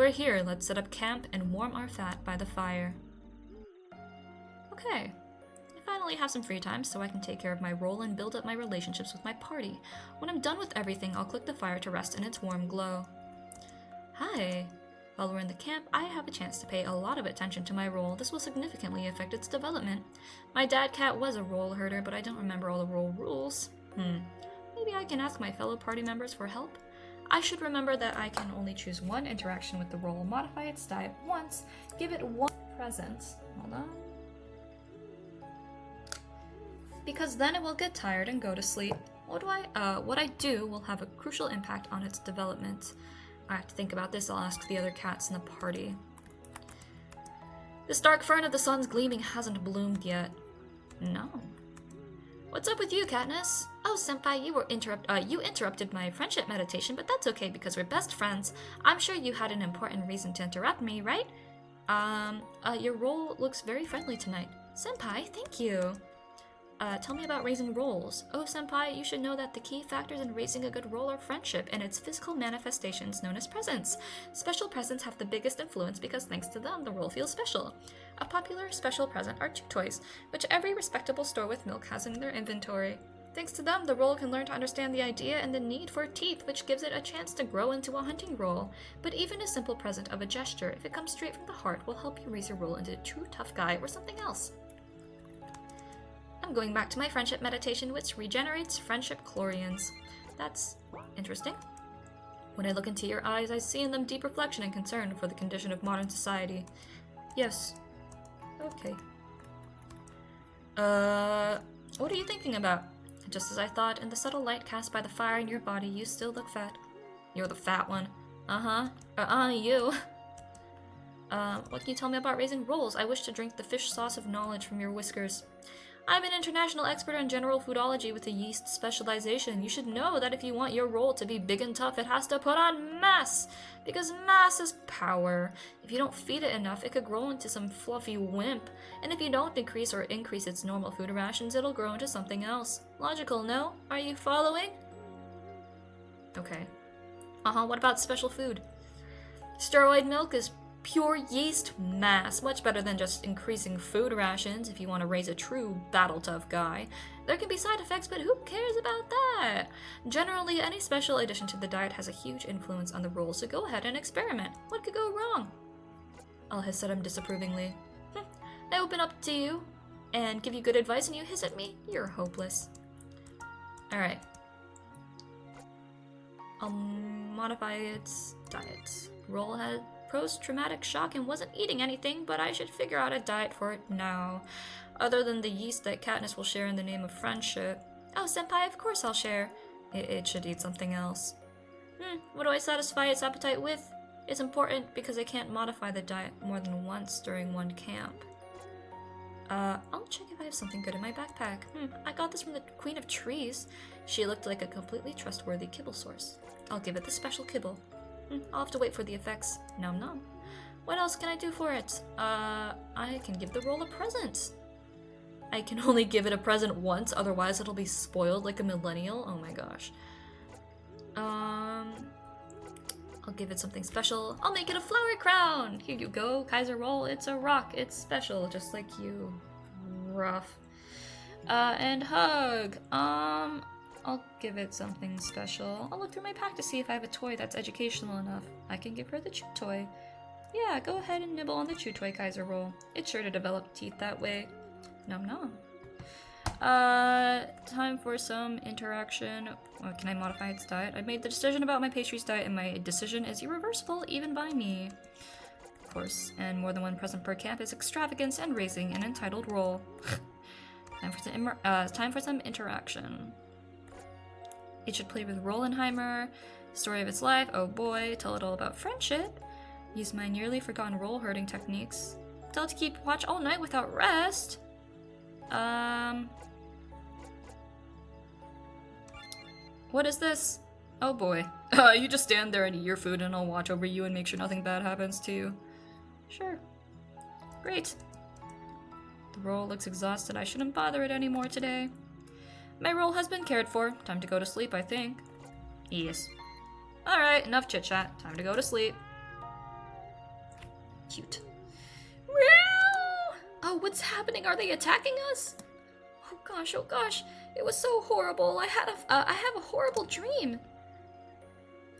we're here, let's set up camp and warm our fat by the fire. Okay. I finally have some free time, so I can take care of my role and build up my relationships with my party. When I'm done with everything, I'll click the fire to rest in its warm glow. Hi. While we're in the camp, I have a chance to pay a lot of attention to my role. This will significantly affect its development. My dad cat was a role herder, but I don't remember all the role rules. Maybe I can ask my fellow party members for help? I should remember that I can only choose one interaction with the role, modify its diet once, give it one present. Hold on. Because then it will get tired and go to sleep. What I do will have a crucial impact on its development. I have to think about this. I'll ask the other cats in the party. This dark fern of the sun's gleaming hasn't bloomed yet. No. What's up with you, Katniss? Oh, Senpai, you interrupted my friendship meditation, but that's okay because we're best friends. I'm sure you had an important reason to interrupt me, right? Your role looks very friendly tonight. Senpai, thank you. Tell me about raising roles. Oh, Senpai, you should know that the key factors in raising a good role are friendship and its physical manifestations known as presents. Special presents have the biggest influence because thanks to them, the role feels special. A popular special present are chew toys, which every respectable store with milk has in their inventory. Thanks to them, the role can learn to understand the idea and the need for teeth, which gives it a chance to grow into a hunting role. But even a simple present of a gesture, if it comes straight from the heart, will help you raise your role into a true tough guy or something else. I'm going back to my friendship meditation, which regenerates friendship chlorians. That's interesting. When I look into your eyes, I see in them deep reflection and concern for the condition of modern society. Yes. Okay. What are you thinking about? Just as I thought, in the subtle light cast by the fire in your body, you still look fat. You're the fat one. You. What can you tell me about raising roles? I wish to drink the fish sauce of knowledge from your whiskers. I'm an international expert on general foodology with a yeast specialization. You should know that if you want your role to be big and tough, it has to put on mass. Because mass is power. If you don't feed it enough, it could grow into some fluffy wimp. And if you don't decrease or increase its normal food rations, it'll grow into something else. Logical, no? Are you following? Okay. What about special food? Steroid milk is pure yeast mass, much better than just increasing food rations if you want to raise a true battle-tough guy. There can be side effects, but who cares about that? Generally, any special addition to the diet has a huge influence on the role, so go ahead and experiment. What could go wrong? I'll hiss at him disapprovingly. I open up to you and give you good advice and you hiss at me? You're hopeless. Alright. I'll modify its diet. Role had post-traumatic shock and wasn't eating anything, but I should figure out a diet for it now. Other than the yeast that Katniss will share in the name of friendship. Oh, Senpai, of course I'll share. It should eat something else. What do I satisfy its appetite with? It's important because I can't modify the diet more than once during one camp. I'll check if I have something good in my backpack. I got this from the Queen of Trees. She looked like a completely trustworthy kibble source. I'll give it the special kibble. I'll have to wait for the effects. Nom nom. What else can I do for it? I can give the role a present. I can only give it a present once, otherwise it'll be spoiled like a millennial. Oh my gosh. I'll give it something special. I'll make it a flower crown! Here you go, Kaiser Roll. It's a rock. It's special, just like you. Rough. And hug. I'll give it something special. I'll look through my pack to see if I have a toy that's educational enough. I can give her the chew toy. Yeah, go ahead and nibble on the chew toy, Kaiser Roll. It's sure to develop teeth that way. Nom nom. Time for some interaction. Can I modify its diet? I made the decision about my pastries diet, and my decision is irreversible, even by me. Of course, and more than one present per camp is extravagance and raising an entitled role. Time for some interaction. It should play with Rollenheimer, story of its life, oh boy, tell it all about friendship, use my nearly forgotten role herding techniques, tell it to keep watch all night without rest. What is this? Oh boy. You just stand there and eat your food and I'll watch over you and make sure nothing bad happens to you. Sure. Great. The role looks exhausted. I shouldn't bother it anymore today. My role has been cared for. Time to go to sleep, I think. Yes. Alright, enough chit-chat. Time to go to sleep. Cute. Meow! Oh, what's happening? Are they attacking us? Oh gosh. It was so horrible. I have a horrible dream.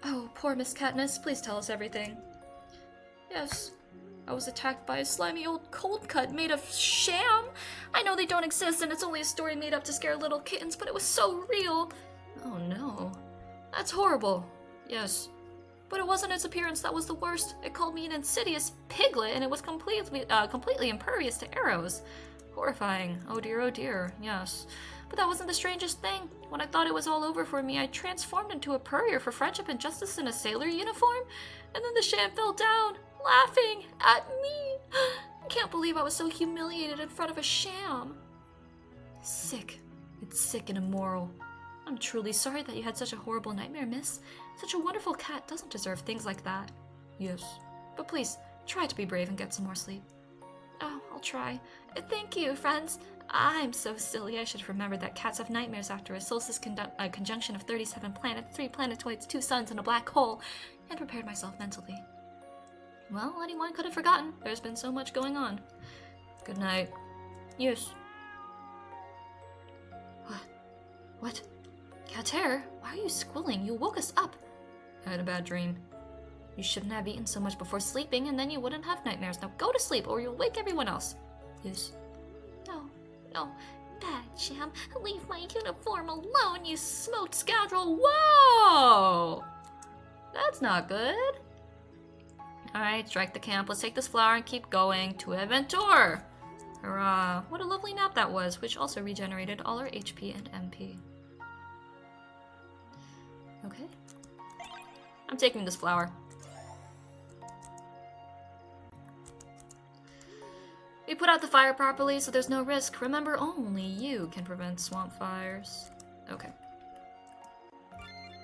Oh, poor Miss Katniss. Please tell us everything. Yes. I was attacked by a slimy old cold cut made of sham. I know they don't exist and it's only a story made up to scare little kittens, but it was so real. Oh no. That's horrible. Yes. But it wasn't its appearance that was the worst. It called me an insidious piglet and it was completely impervious to arrows. Horrifying. Oh dear. Yes. But that wasn't the strangest thing. When I thought it was all over for me, I transformed into a purrier for friendship and justice in a sailor uniform. And then the sham fell down, laughing at me. I can't believe I was so humiliated in front of a sham. Sick. It's sick and immoral. I'm truly sorry that you had such a horrible nightmare, miss. Such a wonderful cat doesn't deserve things like that. Yes. But please, try to be brave and get some more sleep. Oh, I'll try. Thank you, friends. I'm so silly. I should have remembered that cats have nightmares after a solstice conjunction of 37 planets, 3 planetoids, 2 suns, and a black hole, and prepared myself mentally. Well, anyone could have forgotten. There's been so much going on. Good night. Yes. What? Cater, why are you squilling? You woke us up. I had a bad dream. You shouldn't have eaten so much before sleeping, and then you wouldn't have nightmares. Now go to sleep, or you'll wake everyone else. Yes. No. Bad sham. Leave my uniform alone, you smoked scoundrel. Whoa! That's not good. Alright, strike the camp. Let's take this flower and keep going to Aventur. Hurrah. What a lovely nap that was, which also regenerated all our HP and MP. Okay. I'm taking this flower. We put out the fire properly, so there's no risk. Remember, only you can prevent swamp fires. Okay.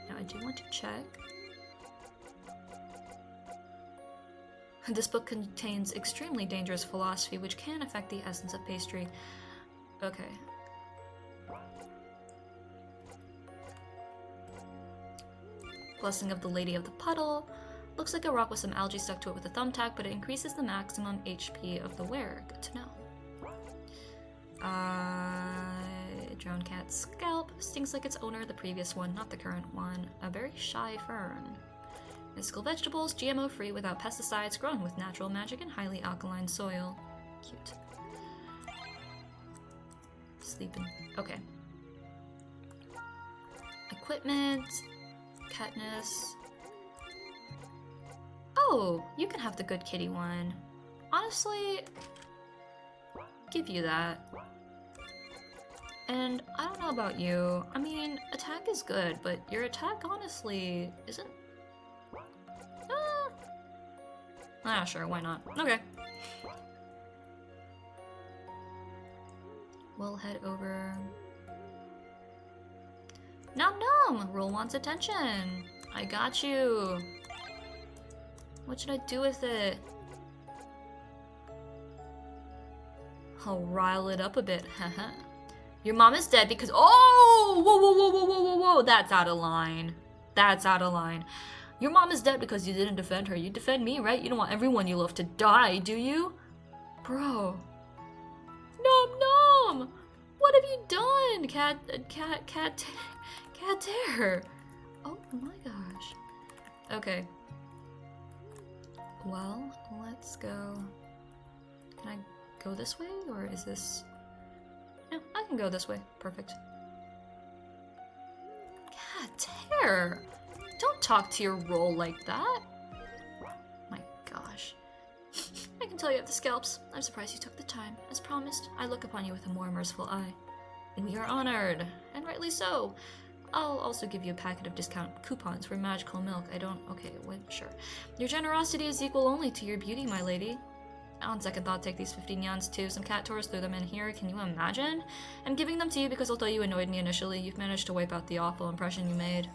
Now I do want to check. This book contains extremely dangerous philosophy which can affect the essence of pastry. Okay. Blessing of the Lady of the Puddle. Looks like a rock with some algae stuck to it with a thumbtack, but it increases the maximum HP of the wearer. Good to know. Drowned cat scalp. Stings like its owner, the previous one, not the current one. A very shy fern. Mystical vegetables, GMO-free without pesticides, growing with natural magic and highly alkaline soil. Cute. Sleeping. Okay. Equipment. Katniss. Oh, you can have the good kitty one. Honestly, give you that. And I don't know about you. I mean, attack is good, but your attack honestly isn't. Sure, why not? Okay. We'll head over. Nom nom! Roll wants attention. I got you. What should I do with it? I'll rile it up a bit. Haha. Your mom is dead because— oh! Whoa! That's out of line. That's out of line. Your mom is dead because you didn't defend her. You defend me, right? You don't want everyone you love to die, do you? Bro. Nom nom! What have you done, Cat Terror? Oh my gosh. Okay. Well, let's go. Can I go this way, or is this... No, I can go this way. Perfect. Cat Terror! Don't talk to your role like that. My gosh. I can tell you have the scalps. I'm surprised you took the time. As promised, I look upon you with a more merciful eye. We are honored, and rightly so. I'll also give you a packet of discount coupons for magical milk. Okay, sure. Your generosity is equal only to your beauty, my lady. On second thought, take these 15 yans too. Some cat tours threw them in here. Can you imagine? I'm giving them to you because although you annoyed me initially, you've managed to wipe out the awful impression you made.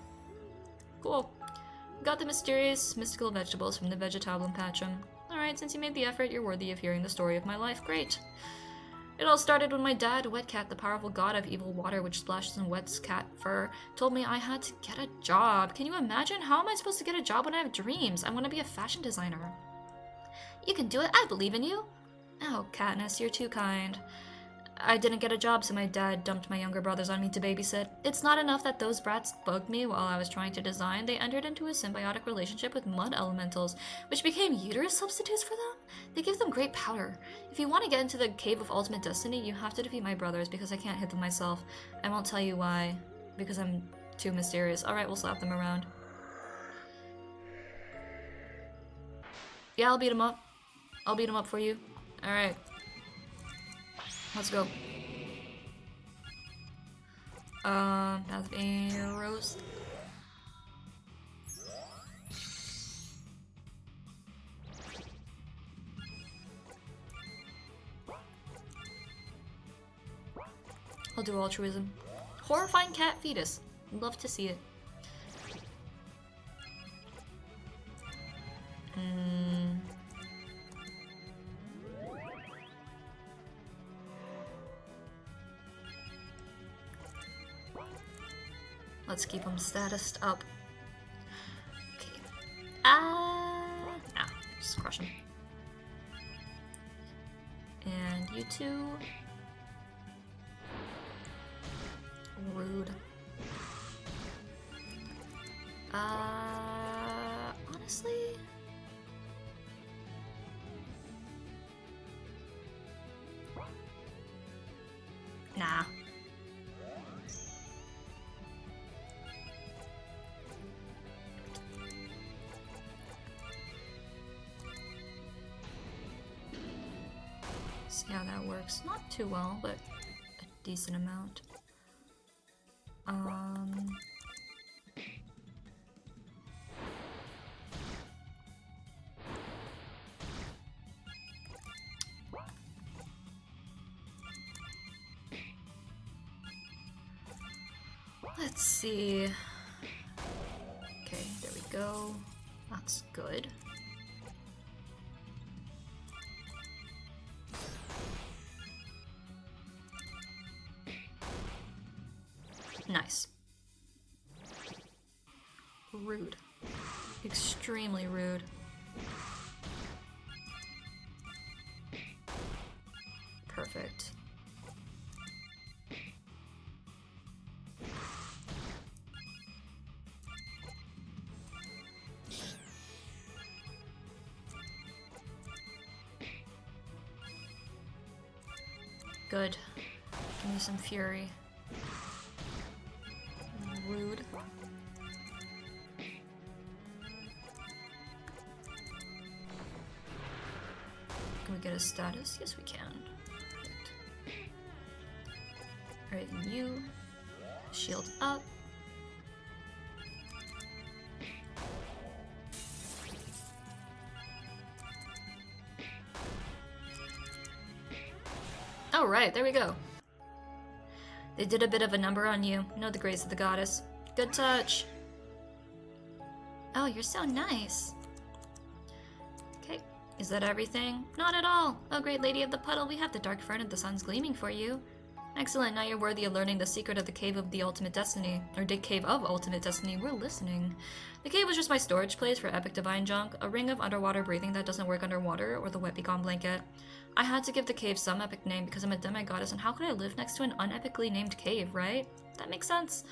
Cool. Got the mysterious, mystical vegetables from the Vegetablum Patchum. Alright, since you made the effort, you're worthy of hearing the story of my life. Great. It all started when my dad, Wet Cat, the powerful god of evil water which splashes and wets cat fur, told me I had to get a job. Can you imagine? How am I supposed to get a job when I have dreams? I want to be a fashion designer. You can do it. I believe in you. Oh, Katniss, you're too kind. I didn't get a job, so my dad dumped my younger brothers on me to babysit. It's not enough that those brats bugged me while I was trying to design. They entered into a symbiotic relationship with mud elementals, which became uterus substitutes for them? They give them great power. If you want to get into the Cave of Ultimate Destiny, you have to defeat my brothers because I can't hit them myself. I won't tell you why, because I'm too mysterious. Alright, we'll slap them around. Yeah, I'll beat them up. I'll beat them up for you. Alright. Let's go. Path of Arrows. I'll do altruism. Horrifying cat fetus. Love to see it. Let's keep them statused up. Okay. Just crush them. And you two. Rude. Honestly. Nah. See how that works. Not too well, but a decent amount. Let's see. Okay, there we go. That's good. Nice. Rude. Extremely rude. Perfect. Good. Give me some fury. Rude. Can we get a status? Yes, we can. Alright, you. Shield up. Alright, there we go. They did a bit of a number on you. Know the grace of the goddess. Good touch. Oh, you're so nice. Okay, is that everything? Not at all. Oh, great lady of the puddle, we have the dark fern and the sun's gleaming for you. Excellent, now you're worthy of learning the secret of the Cave of the Ultimate Destiny. Or Cave of Ultimate Destiny, we're listening. The cave was just my storage place for epic divine junk, a ring of underwater breathing that doesn't work underwater, or the wet begone blanket. I had to give the cave some epic name because I'm a demigoddess, and how could I live next to an unepically named cave, right? That makes sense.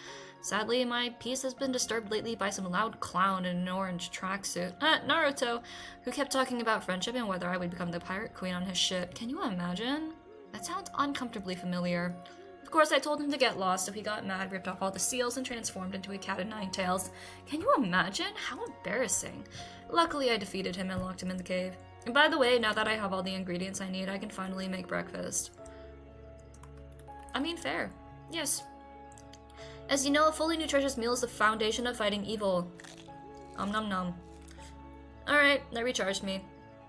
Sadly, my peace has been disturbed lately by some loud clown in an orange tracksuit. Naruto, who kept talking about friendship and whether I would become the pirate queen on his ship. Can you imagine? That sounds uncomfortably familiar. Of course, I told him to get lost, so he got mad, ripped off all the seals, and transformed into a cat of nine tails. Can you imagine? How embarrassing. Luckily, I defeated him and locked him in the cave. And by the way, now that I have all the ingredients I need, I can finally make breakfast. I mean, fair. Yes. As you know, a fully nutritious meal is the foundation of fighting evil. Nom nom. Alright, that recharged me.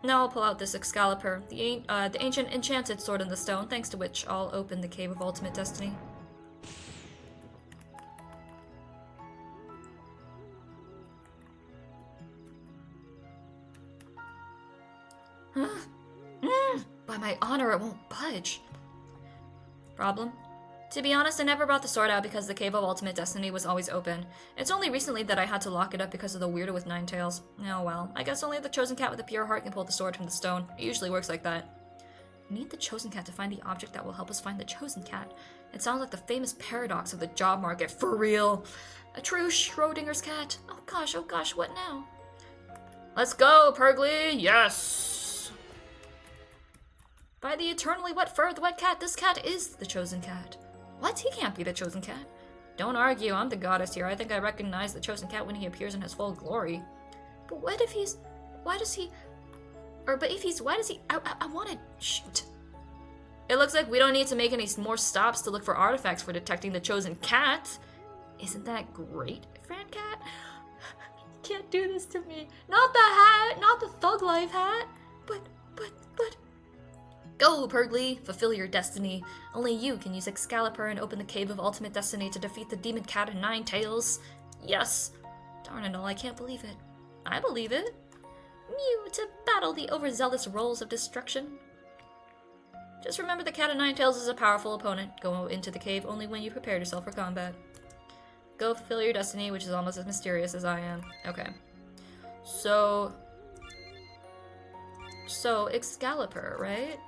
Now I'll pull out this Excalibur, the ancient enchanted sword in the stone, thanks to which I'll open the Cave of Ultimate Destiny. By my honor, it won't budge. Problem? To be honest, I never brought the sword out because the Cave of Ultimate Destiny was always open. It's only recently that I had to lock it up because of the weirdo with 9 tails. Oh well, I guess only the chosen cat with a pure heart can pull the sword from the stone. It usually works like that. We need the chosen cat to find the object that will help us find the chosen cat. It sounds like the famous paradox of the job market, for real. A true Schrodinger's cat. Oh gosh, what now? Let's go, Purgly! Yes! By the eternally wet fur of the wet cat, this cat is the chosen cat. What? He can't be the chosen cat. Don't argue, I'm the goddess here. I think I recognize the chosen cat when he appears in his full glory. But what if he's... why does he... I wanna... shoot. It looks like we don't need to make any more stops to look for artifacts for detecting the chosen cat. Isn't that great, Fran Cat? You can't do this to me. Not the hat! Not the Thug Life hat! But... Go, Purgly! Fulfill your destiny. Only you can use Excalibur and open the Cave of Ultimate Destiny to defeat the Demon Cat and 9 Tails. Yes! Darn it all, I can't believe it. I believe it. Mew, to battle the overzealous rolls of destruction. Just remember the Cat of 9 Tails is a powerful opponent. Go into the cave only when you prepare yourself for combat. Go fulfill your destiny, which is almost as mysterious as I am. Okay. So Excalibur, right?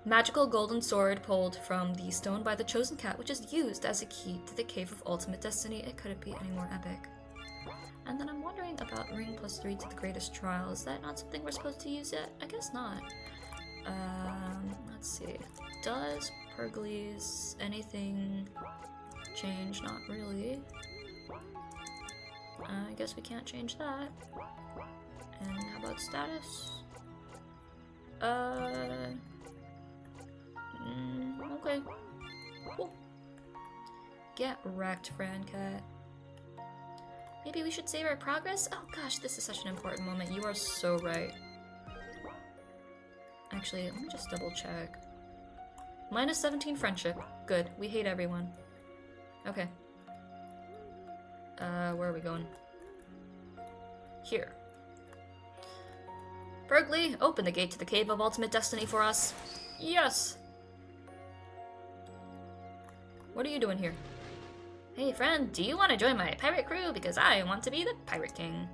Magical golden sword pulled from the stone by the chosen cat, which is used as a key to the Cave of Ultimate Destiny. It couldn't be any more epic. And then I'm wondering about ring +3 to the greatest trial. Is that not something we're supposed to use yet? I guess not. Let's see. Does Purgly's anything change? Not really. I guess we can't change that. And how about status? Okay. Cool. Get wrecked, Fran Cat. Maybe we should save our progress? Oh gosh, this is such an important moment. You are so right. Actually, let me just double check. -17 friendship. Good. We hate everyone. Okay. Where are we going? Here. Purgly, open the gate to the Cave of Ultimate Destiny for us. Yes! What are you doing here? Hey friend, do you want to join my pirate crew? Because I want to be the Pirate King.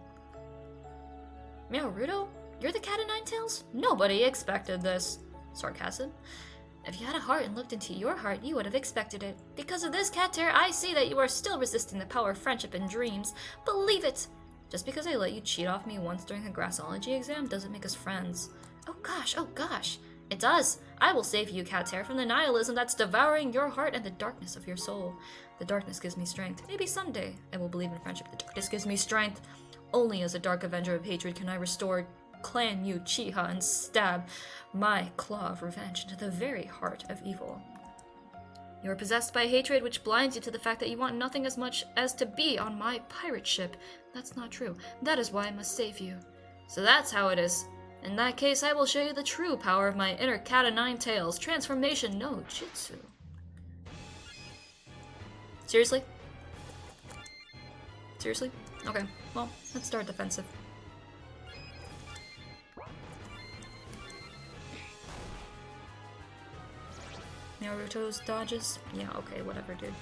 Meowrudo? You're the Cat of 9 Tails? Nobody expected this. Sarcasm? If you had a heart and looked into your heart, you would have expected it. Because of this, cat tear, I see that you are still resisting the power of friendship and dreams. Believe it! Just because I let you cheat off me once during a grassology exam doesn't make us friends. Oh gosh. It does. I will save you, cat tear, from the nihilism that's devouring your heart and the darkness of your soul. The darkness gives me strength. Maybe someday I will believe in friendship. The darkness gives me strength. Only as a dark avenger of hatred can I restore Clan Mew Chiha and stab my claw of revenge into the very heart of evil. You are possessed by hatred, which blinds you to the fact that you want nothing as much as to be on my pirate ship. That's not true. That is why I must save you. So that's how it is. In that case, I will show you the true power of my inner Cat of 9 Tails. Transformation no Jitsu. Seriously? Seriously? Okay, well, let's start defensive. Naruto's dodges? Yeah, okay, whatever, dude.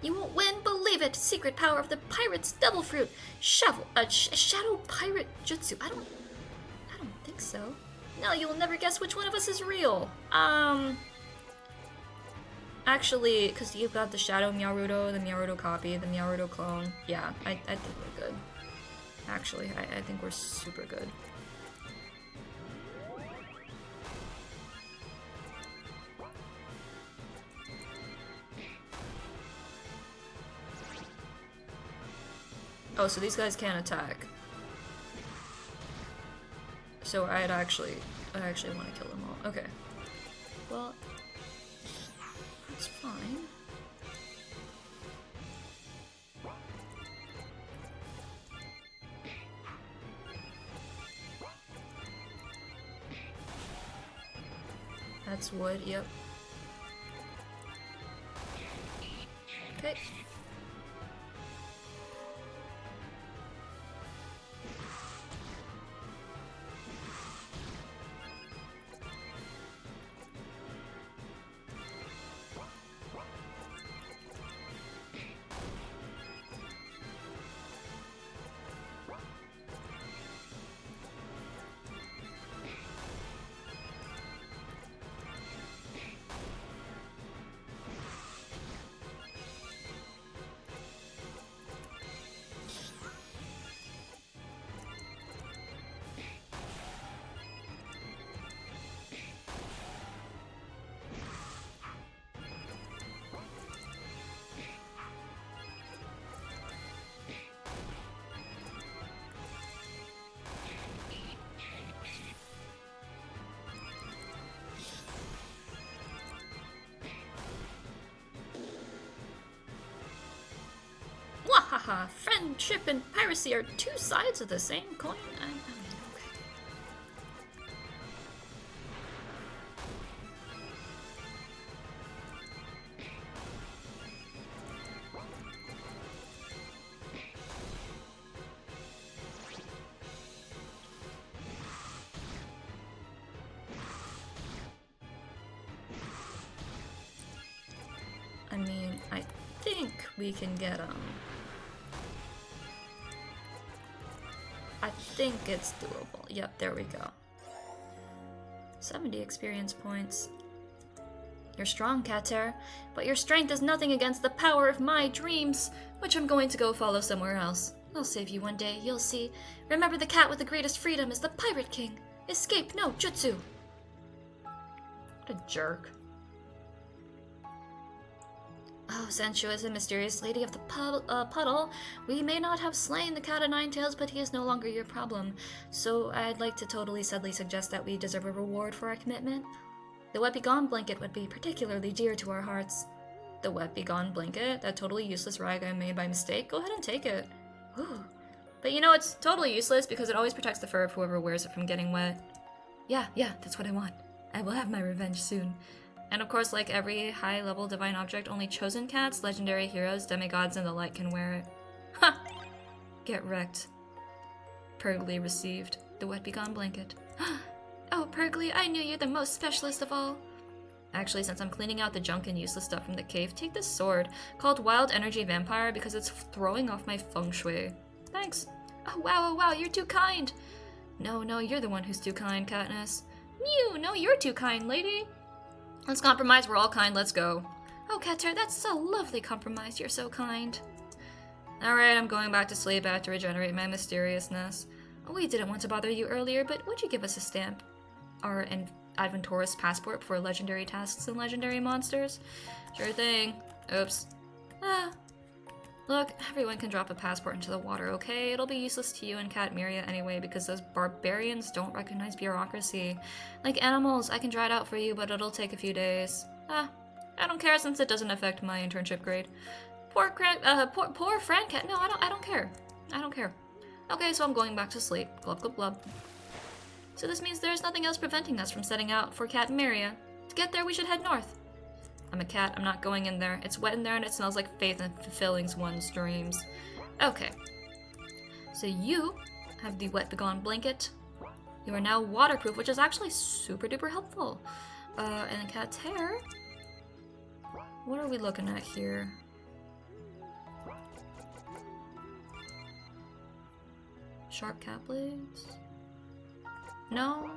You won't win, believe it! Secret power of the pirate's devil fruit! Shadow pirate jutsu. I don't think so. No, you'll never guess which one of us is real. Actually, because you've got the Shadow Meowrudo, the Meowrudo copy, the Meowrudo clone. Yeah, I think we're good. Actually, I think we're super good. Oh, so these guys can't attack. So I'd actually... I actually want to kill them all. Okay. Well, that's fine. That's wood, yep. Okay. Wahaha! Friendship and piracy are two sides of the same coin. I mean, okay. I mean, I think we can get I think it's doable. Yep, there we go. 70 experience points. You're strong, Cater, but your strength is nothing against the power of my dreams, which I'm going to go follow somewhere else. I'll save you one day, you'll see. Remember, the cat with the greatest freedom is the Pirate King. Escape no jutsu. What a jerk. Oh, sensuous and mysterious lady of the puddle, we may not have slain the cat of nine tails, but he is no longer your problem. So I'd like to totally sadly suggest that we deserve a reward for our commitment. The Wet Be Gone blanket would be particularly dear to our hearts. The Wet Be Gone blanket? That totally useless rag I made by mistake? Go ahead and take it. Ooh. But you know, it's totally useless because it always protects the fur of whoever wears it from getting wet. Yeah, that's what I want. I will have my revenge soon. And of course, like every high-level divine object, only chosen cats, legendary heroes, demigods, and the like can wear it. Ha! Get wrecked. Purgly received the Wet Be Gone blanket. Oh, Purgly, I knew you're the most specialist of all. Actually, since I'm cleaning out the junk and useless stuff from the cave, take this sword, called Wild Energy Vampire, because it's throwing off my feng shui. Thanks. Oh, wow, you're too kind. No, you're the one who's too kind, Katniss. Mew, no, you're too kind, lady. Let's compromise, we're all kind, let's go. Oh, Cater, that's a lovely compromise, you're so kind. Alright, I'm going back to sleep. I have to regenerate my mysteriousness. We didn't want to bother you earlier, but would you give us a stamp? Our adventurous passport for legendary tasks and legendary monsters? Sure thing. Oops. Look, everyone can drop a passport into the water, okay? It'll be useless to you and Catmeria anyway, because those barbarians don't recognize bureaucracy. Like animals, I can dry it out for you, but it'll take a few days. I don't care since it doesn't affect my internship grade. Poor Fran Cat. No, I don't care. I don't care. Okay, so I'm going back to sleep. Glub, glub, glub. So this means there's nothing else preventing us from setting out for Catmeria. To get there, we should head north. I'm a cat, I'm not going in there. It's wet in there and it smells like faith and fulfilling one's dreams. Okay. So you have the Wet Be Gone blanket. You are now waterproof, which is actually super duper helpful. And the cat's hair. What are we looking at here? Sharp cat blades? No?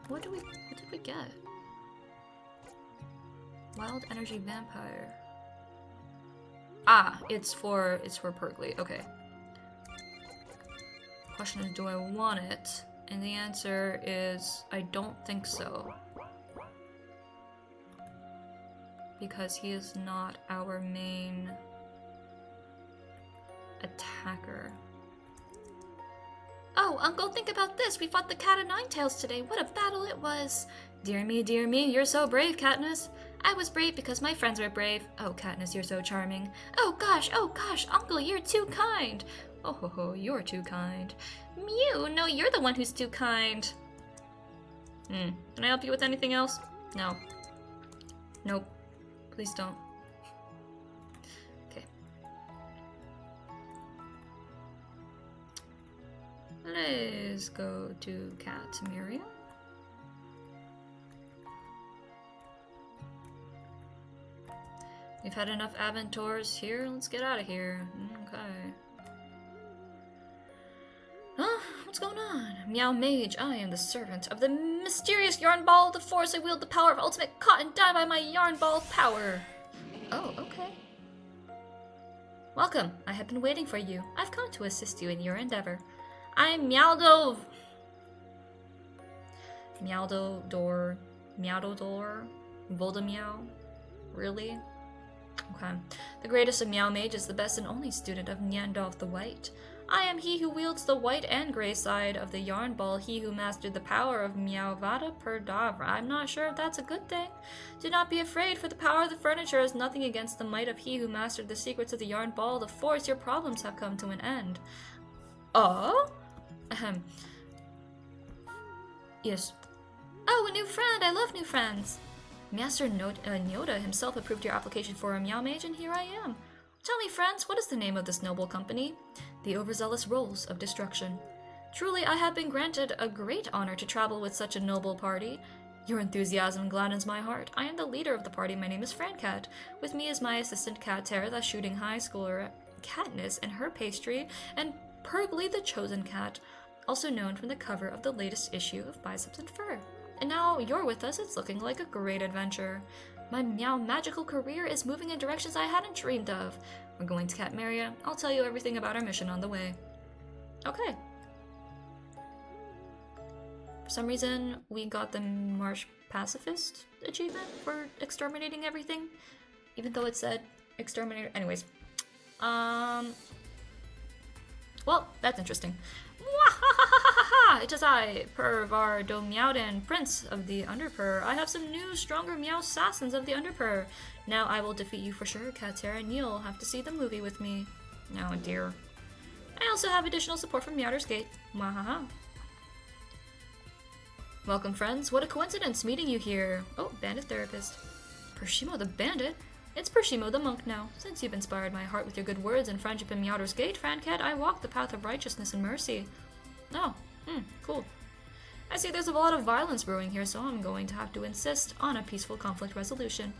What did we get? Wild Energy Vampire. It's for Purgly. Okay. Question is, do I want it? And the answer is, I don't think so. Because he is not our main attacker. Oh, Uncle, think about this. We fought the Cat of Nine Tails today. What a battle it was. Dear me, you're so brave, Katniss. I was brave because my friends were brave. Oh, Katniss, you're so charming. Oh gosh, Uncle, you're too kind. Oh ho ho, you're too kind. Mew, no, you're the one who's too kind. Can I help you with anything else? No. Nope. Please don't. Okay. Let's go to Catmeria. We've had enough Aventors here. Let's get out of here. Okay. Huh? What's going on? Meow Mage, I am the servant of the mysterious yarn ball of the force. I wield the power of ultimate cotton dye by my yarn ball power. Oh, okay. Welcome. I have been waiting for you. I've come to assist you in your endeavor. I'm Meowdo... Meowdodor... Voldemmeow? Really? Okay. The greatest of Meow Mages, the best and only student of Nyandalf the White. I am he who wields the white and gray side of the yarn ball, he who mastered the power of Meowvada Perdavra. I'm not sure if that's a good thing. Do not be afraid, for the power of the furniture is nothing against the might of he who mastered the secrets of the yarn ball. The force, your problems have come to an end. Ahem. Yes. Oh, a new friend! I love new friends! Master Nyoda himself approved your application for a Meow Mage, and here I am. Tell me, friends, what is the name of this noble company? The Overzealous Rolls of Destruction. Truly, I have been granted a great honor to travel with such a noble party. Your enthusiasm gladdens my heart. I am the leader of the party. My name is Francat. With me is my assistant Cat Tara, the shooting high schooler Katniss and her pastry, and Purgly the Chosen Cat, also known from the cover of the latest issue of Biceps and Fur. And now you're with us. It's looking like a great adventure. My Meow magical career is moving in directions I hadn't dreamed of. We're going to Catmeria. I'll tell you everything about our mission on the way. Okay. For some reason, we got the Marsh Pacifist achievement for exterminating everything, even though it said exterminator. Anyways. Well, that's interesting. It is I, Purvar Domyauden, Prince of the Underpur. I have some new, stronger Meow Assassins of the Underpur. Now I will defeat you for sure, Katera, and you'll have to see the movie with me. Oh dear. I also have additional support from Meowder's Gate. Wahaha. Welcome, friends. What a coincidence meeting you here. Oh, bandit therapist. Pershimo the bandit? It's Pershimo the monk now. Since you've inspired my heart with your good words and friendship in Meowder's Gate, Francat, I walk the path of righteousness and mercy. Oh, cool. I see there's a lot of violence brewing here, so I'm going to have to insist on a peaceful conflict resolution.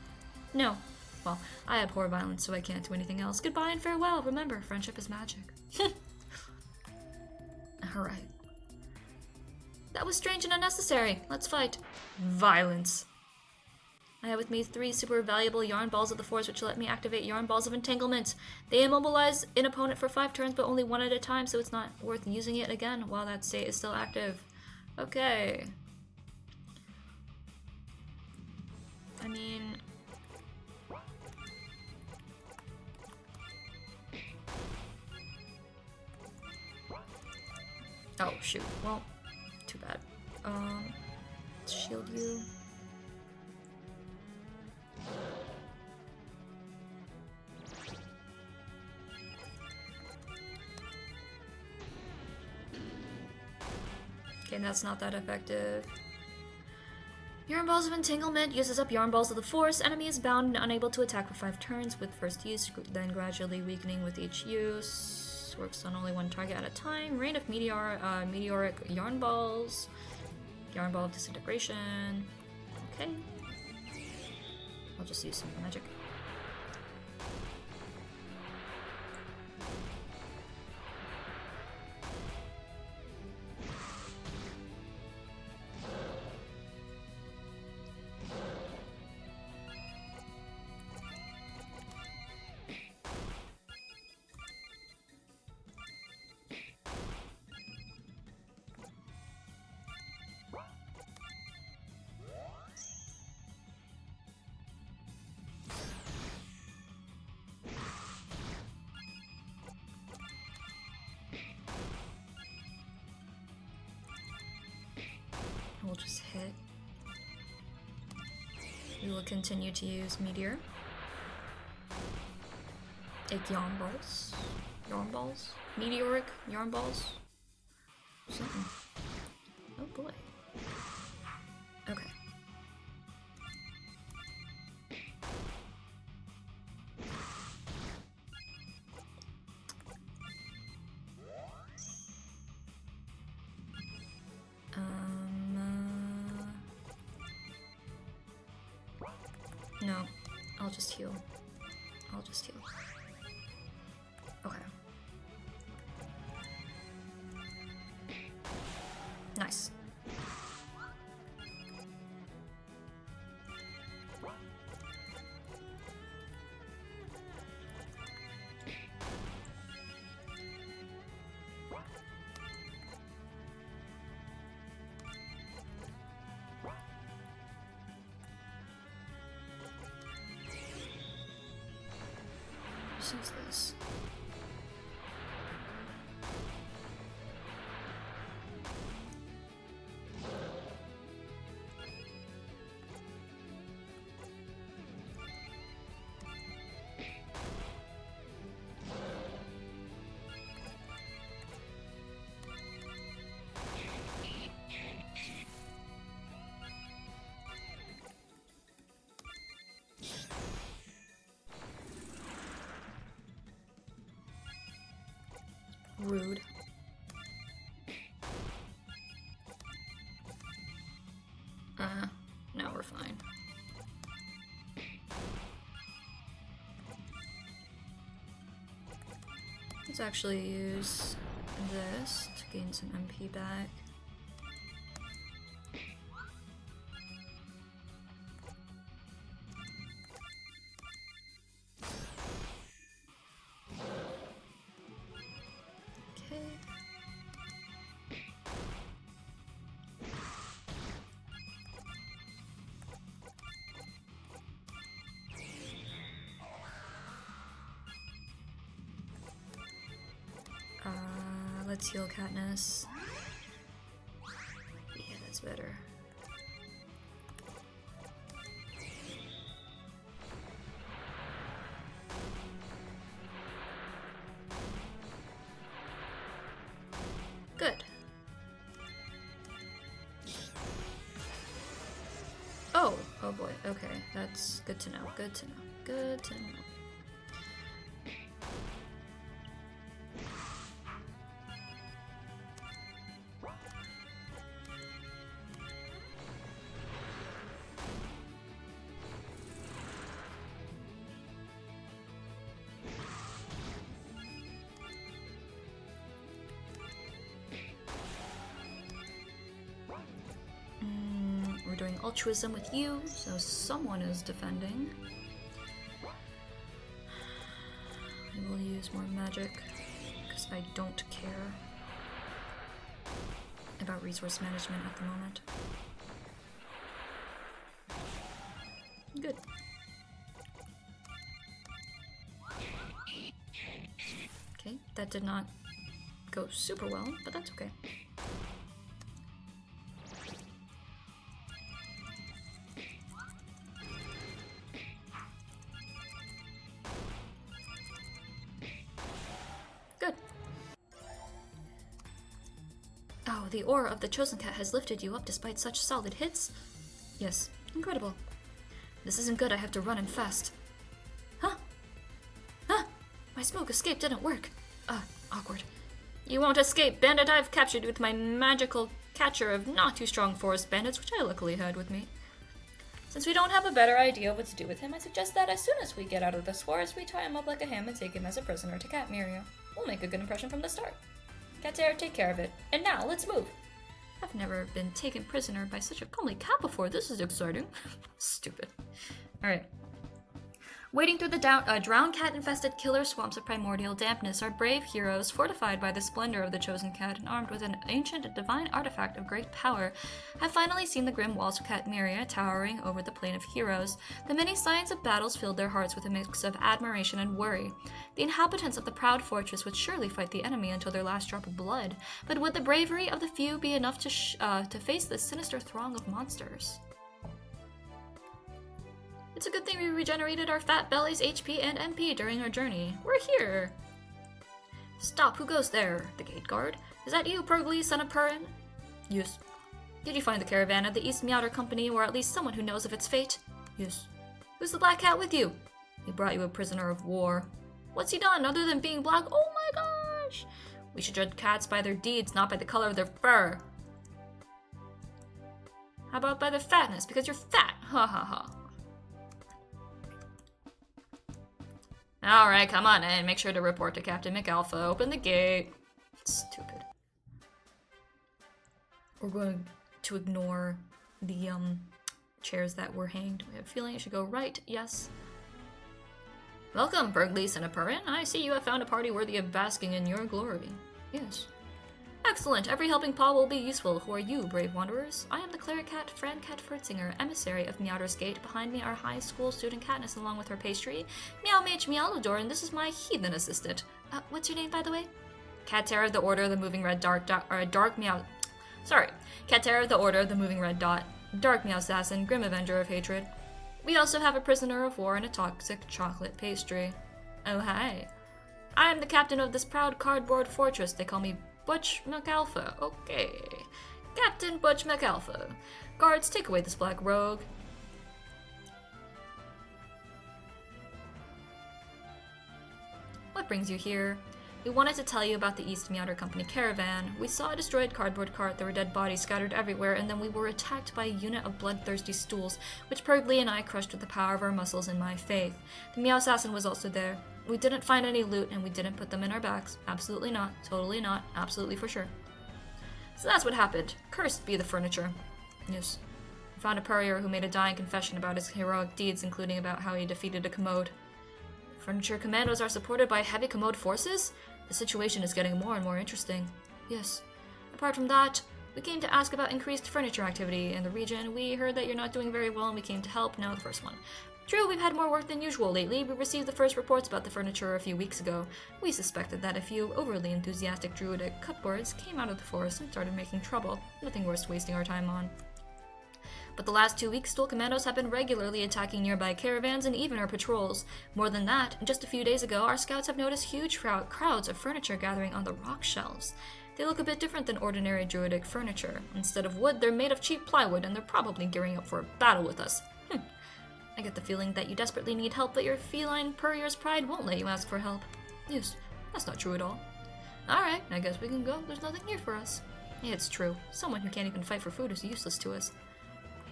No. Well, I abhor violence, so I can't do anything else. Goodbye and farewell. Remember, friendship is magic. Alright. That was strange and unnecessary. Let's fight. Violence. I have with me 3 super valuable yarn balls of the force, which let me activate yarn balls of entanglement. They immobilize an opponent for 5 turns, but only 1 at a time, so it's not worth using it again while that state is still active. Okay. I mean... Oh, shoot. Well, too bad. Let's shield you. Okay, that's not that effective. Yarn Balls of Entanglement uses up Yarn Balls of the Force. Enemy is bound and unable to attack for 5 turns with first use, then gradually weakening with each use. Works on only 1 target at a time. Rain of Meteoric Yarn Balls. Yarn Ball of Disintegration. Okay. I'll just use some magic. We will continue to use Meteor. Take yarn balls. Yarn balls? Meteoric yarn balls? Something. Oh boy. Okay. No, I'll just heal. I'll just heal. Okay. Nice. Since this. Rude. Now we're fine. Let's actually use this to gain some MP back. Let's heal Katniss. Yeah, that's better. Good. Oh boy, okay. That's good to know, good to know, good to know. We're doing altruism with you, so someone is defending. I will use more magic, because I don't care about resource management at the moment. Good. Okay, that did not go super well, but that's okay. The aura of the Chosen Cat has lifted you up despite such solid hits? Yes, incredible. This isn't good, I have to run and fast. Huh? Huh? My smoke escape didn't work. Awkward. You won't escape, Bandit. I've captured you with my magical catcher of not too strong forest bandits, which I luckily had with me. Since we don't have a better idea of what to do with him, I suggest that as soon as we get out of this forest, we tie him up like a ham and take him as a prisoner to catmeria. We'll make a good impression from the start. Catera, take care of it. And now, let's move. I've never been taken prisoner by such a comely cat before. This is exciting. Stupid. Alright. Wading through the drowned cat-infested killer swamps of primordial dampness, our brave heroes, fortified by the splendor of the Chosen Cat and armed with an ancient and divine artifact of great power, have finally seen the grim walls of Catmeria towering over the plain of heroes. The many signs of battles filled their hearts with a mix of admiration and worry. The inhabitants of the proud fortress would surely fight the enemy until their last drop of blood, but would the bravery of the few be enough to face this sinister throng of monsters? It's a good thing we regenerated our fat bellies, HP, and MP during our journey. We're here! Stop, who goes there? The gate guard. Is that you, Pergly, son of Purin? Yes. Did you find the caravan at the East Meowder Company, or at least someone who knows of its fate? Yes. Who's the black cat with you? He brought you a prisoner of war. What's he done, other than being black? Oh my gosh! We should judge cats by their deeds, not by the color of their fur. How about by their fatness, because you're fat? Ha ha ha. Alright, come on in. Make sure to report to Captain McAlpha. Open the gate. Stupid. We're going to ignore the chairs that were hanged. I have a feeling it should go right. Yes. Welcome, Pergly, son of Purin. I see you have found a party worthy of basking in your glory. Yes. Excellent. Every helping paw will be useful. Who are you, brave wanderers? I am the cleric cat, Fran Cat Furtzinger, emissary of Meowder's Gate. Behind me are high school student Katniss along with her pastry, Meow Mage Meowlador, and this is my heathen assistant. What's your name, by the way? Catera of the Order of the Moving Red Dark Meow... Sorry. Catera of the Order of the Moving Red Dot, Dark Meow Assassin, Grim Avenger of Hatred. We also have a prisoner of war and a toxic chocolate pastry. Oh, hi. I am the captain of this proud cardboard fortress. They call me Butch McAlpha. Okay. Captain Butch McAlpha. Guards, take away this black rogue. What brings you here? We wanted to tell you about the East Meowder Company caravan. We saw a destroyed cardboard cart, there were dead bodies scattered everywhere, and then we were attacked by a unit of bloodthirsty stools, which Pergly and I crushed with the power of our muscles and my faith. The Meow Assassin was also there. We didn't find any loot, and we didn't put them in our bags. Absolutely not. Totally not. Absolutely for sure. So that's what happened. Cursed be the furniture. Yes. We found a purrier who made a dying confession about his heroic deeds, including about how he defeated a commode. Furniture commandos are supported by heavy commode forces? The situation is getting more and more interesting. Yes. Apart from that, we came to ask about increased furniture activity in the region. We heard that you're not doing very well and we came to help. Now the first one. True, we've had more work than usual lately. We received the first reports about the furniture a few weeks ago. We suspected that a few overly enthusiastic druidic cupboards came out of the forest and started making trouble. Nothing worth wasting our time on. But the last 2 weeks, Stool Commandos have been regularly attacking nearby caravans and even our patrols. More than that, just a few days ago, our scouts have noticed huge crowds of furniture gathering on the rock shelves. They look a bit different than ordinary druidic furniture. Instead of wood, they're made of cheap plywood, and they're probably gearing up for a battle with us. I get the feeling that you desperately need help, but your feline purrier's pride won't let you ask for help. Yes, that's not true at all. Alright, I guess we can go. There's nothing here for us. It's true. Someone who can't even fight for food is useless to us.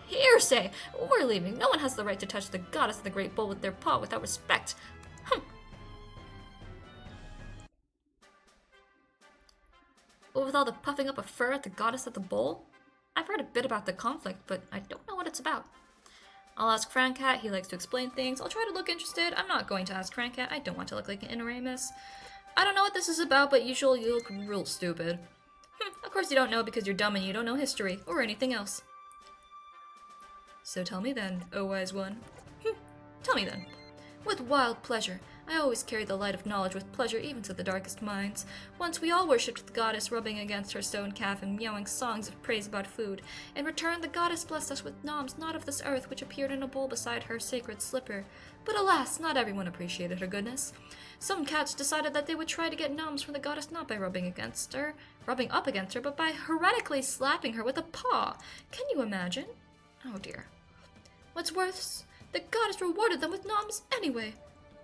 Hearsay! We're leaving. No one has the right to touch the goddess of the Great Bull with their paw without respect. What with all the puffing up of fur at the goddess of the bowl? I've heard a bit about the conflict, but I don't know what it's about. I'll ask Francat. He likes to explain things. I'll try to look interested. I'm not going to ask Francat. I don't want to look like an ignoramus. I don't know what this is about, but usually you look real stupid. Of course you don't know because you're dumb and you don't know history, or anything else. So tell me then, O wise one. Tell me then. With wild pleasure. I always carry the light of knowledge with pleasure even to the darkest minds. Once we all worshipped the goddess, rubbing against her stone calf and meowing songs of praise about food. In return, the goddess blessed us with noms not of this earth, which appeared in a bowl beside her sacred slipper. But alas, not everyone appreciated her goodness. Some cats decided that they would try to get noms from the goddess not by rubbing up against her, but by heretically slapping her with a paw. Can you imagine? Oh dear. What's worse, the goddess rewarded them with noms anyway.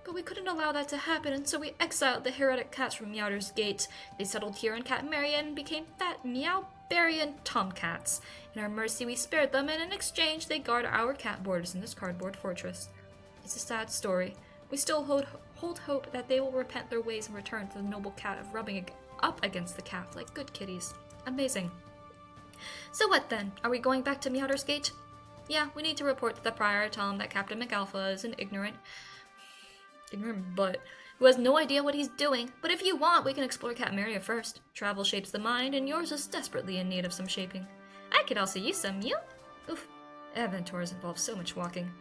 But we couldn't allow that to happen, and so we exiled the heretic cats from Meowder's Gate. They settled here in catmeria and became fat Meowbarian tomcats. In our mercy, we spared them, and in exchange, they guard our cat borders in this cardboard fortress. It's a sad story. We still hold hope that they will repent their ways and return to the noble cat of rubbing up against the calf like good kitties. Amazing. So what then? Are we going back to Meowder's Gate? Yeah, we need to report to the prior, tell him that Captain McAlpha is an ignorant butt who has no idea what he's doing. But if you want, we can explore Catmeria first. Travel shapes the mind, and yours is desperately in need of some shaping. I could also use some, you? Oof, advent tours involve so much walking.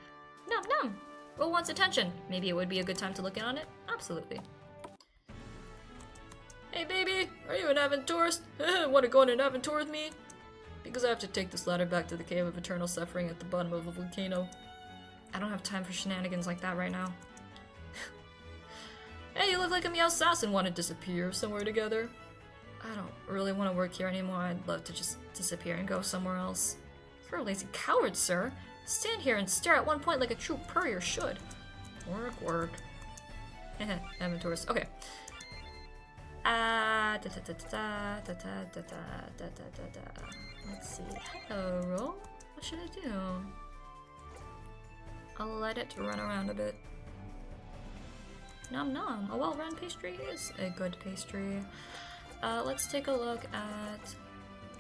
Nom nom. Roll wants attention. Maybe it would be a good time to look in on it. Absolutely. Hey baby, are you an advent tourist? Want to go on an advent tour with me? Because I have to take this ladder back to the Cave of Eternal Suffering at the bottom of a volcano. I don't have time for shenanigans like that right now. Hey, you look like a meow sass and want to disappear somewhere together. I don't really want to work here anymore. I'd love to just disappear and go somewhere else. You're a lazy coward, sir. Stand here and stare at one point like a true purrier should. Work, work. Heh, inventories. Okay. Let's see. Hello, roll. What should I do? I'll let it run around a bit. Nom nom. A well-run pastry is a good pastry. Let's take a look at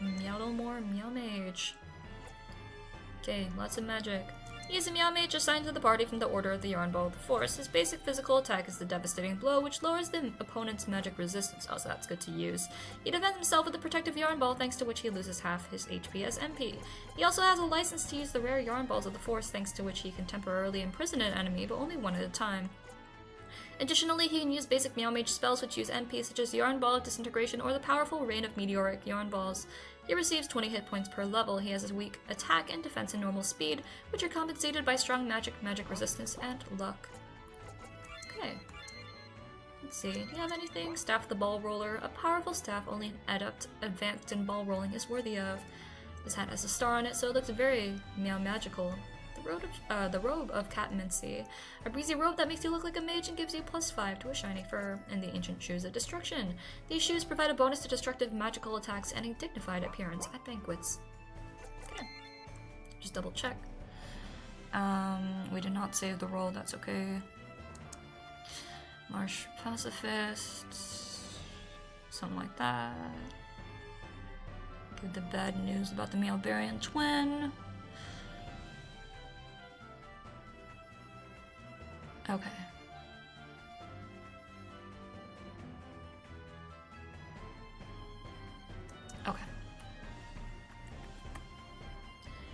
Meowdlemore Meow Mage. Okay, lots of magic. He is a Meow Mage assigned to the party from the Order of the Yarn Ball of the Forest. His basic physical attack is the Devastating Blow, which lowers the opponent's magic resistance. Oh, so that's good to use. He defends himself with the Protective Yarn Ball, thanks to which he loses half his HP as MP. He also has a license to use the rare Yarn Balls of the Forest, thanks to which he can temporarily imprison an enemy, but only one at a time. Additionally, he can use basic Meow Mage spells which use MP, such as Yarn Ball of Disintegration or the powerful Rain of Meteoric Yarn Balls. He receives 20 hit points per level. He has a weak attack and defense and normal speed, which are compensated by strong magic, magic resistance, and luck. Okay. Let's see. Do you have anything? Staff the Ball Roller. A powerful staff only an adept advanced in ball rolling is worthy of. This hat has a star on it, so it looks very meow magical. The robe of catmeria. A breezy robe that makes you look like a mage and gives you +5 to a shiny fur. And the ancient shoes of destruction. These shoes provide a bonus to destructive magical attacks and a dignified appearance at banquets. Okay. Just double check. We did not save the roll, that's okay. Marsh pacifist. Something like that. Give the bad news about the Meowbarian twin. Okay. Okay.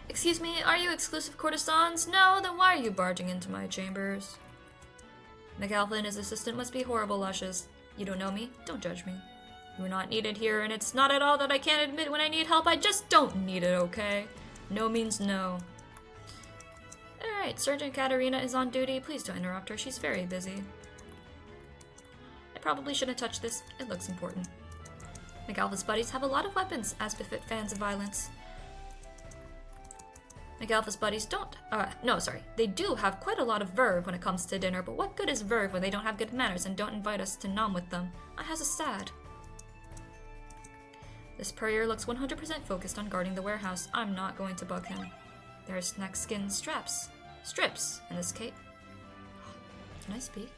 Excuse me, are you exclusive courtesans? No, then why are you barging into my chambers? McAlpha and his assistant must be horrible lushes. You don't know me? Don't judge me. You are not needed here, and it's not at all that I can't admit when I need help. I just don't need it, okay? No means no. Alright, Sergeant Katarina is on duty. Please don't interrupt her. She's very busy. I probably shouldn't touch this. It looks important. McAlpha's buddies have a lot of weapons, as befit fans of violence. McAlpha's buddies don't... they do have quite a lot of verve when it comes to dinner, but what good is verve when they don't have good manners and don't invite us to nom with them? I has a sad. This purrier looks 100% focused on guarding the warehouse. I'm not going to bug him. There's neck skin strips in this crate. Can I speak?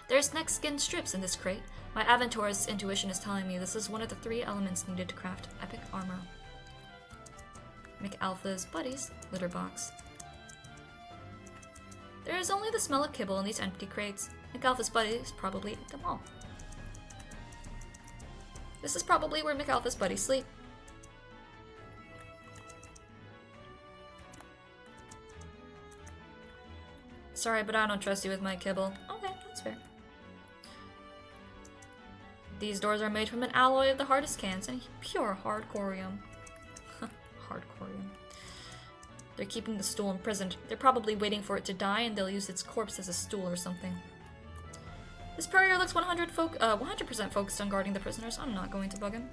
There's neck skin strips in this crate. My Aventur's intuition is telling me this is one of the 3 elements needed to craft epic armor. McAlpha's buddies litter box. There is only the smell of kibble in these empty crates. McAlpha's buddies probably ate them all. This is probably where McAlpha's buddies sleep. Sorry, but I don't trust you with my kibble. Okay, that's fair. These doors are made from an alloy of the hardest cans and pure hardcorium. Hardcorium. They're keeping the stool imprisoned. They're probably waiting for it to die and they'll use its corpse as a stool or something. This purrier looks 100% focused on guarding the prisoners. I'm not going to bug him.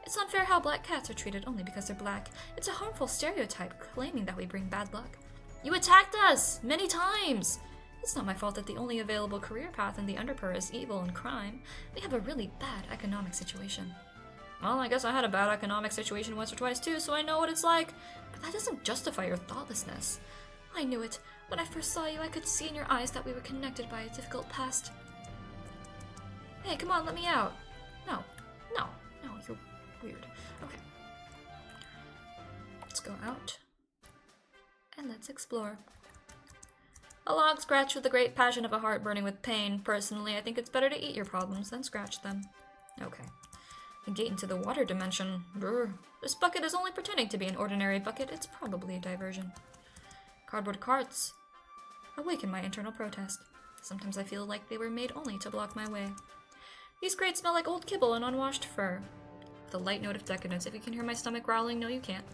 It's unfair how black cats are treated only because they're black. It's a harmful stereotype claiming that we bring bad luck. You attacked us! Many times! It's not my fault that the only available career path in the Underpur is evil and crime. We have a really bad economic situation. Well, I guess I had a bad economic situation once or twice too, so I know what it's like. But that doesn't justify your thoughtlessness. I knew it. When I first saw you, I could see in your eyes that we were connected by a difficult past. Hey, come on, let me out. No, you're weird. Okay. Let's go out. And let's explore. A log scratched with the great passion of a heart burning with pain. Personally, I think it's better to eat your problems than scratch them. Okay. A gate into the water dimension. Brr. This bucket is only pretending to be an ordinary bucket. It's probably a diversion. Cardboard carts. Awaken my internal protest. Sometimes I feel like they were made only to block my way. These crates smell like old kibble and unwashed fur. With a light note of decadence. If you can hear my stomach growling, no you can't.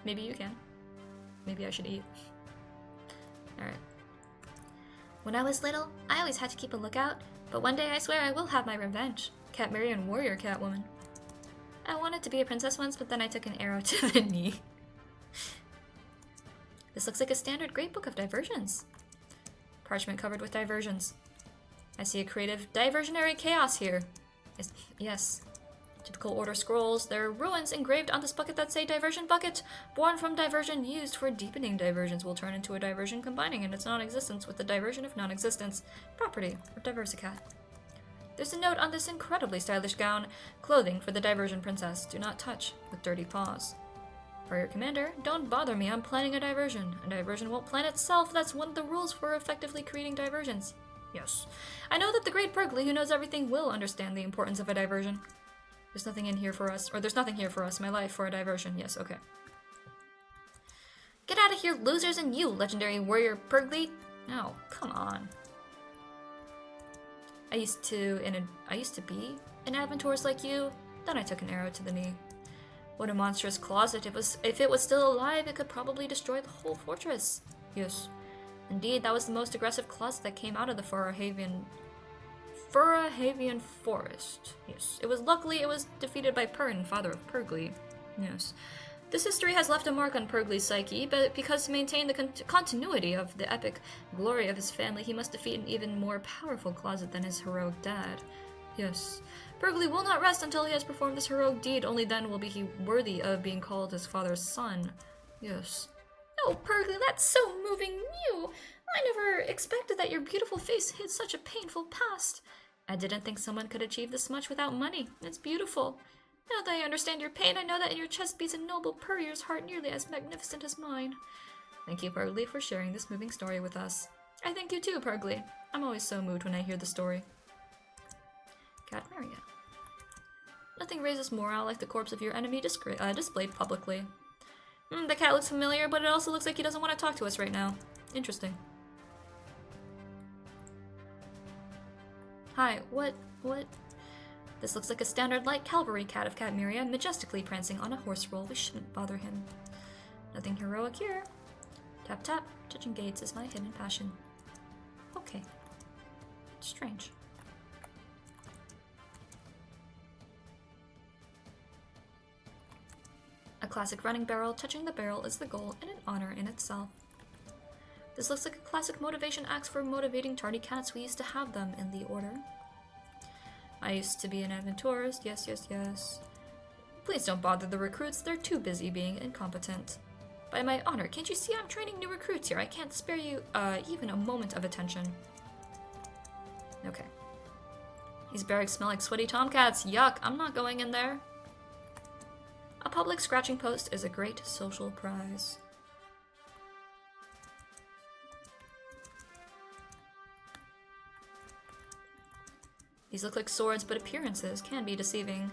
Maybe you can. maybe I should eat. Alright. When I was little, I always had to keep a lookout, but one day I swear I will have my revenge. Catmeria and warrior Catwoman. I wanted to be a princess once, but then I took an arrow to the knee. This looks like a standard great book of diversions. Parchment covered with diversions. I see a creative diversionary chaos here. Yes. Typical order scrolls. There are ruins engraved on this bucket that say diversion bucket. Born from diversion used for deepening diversions will turn into a diversion combining in its non-existence with the diversion of non-existence. Property of Diversicat. There's a note on this incredibly stylish gown. Clothing for the diversion princess. Do not touch with dirty paws. For your commander, don't bother me. I'm planning a diversion. A diversion won't plan itself. That's one of the rules for effectively creating diversions. Yes. I know that the great Pergly, who knows everything, will understand the importance of a diversion. There's nothing in here for us. Or there's nothing here for us. My life for a diversion. Yes, okay. Get out of here, losers, and you, legendary warrior Pergly. No, come on. I used to be an Aventurus like you. Then I took an arrow to the knee. What a monstrous closet. If it was still alive, it could probably destroy the whole fortress. Yes. Indeed, that was the most aggressive closet that came out of the Furahavian forest. Yes. Luckily it was defeated by Perrin, father of Pergly. Yes. This history has left a mark on Pergly's psyche, but because to maintain the continuity of the epic glory of his family, he must defeat an even more powerful closet than his heroic dad. Yes. Pergly will not rest until he has performed this heroic deed. Only then will he be worthy of being called his father's son. Yes. Oh, Pergly, that's so moving. You! I never expected that your beautiful face hid such a painful past. I didn't think someone could achieve this much without money. It's beautiful. Now that I understand your pain, I know that in your chest beats a noble Purrier's heart nearly as magnificent as mine. Thank you, Pergly, for sharing this moving story with us. I thank you too, Pergly. I'm always so moved when I hear the story. Catmeria. Nothing raises morale like the corpse of your enemy displayed publicly. The cat looks familiar, but it also looks like he doesn't want to talk to us right now. Interesting. Hi, what? This looks like a standard light cavalry cat of Catmeria, majestically prancing on a horse roll. We shouldn't bother him. Nothing heroic here. Tap tap. Touching gates is my hidden passion. Okay. Strange. A classic running barrel. Touching the barrel is the goal and an honor in itself. This looks like a classic motivation axe for motivating tardy cats. We used to have them in the order. I used to be an Aventurist. Yes, yes, yes. Please don't bother the recruits. They're too busy being incompetent. By my honor, can't you see I'm training new recruits here? I can't spare you even a moment of attention. Okay. These barracks smell like sweaty tomcats. Yuck, I'm not going in there. A public scratching post is a great social prize. These look like swords, but appearances can be deceiving.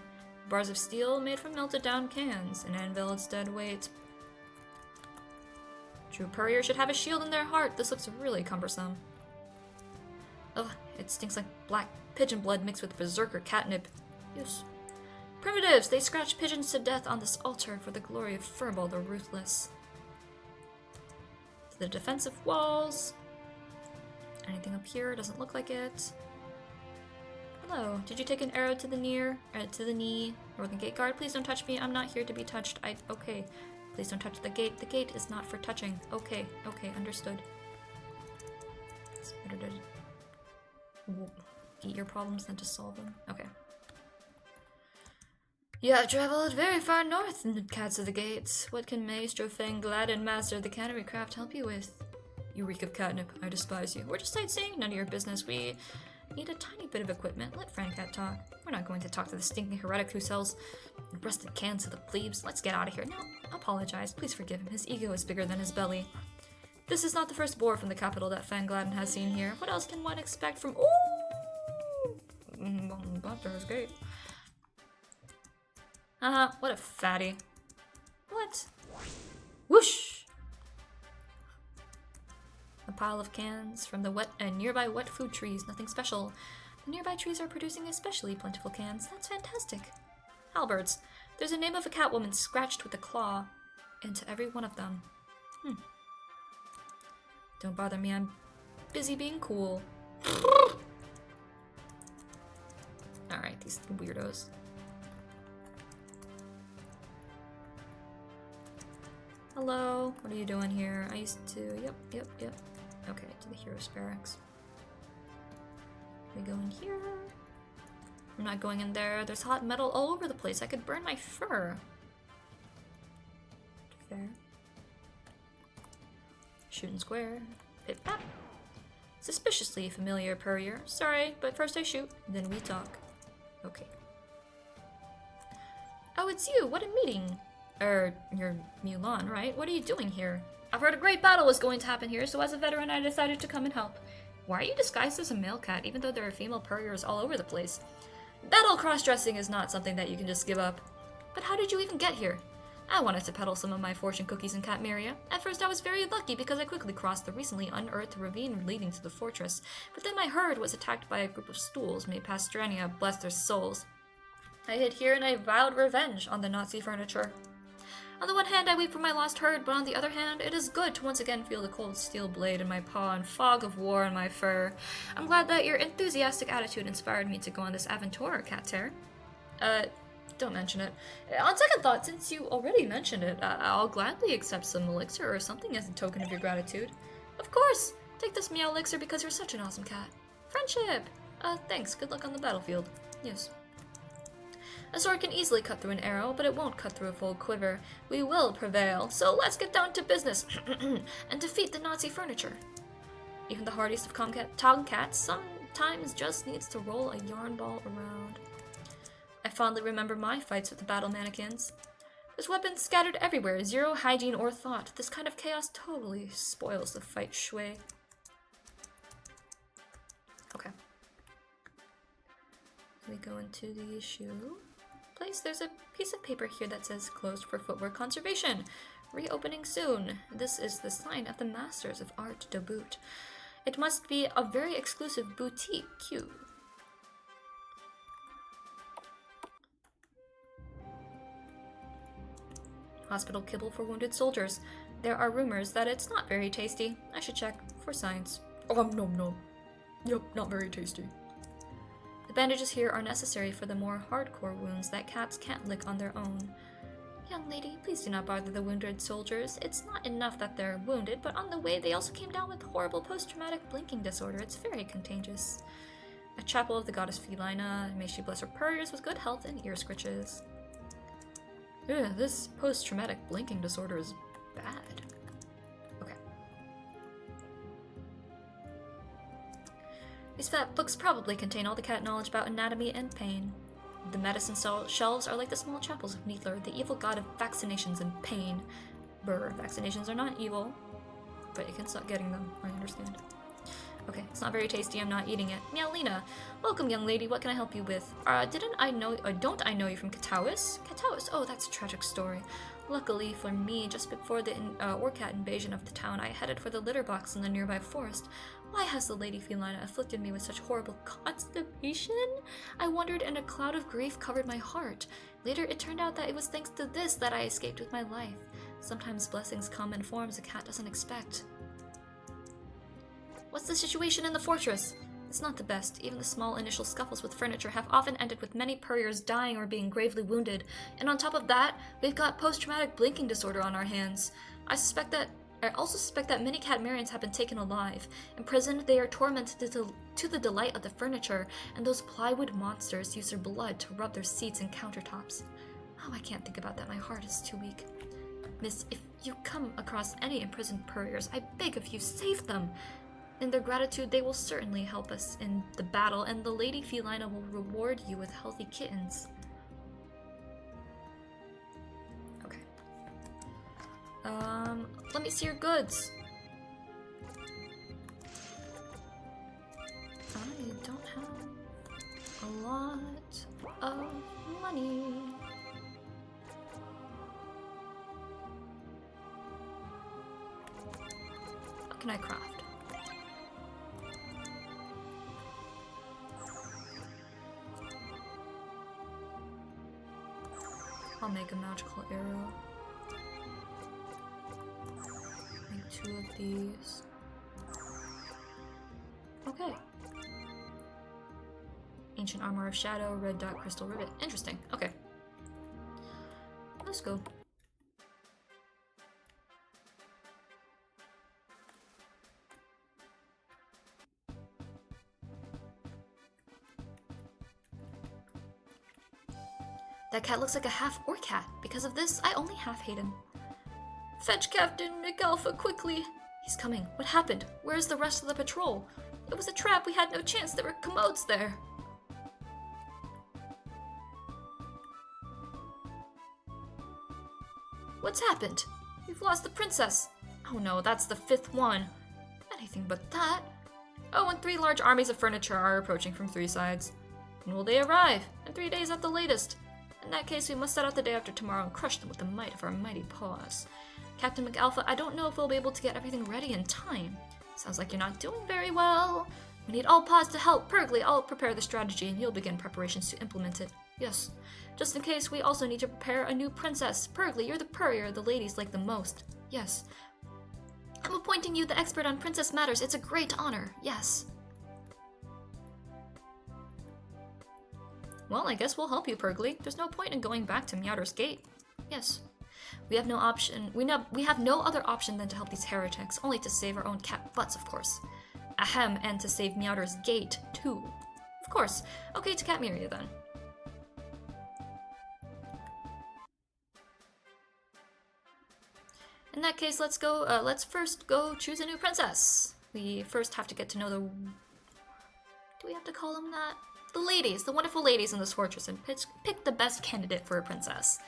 Bars of steel made from melted down cans, an anvil its dead weight. True Purrier should have a shield in their heart. This looks really cumbersome. Ugh, it stinks like black pigeon blood mixed with berserker catnip. Yes. Primitives! They scratch pigeons to death on this altar for the glory of Furball the Ruthless. To the defensive walls. Anything up here? Doesn't look like it. Hello. Did you take an arrow to the knee? Northern Gate Guard, please don't touch me. I'm not here to be touched. Okay. Please don't touch the gate. The gate is not for touching. Okay, understood. It's better to eat your problems than to solve them. Okay. You have traveled very far north in the Cats of the Gates. What can Maestro Fanglad and Master of the Cannery Craft help you with? You reek of catnip. I despise you. We're just sightseeing. None of your business. We need a tiny bit of equipment. Let Francat talk. We're not going to talk to the stinking heretic who sells rusted cans to the plebes. Let's get out of here. No, apologize. Please forgive him. His ego is bigger than his belly. This is not the first boar from the capital that Fangladen has seen here. What else can one expect from— Ooh! Butler's Gate. What a fatty. What? Whoosh! A pile of cans from the nearby wet food trees. Nothing special. The nearby trees are producing especially plentiful cans. That's fantastic. Halberds. There's a name of a Catwoman scratched with a claw into every one of them. Don't bother me, I'm busy being cool. Alright, these weirdos. Hello, what are you doing here? I used to, yep. Okay, to the Hero's Barracks. We go in here. I'm not going in there. There's hot metal all over the place. I could burn my fur. Fair. Shooting square. Pip pap. Suspiciously familiar purrier. Sorry, but first I shoot, then we talk. Okay. Oh, it's you. What a meeting. You're Mulan, right? What are you doing here? I've heard a great battle was going to happen here, so as a veteran I decided to come and help. Why are you disguised as a male cat, even though there are female purriers all over the place? Battle cross-dressing is not something that you can just give up. But how did you even get here? I wanted to peddle some of my fortune cookies in Catmeria. At first I was very lucky because I quickly crossed the recently unearthed ravine leading to the fortress, but then my herd was attacked by a group of stools made Pastrania, bless their souls. I hid here and I vowed revenge on the Nazi furniture. On the one hand, I weep for my lost herd, but on the other hand, it is good to once again feel the cold steel blade in my paw and fog of war in my fur. I'm glad that your enthusiastic attitude inspired me to go on this aventure, Cat-Tear. Don't mention it. On second thought, since you already mentioned it, I'll gladly accept some elixir or something as a token of your gratitude. Of course! Take this meow elixir because you're such an awesome cat. Friendship! Thanks. Good luck on the battlefield. Yes. A sword can easily cut through an arrow, but it won't cut through a full quiver. We will prevail, so let's get down to business and defeat the Nazi furniture. Even the hardiest of tomcats sometimes just needs to roll a yarn ball around. I fondly remember my fights with the battle mannequins. There's weapons scattered everywhere, zero hygiene or thought. This kind of chaos totally spoils the fight shui. Okay. We go into the shoe place. There's a piece of paper here that says closed for footwear conservation. Reopening soon. This is the sign of the Masters of Art de Boot. It must be a very exclusive boutique. Cute. Hospital kibble for wounded soldiers. There are rumors that it's not very tasty. I should check for science. Nom. Yep, not very tasty. The bandages here are necessary for the more hardcore wounds that cats can't lick on their own. Young lady, please do not bother the wounded soldiers. It's not enough that they're wounded, but on the way they also came down with horrible post-traumatic blinking disorder. It's very contagious. A chapel of the goddess Felina. May she bless her purriers with good health and ear scritches. Ugh, this post-traumatic blinking disorder is bad. Okay. These fat books probably contain all the cat knowledge about anatomy and pain. The medicine shelves are like the small chapels of Neithler, the evil god of vaccinations and pain. Brr, vaccinations are not evil, but you can stop getting them, I understand. Okay, it's not very tasty, I'm not eating it. Meowlina, welcome young lady, what can I help you with? Don't I know you from Catawis? Catawis, oh, that's a tragic story. Luckily for me, just before the Orcat invasion of the town, I headed for the litter box in the nearby forest. Why has the Lady Felina afflicted me with such horrible constipation? I wondered, and a cloud of grief covered my heart. Later, it turned out that it was thanks to this that I escaped with my life. Sometimes blessings come in forms a cat doesn't expect. What's the situation in the fortress? It's not the best. Even the small initial scuffles with furniture have often ended with many purriers dying or being gravely wounded. And on top of that, we've got post-traumatic blinking disorder on our hands. I also suspect that many Catmerians have been taken alive. Imprisoned, they are tormented to the delight of the furniture, and those plywood monsters use their blood to rub their seats and countertops. Oh, I can't think about that. My heart is too weak. Miss, if you come across any imprisoned purriers, I beg of you, save them. In their gratitude, they will certainly help us in the battle, and the Lady Felina will reward you with healthy kittens. Okay. Let me see your goods. I don't have a lot of money. What can I craft? I'll make a magical arrow. 2 of these. Okay. Ancient Armor of Shadow, Red Dot Crystal Rivet. Interesting. Okay. Let's go. That cat looks like a half-orc cat. Because of this, I only half hate him. Fetch Captain McAlpha quickly! He's coming. What happened? Where's the rest of the patrol? It was a trap. We had no chance. There were commodes there. What's happened? We've lost the princess. Oh no, that's the 5th one. Anything but that. Oh, and 3 large armies of furniture are approaching from 3 sides. When will they arrive? In 3 days at the latest. In that case, we must set out the day after tomorrow and crush them with the might of our mighty paws. Captain McAlpha, I don't know if we'll be able to get everything ready in time. Sounds like you're not doing very well. We need all paws to help. Purgly, I'll prepare the strategy and you'll begin preparations to implement it. Yes. Just in case, we also need to prepare a new princess. Purgly, you're the purrier the ladies like the most. Yes. I'm appointing you the expert on princess matters. It's a great honor. Yes. Well, I guess we'll help you, Purgly. There's no point in going back to Meowder's Gate. Yes. We have no option. We have no other option than to help these heretics, only to save our own cat butts, of course. Ahem, and to save Meowder's Gate, too. Of course. Okay, to Catmeria, then. In that case, let's first go choose a new princess. We first have to get to know the... Do we have to call them that? The ladies, the wonderful ladies in this fortress, and pick the best candidate for a princess.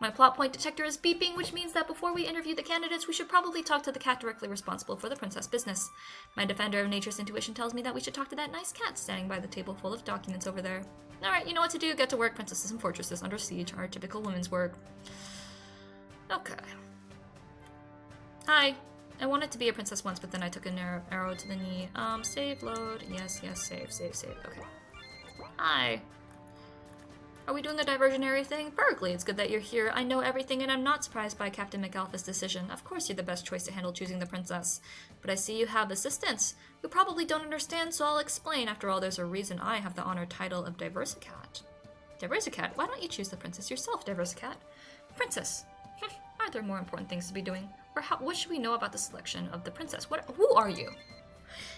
My plot point detector is beeping, which means that before we interview the candidates, we should probably talk to the cat directly responsible for the princess business. My defender of nature's intuition tells me that we should talk to that nice cat standing by the table full of documents over there. Alright, you know what to do. Get to work. Princesses and fortresses under siege are typical women's work. Okay. Hi. I wanted to be a princess once, but then I took an arrow to the knee. Save, load. Yes, save. Okay. Hi. Are we doing a diversionary thing? Purgly, it's good that you're here. I know everything and I'm not surprised by Captain McAlpha's decision. Of course you're the best choice to handle choosing the princess. But I see you have assistants who probably don't understand, so I'll explain. After all, there's a reason I have the honored title of Diversicat. Diversicat? Why don't you choose the princess yourself, Diversicat? Princess. Are there more important things to be doing? Or what should we know about the selection of the princess? Who are you?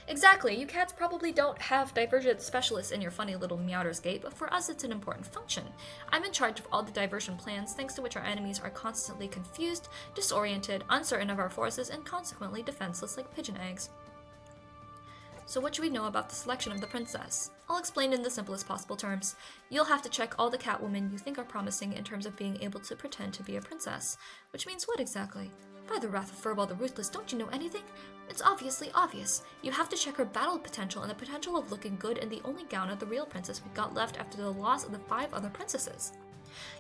Exactly, you cats probably don't have diversion specialists in your funny little Meowder's Gate, but for us it's an important function. I'm in charge of all the diversion plans, thanks to which our enemies are constantly confused, disoriented, uncertain of our forces, and consequently defenseless like pigeon eggs. So what should we know about the selection of the princess? I'll explain in the simplest possible terms. You'll have to check all the catwomen you think are promising in terms of being able to pretend to be a princess. Which means what exactly? By the wrath of Furball the Ruthless, don't you know anything? It's obviously obvious. You have to check her battle potential and the potential of looking good in the only gown of the real princess we got left after the loss of the 5 other princesses.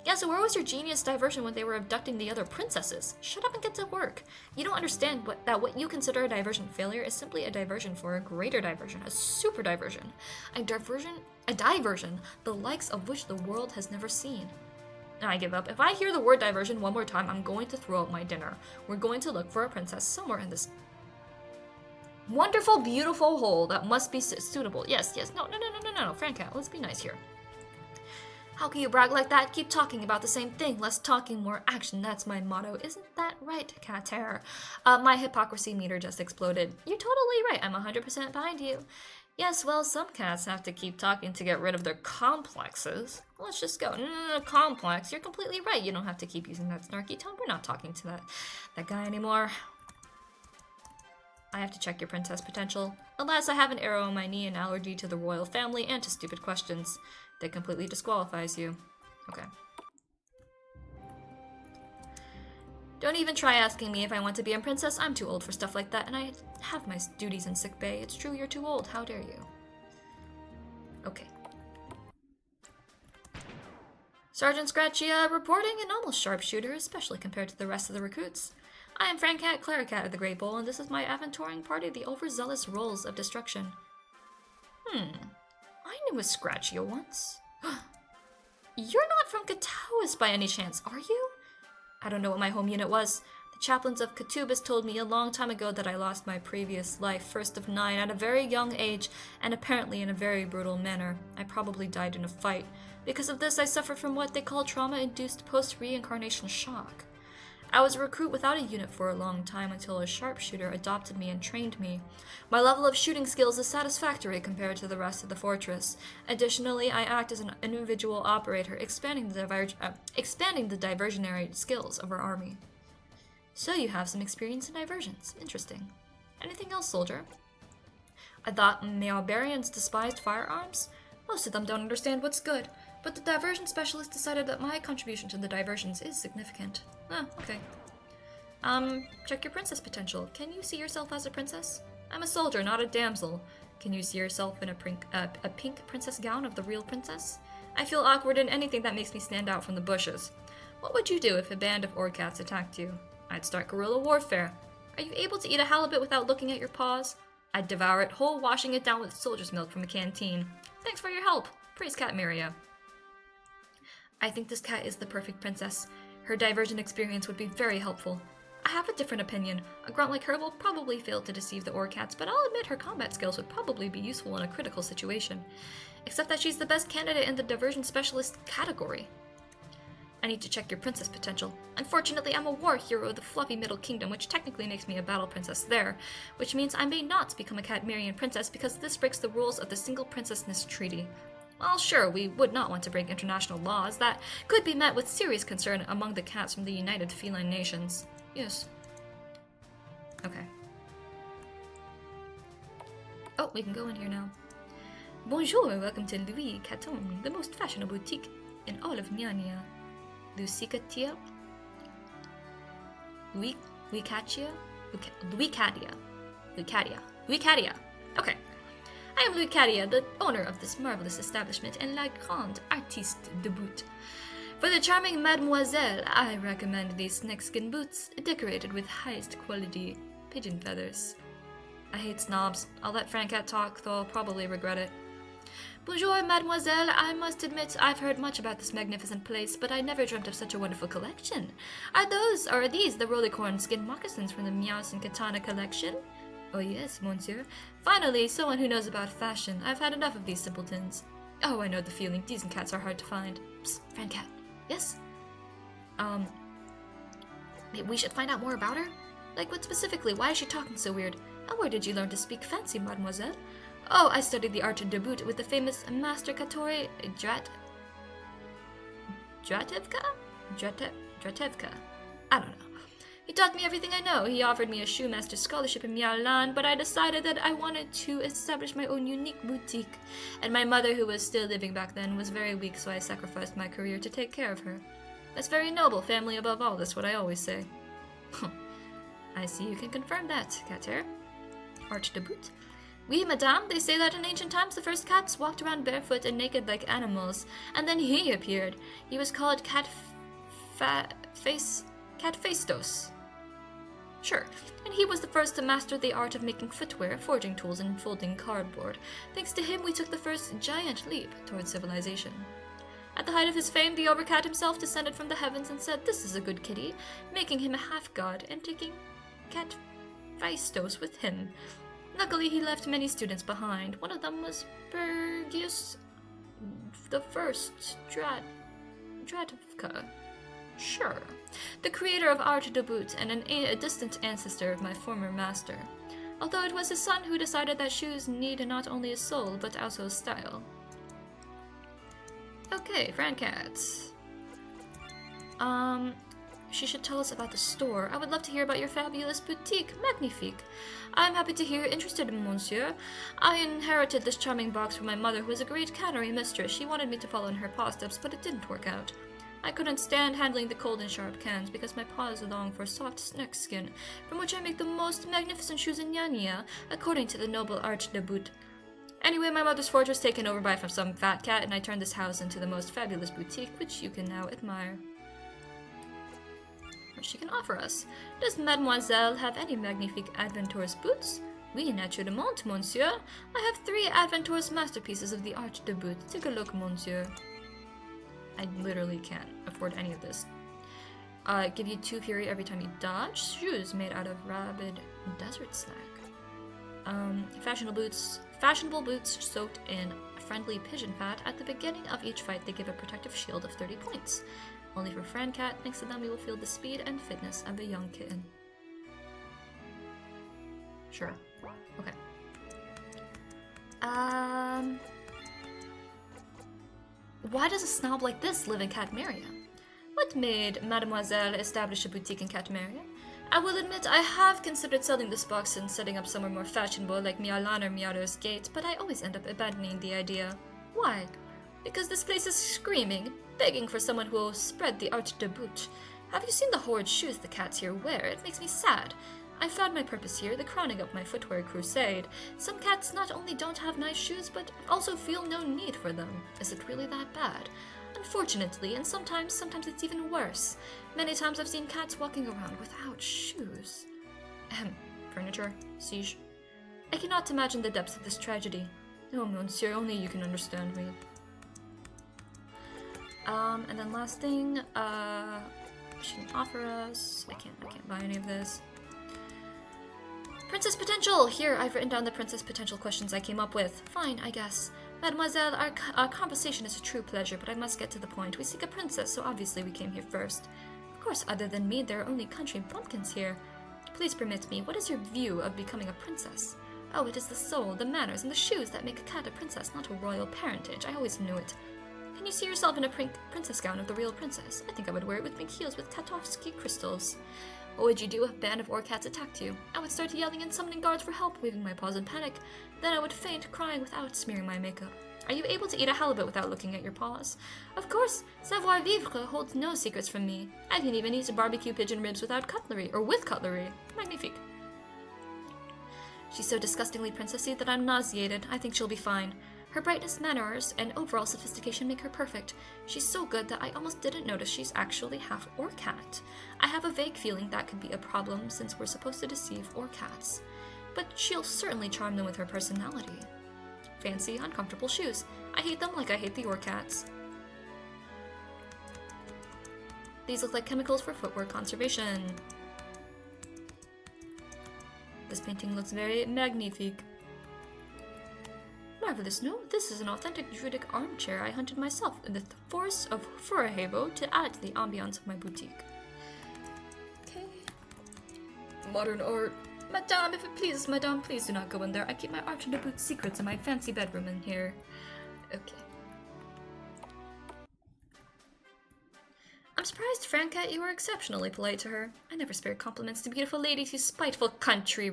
Yeah, so where was your genius diversion when they were abducting the other princesses? Shut up and get to work. You don't understand that what you consider a diversion failure is simply a diversion for a greater diversion, a super diversion. A diversion, the likes of which the world has never seen. I give up. If I hear the word diversion one more time, I'm going to throw out my dinner. We're going to look for a princess somewhere in this wonderful, beautiful hole that must be suitable. Yes. No, Francat, let's be nice here. How can you brag like that? Keep talking about the same thing. Less talking, more action. That's my motto. Isn't that right, Cat Terror? My hypocrisy meter just exploded. You're totally right. I'm 100% behind you. Yes, well, some cats have to keep talking to get rid of their complexes. Let's just go. No, complex. You're completely right. You don't have to keep using that snarky tone. We're not talking to that guy anymore. I have to check your princess potential. Alas, I have an arrow on my knee, an allergy to the royal family, and to stupid questions. That completely disqualifies you. Okay. Don't even try asking me if I want to be a princess. I'm too old for stuff like that, and I have my duties in sickbay. It's true, you're too old. How dare you? Okay. Sergeant Scratchia reporting an almost sharpshooter, especially compared to the rest of the recruits. I am Francat Claricat of the Great Bowl, and this is my aventuring party, the overzealous rolls of destruction. I knew a Scratchia once. You're not from Katawis by any chance, are you? I don't know what my home unit was. The Chaplains of Ketubis told me a long time ago that I lost my previous life, first of 9, at a very young age, and apparently in a very brutal manner. I probably died in a fight. Because of this, I suffered from what they call trauma-induced post-reincarnation shock. I was a recruit without a unit for a long time until a sharpshooter adopted me and trained me. My level of shooting skills is satisfactory compared to the rest of the fortress. Additionally, I act as an individual operator, expanding the diversionary skills of our army. So you have some experience in diversions. Interesting. Anything else, soldier? I thought Meowbarians despised firearms? Most of them don't understand what's good, but the diversion specialist decided that my contribution to the diversions is significant. Ah, okay. Check your princess potential. Can you see yourself as a princess? I'm a soldier, not a damsel. Can you see yourself in a pink princess gown of the real princess? I feel awkward in anything that makes me stand out from the bushes. What would you do if a band of orcats attacked you? I'd start guerrilla warfare. Are you able to eat a halibut without looking at your paws? I'd devour it whole, washing it down with soldier's milk from a canteen. Thanks for your help. Praise catmeria. I think this cat is the perfect princess. Her diversion experience would be very helpful. I have a different opinion. A grunt like her will probably fail to deceive the orcats, but I'll admit her combat skills would probably be useful in a critical situation. Except that she's the best candidate in the diversion specialist category. I need to check your princess potential. Unfortunately, I'm a war hero of the fluffy Middle Kingdom, which technically makes me a battle princess there, which means I may not become a catmerian princess because this breaks the rules of the Single Princessness Treaty. Well, sure, we would not want to break international laws. That could be met with serious concern among the cats from the United Feline Nations. Yes. Okay. Oh, we can go in here now. Bonjour, welcome to Louis Caton, the most fashionable boutique in all of Nyanya. Lucicatia? Luicatia? Luicadia. Okay. I am Luicadia, the owner of this marvelous establishment and la grande artiste de boot. For the charming mademoiselle, I recommend these snakeskin boots, decorated with highest quality pigeon feathers. I hate snobs. I'll let Francat talk, though I'll probably regret it. Bonjour, mademoiselle. I must admit I've heard much about this magnificent place, but I never dreamt of such a wonderful collection. Are these the Rollicorn skin moccasins from the Meows and Katana collection? Oh yes, monsieur. Finally, someone who knows about fashion. I've had enough of these simpletons. Oh, I know the feeling. Decent cats are hard to find. Psst, friend cat. Yes? We should find out more about her? Like what specifically? Why is she talking so weird? And where did you learn to speak fancy, mademoiselle? Oh, I studied the art de boot with the famous Master Katori Dratevka? I don't know. He taught me everything I know. He offered me a shoemaster scholarship in Miaolan, but I decided that I wanted to establish my own unique boutique. And my mother, who was still living back then, was very weak, so I sacrificed my career to take care of her. That's very noble, family above all, that's what I always say. I see you can confirm that, Cater. Art de boot? Oui, madame, they say that in ancient times the first cats walked around barefoot and naked like animals, and then he appeared. He was called Catfaistos. Sure, and he was the first to master the art of making footwear, forging tools, and folding cardboard. Thanks to him, we took the first giant leap towards civilization. At the height of his fame, the overcat himself descended from the heavens and said, "This is a good kitty," making him a half-god and taking Catfaistos with him. Luckily, he left many students behind. One of them was Bergius the First Drativka. Sure. The creator of art de boot and a distant ancestor of my former master. Although it was his son who decided that shoes need not only a sole, but also style. Okay, Francat. She should tell us about the store. I would love to hear about your fabulous boutique. Magnifique. I'm happy to hear you're interested, monsieur. I inherited this charming box from my mother, who was a great cannery mistress. She wanted me to follow in her paw steps, but it didn't work out. I couldn't stand handling the cold and sharp cans because my paws long for soft snake skin, from which I make the most magnificent shoes in Nyanya, according to the noble art de boot. Anyway, my mother's forge was taken over by some fat cat, and I turned this house into the most fabulous boutique, which you can now admire. What she can offer us. Does mademoiselle have any magnifique Adventurous boots? Oui, naturellement, monsieur. I have 3 Adventurous masterpieces of the art de boot. Take a look, monsieur. I literally can't afford any of this. Give you 2 fury every time you dodge. Shoes made out of rabid desert snack. Fashionable boots soaked in friendly pigeon fat. At the beginning of each fight, they give a protective shield of 30 points. Only for Fran Cat, thanks to them, you will feel the speed and fitness of a young kitten. Sure. Okay. Why does a snob like this live in Catmeria? What made Mademoiselle establish a boutique in Catmeria? I will admit I have considered selling this box and setting up somewhere more fashionable like Mialan or Miado's Gate, but I always end up abandoning the idea. Why? Because this place is screaming, begging for someone who will spread the art de boot. Have you seen the horrid shoes the cats here wear? It makes me sad. I found my purpose here, the crowning of my footwear crusade. Some cats not only don't have nice shoes, but also feel no need for them. Is it really that bad? Unfortunately, and sometimes it's even worse. Many times I've seen cats walking around without shoes. Ahem. Furniture. Siege. I cannot imagine the depths of this tragedy. Oh, monsieur, only you can understand me. And then last thing, she can offer us. I can't buy any of this. Princess Potential! Here, I've written down the Princess Potential questions I came up with. Fine, I guess. Mademoiselle, our conversation is a true pleasure, but I must get to the point. We seek a princess, so obviously we came here first. Of course, other than me, there are only country bumpkins here. Please permit me, what is your view of becoming a princess? Oh, it is the soul, the manners, and the shoes that make a cat a princess, not a royal parentage. I always knew it. Can you see yourself in a princess gown of the real princess? I think I would wear it with pink heels with Katovsky crystals. What would you do if a band of Orcats attacked you? I would start yelling and summoning guards for help, waving my paws in panic. Then I would faint, crying without smearing my makeup. Are you able to eat a halibut without looking at your paws? Of course! Savoir vivre holds no secrets from me. I can even eat barbecue pigeon ribs without cutlery, or with cutlery. Magnifique. She's so disgustingly princessy that I'm nauseated. I think she'll be fine. Her brightness, manners, and overall sophistication make her perfect. She's so good that I almost didn't notice she's actually half Orcat. I have a vague feeling that could be a problem since we're supposed to deceive Orcats. But she'll certainly charm them with her personality. Fancy, uncomfortable shoes. I hate them like I hate the Orcats. These look like chemicals for footwear conservation. This painting looks very magnifique. Marvelous, no? This is an authentic Druidic armchair I hunted myself in the forests of Furahevo to add to the ambiance of my boutique. Okay. Modern art. Madame, if it pleases, madame, please do not go in there. I keep my art and boot secrets in my fancy bedroom in here. Okay. I'm surprised, Francat, you were exceptionally polite to her. I never spare compliments to beautiful ladies, you spiteful country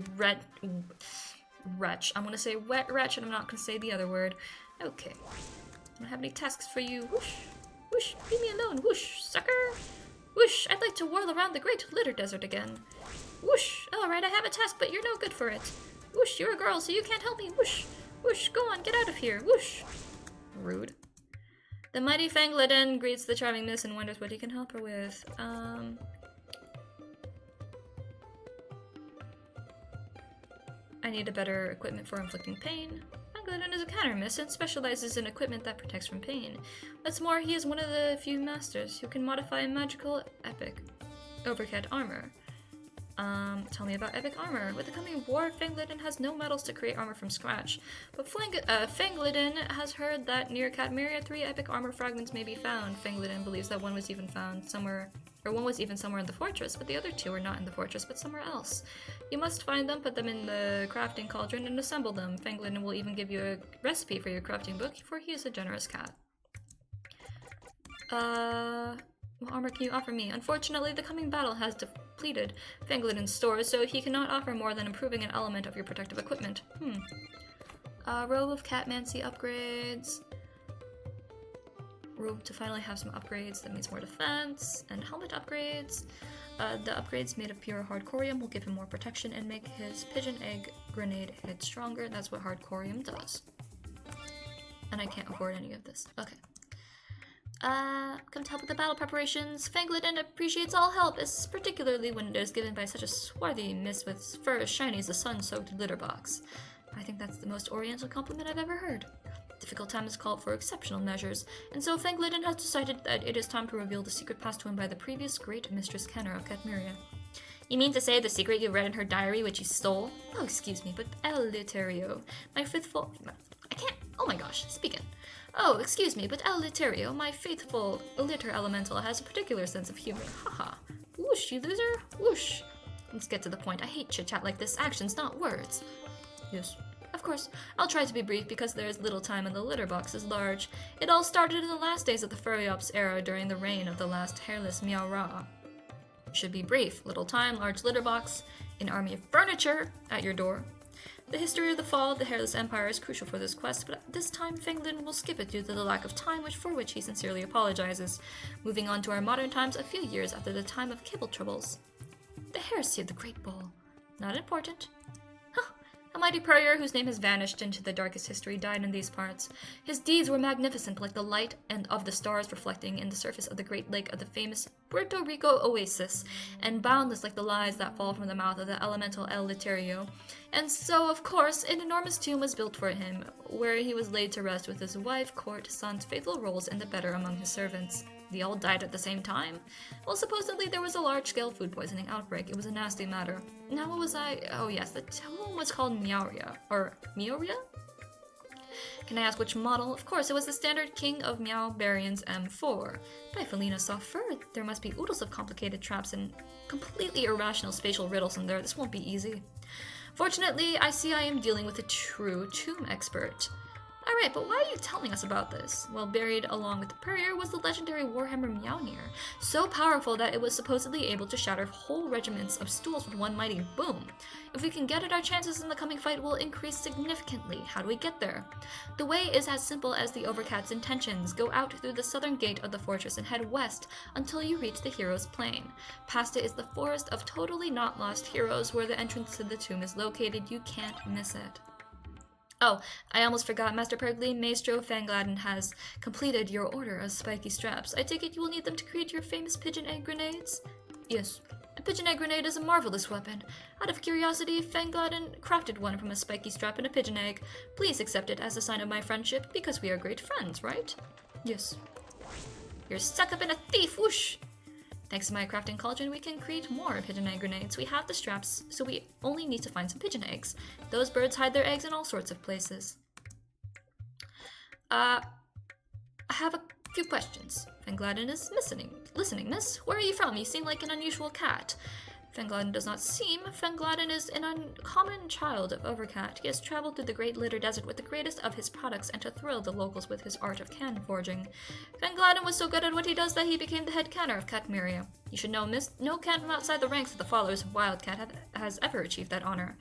wretch. I'm gonna say wet wretch, and I'm not gonna say the other word. Okay. I don't have any tasks for you. Whoosh! Whoosh! Leave me alone! Whoosh! Sucker! Whoosh! I'd like to whirl around the great litter desert again. Whoosh! Alright, I have a task, but you're no good for it. Whoosh! You're a girl, so you can't help me. Whoosh! Whoosh! Go on, get out of here. Whoosh! Rude. The mighty Fangladin greets the charming miss and wonders what he can help her with. I need a better equipment for inflicting pain. Fangladin is a countermiss and specializes in equipment that protects from pain. What's more, he is one of the few masters who can modify magical epic overcat armor. Tell me about epic armor. With the coming war, Fangladin has no metals to create armor from scratch. But Fangladin has heard that near Catmeria 3 epic armor fragments may be found. Fangladin believes that one was even somewhere in the fortress, but the other 2 are not in the fortress, but somewhere else. You must find them, put them in the crafting cauldron, and assemble them. Fangladin will even give you a recipe for your crafting book, for he is a generous cat. What armor can you offer me? Unfortunately, the coming battle has depleted Fangladin's stores, so he cannot offer more than improving an element of your protective equipment. Robe of Catmancy upgrades. Robe to finally have some upgrades that means more defense. And helmet upgrades. The upgrades made of pure hard corium will give him more protection and make his pigeon egg grenade hit stronger. That's what hard corium does. And I can't afford any of this. Okay. Come to help with the battle preparations. Fangladin appreciates all help, particularly when it is given by such a swarthy miss with fur as shiny as a sun-soaked litter box. I think that's the most oriental compliment I've ever heard. Difficult times call for exceptional measures, and so Fengliden has decided that it is time to reveal the secret passed to him by the previous great Mistress Kenner of Catmeria. You mean to say the secret you read in her diary, which you stole? Oh, excuse me, but El Literio, my faithful... I can't... Oh my gosh, speaking. Oh, excuse me, but El Literio, my faithful litter elemental, has a particular sense of humor. Haha. Whoosh, you loser. Whoosh. Let's get to the point. I hate chit-chat like this. Actions, not words. Yes. Of course, I'll try to be brief because there is little time and the litter box is large. It all started in the last days of the Furryops era during the reign of the last hairless Meow-Ra. Should be brief. Little time, large litter box, an army of furniture at your door. The history of the fall of the Hairless Empire is crucial for this quest, but this time Fengliden will skip it due to the lack of time, for which he sincerely apologizes. Moving on to our modern times, a few years after the time of Kibble Troubles. The heresy of the Great Bull. Not important. A mighty purrier whose name has vanished into the darkest history died in these parts. His deeds were magnificent, like the light and of the stars reflecting in the surface of the great lake of the famous Puerto Rico oasis, and boundless like the lies that fall from the mouth of the elemental El Literio. And so, of course, an enormous tomb was built for him, where he was laid to rest with his wife, court, sons, faithful roles, and the better among his servants. They all died at the same time? Well, supposedly there was a large-scale food poisoning outbreak. It was a nasty matter. Now what was I... Oh yes, the tomb was called Meowria. Or Meowria? Can I ask which model? Of course, it was the standard King of Meow Barian's M4. By Felina's soft fur, there must be oodles of complicated traps and completely irrational spatial riddles in there. This won't be easy. Fortunately, I see I am dealing with a true tomb expert. Alright, but why are you telling us about this? Well, buried along with the Purrier was the legendary Warhammer Mjolnir, so powerful that it was supposedly able to shatter whole regiments of stools with one mighty boom. If we can get it, our chances in the coming fight will increase significantly. How do we get there? The way is as simple as the Overcat's intentions. Go out through the southern gate of the fortress and head west until you reach the Hero's Plain. Past it is the forest of totally not lost heroes where the entrance to the tomb is located. You can't miss it. Oh, I almost forgot, Master Pergly, Maestro Fangladen has completed your order of spiky straps. I take it you will need them to create your famous pigeon egg grenades? Yes. A pigeon egg grenade is a marvelous weapon. Out of curiosity, Fangladen crafted one from a spiky strap and a pigeon egg. Please accept it as a sign of my friendship, because we are great friends, right? Yes. You're stuck up in a thief, whoosh! Thanks to my crafting cauldron, we can create more pigeon egg grenades. We have the straps, so we only need to find some pigeon eggs. Those birds hide their eggs in all sorts of places. I have a few questions. Fangladen is listening, miss. Where are you from? You seem like an unusual cat. Fangladen does not seem. Fangladen is an uncommon child of Overcat. He has traveled through the Great Litter Desert with the greatest of his products and to thrill the locals with his art of can forging. Fangladen was so good at what he does that he became the head canner of Catmeria. You should know, miss, no can from outside the ranks of the followers of Wildcat has ever achieved that honor.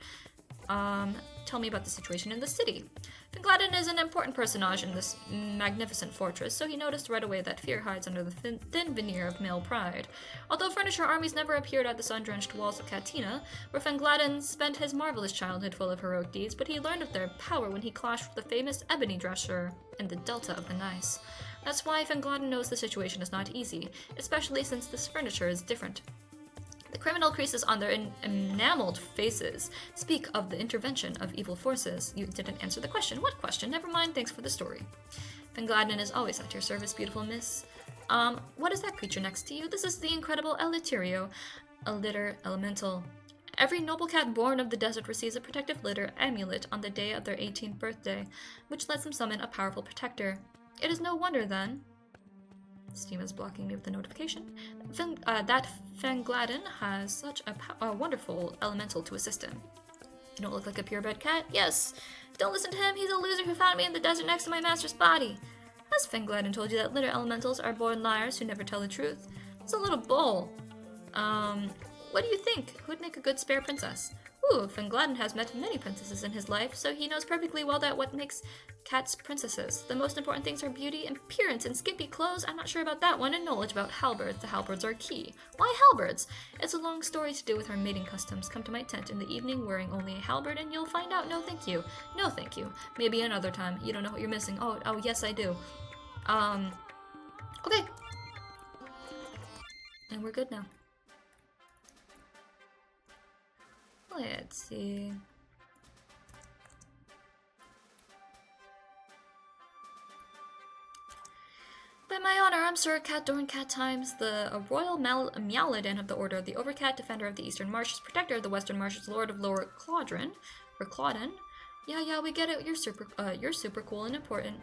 Tell me about the situation in the city. Fangladen is an important personage in this magnificent fortress, so he noticed right away that fear hides under the thin veneer of male pride. Although furniture armies never appeared at the sun-drenched walls of Katina, where Fangladen spent his marvelous childhood full of heroic deeds, but he learned of their power when he clashed with the famous Ebony Dresser in the Delta of the Gneiss. That's why Fangladen knows the situation is not easy, especially since this furniture is different. The criminal creases on their enameled faces speak of the intervention of evil forces. You didn't answer the question. What question? Never mind, thanks for the story. Fangladen is always at your service, beautiful miss. What is that creature next to you? This is the incredible El Literio, a litter elemental. Every noble cat born of the desert receives a protective litter amulet on the day of their 18th birthday, which lets them summon a powerful protector. It is no wonder, then, Steam is blocking me with the notification, that Fangladen has such a wonderful elemental to assist him. You don't look like a purebred cat? Yes. Don't listen to him, he's a loser who found me in the desert next to my master's body. Has Fangladen told you that litter elementals are born liars who never tell the truth? It's a little bull. What do you think? Who'd make a good spare princess? Ooh, Fangladen has met many princesses in his life, so he knows perfectly well that what makes cats princesses. The most important things are beauty and appearance and skimpy clothes. I'm not sure about that one, and knowledge about halberds. The halberds are key. Why halberds? It's a long story to do with our mating customs. Come to my tent in the evening wearing only a halberd and you'll find out. No thank you. No thank you. Maybe another time. You don't know what you're missing. Oh yes I do. Okay. And we're good now. Let's see. Sir Cat Dorn Cat Times, the Royal Meowlodon of the Order of the Overcat, Defender of the Eastern Marshes, Protector of the Western Marshes, Lord of Lower Claudron, or Claudon. Yeah, we get it. You're super cool and important.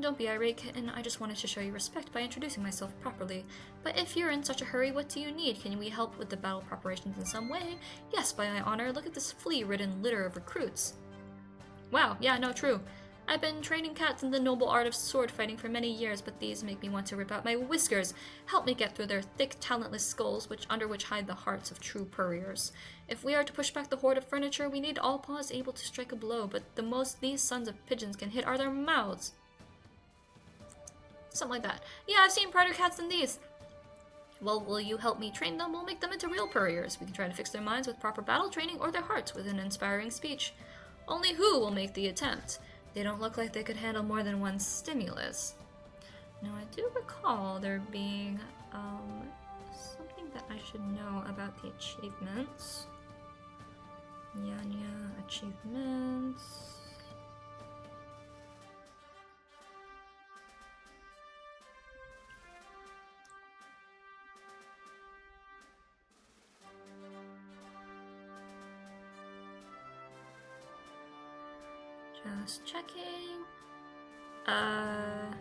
Don't be irate, kitten. I just wanted to show you respect by introducing myself properly. But if you're in such a hurry, what do you need? Can we help with the battle preparations in some way? Yes, by my honor. Look at this flea-ridden litter of recruits. Wow, yeah, no, true. I've been training cats in the noble art of sword fighting for many years, but these make me want to rip out my whiskers. Help me get through their thick, talentless skulls, under which hide the hearts of true purriers. If we are to push back the horde of furniture, we need all paws able to strike a blow, but the most these sons of pigeons can hit are their mouths. Something like that. Yeah, I've seen brighter cats than these. Well, will you help me train them? We'll make them into real purriers. We can try to fix their minds with proper battle training or their hearts with an inspiring speech. Only who will make the attempt? They don't look like they could handle more than one stimulus. Now, I do recall there being something that I should know about the achievements. Nyanya achievements. Just checking. I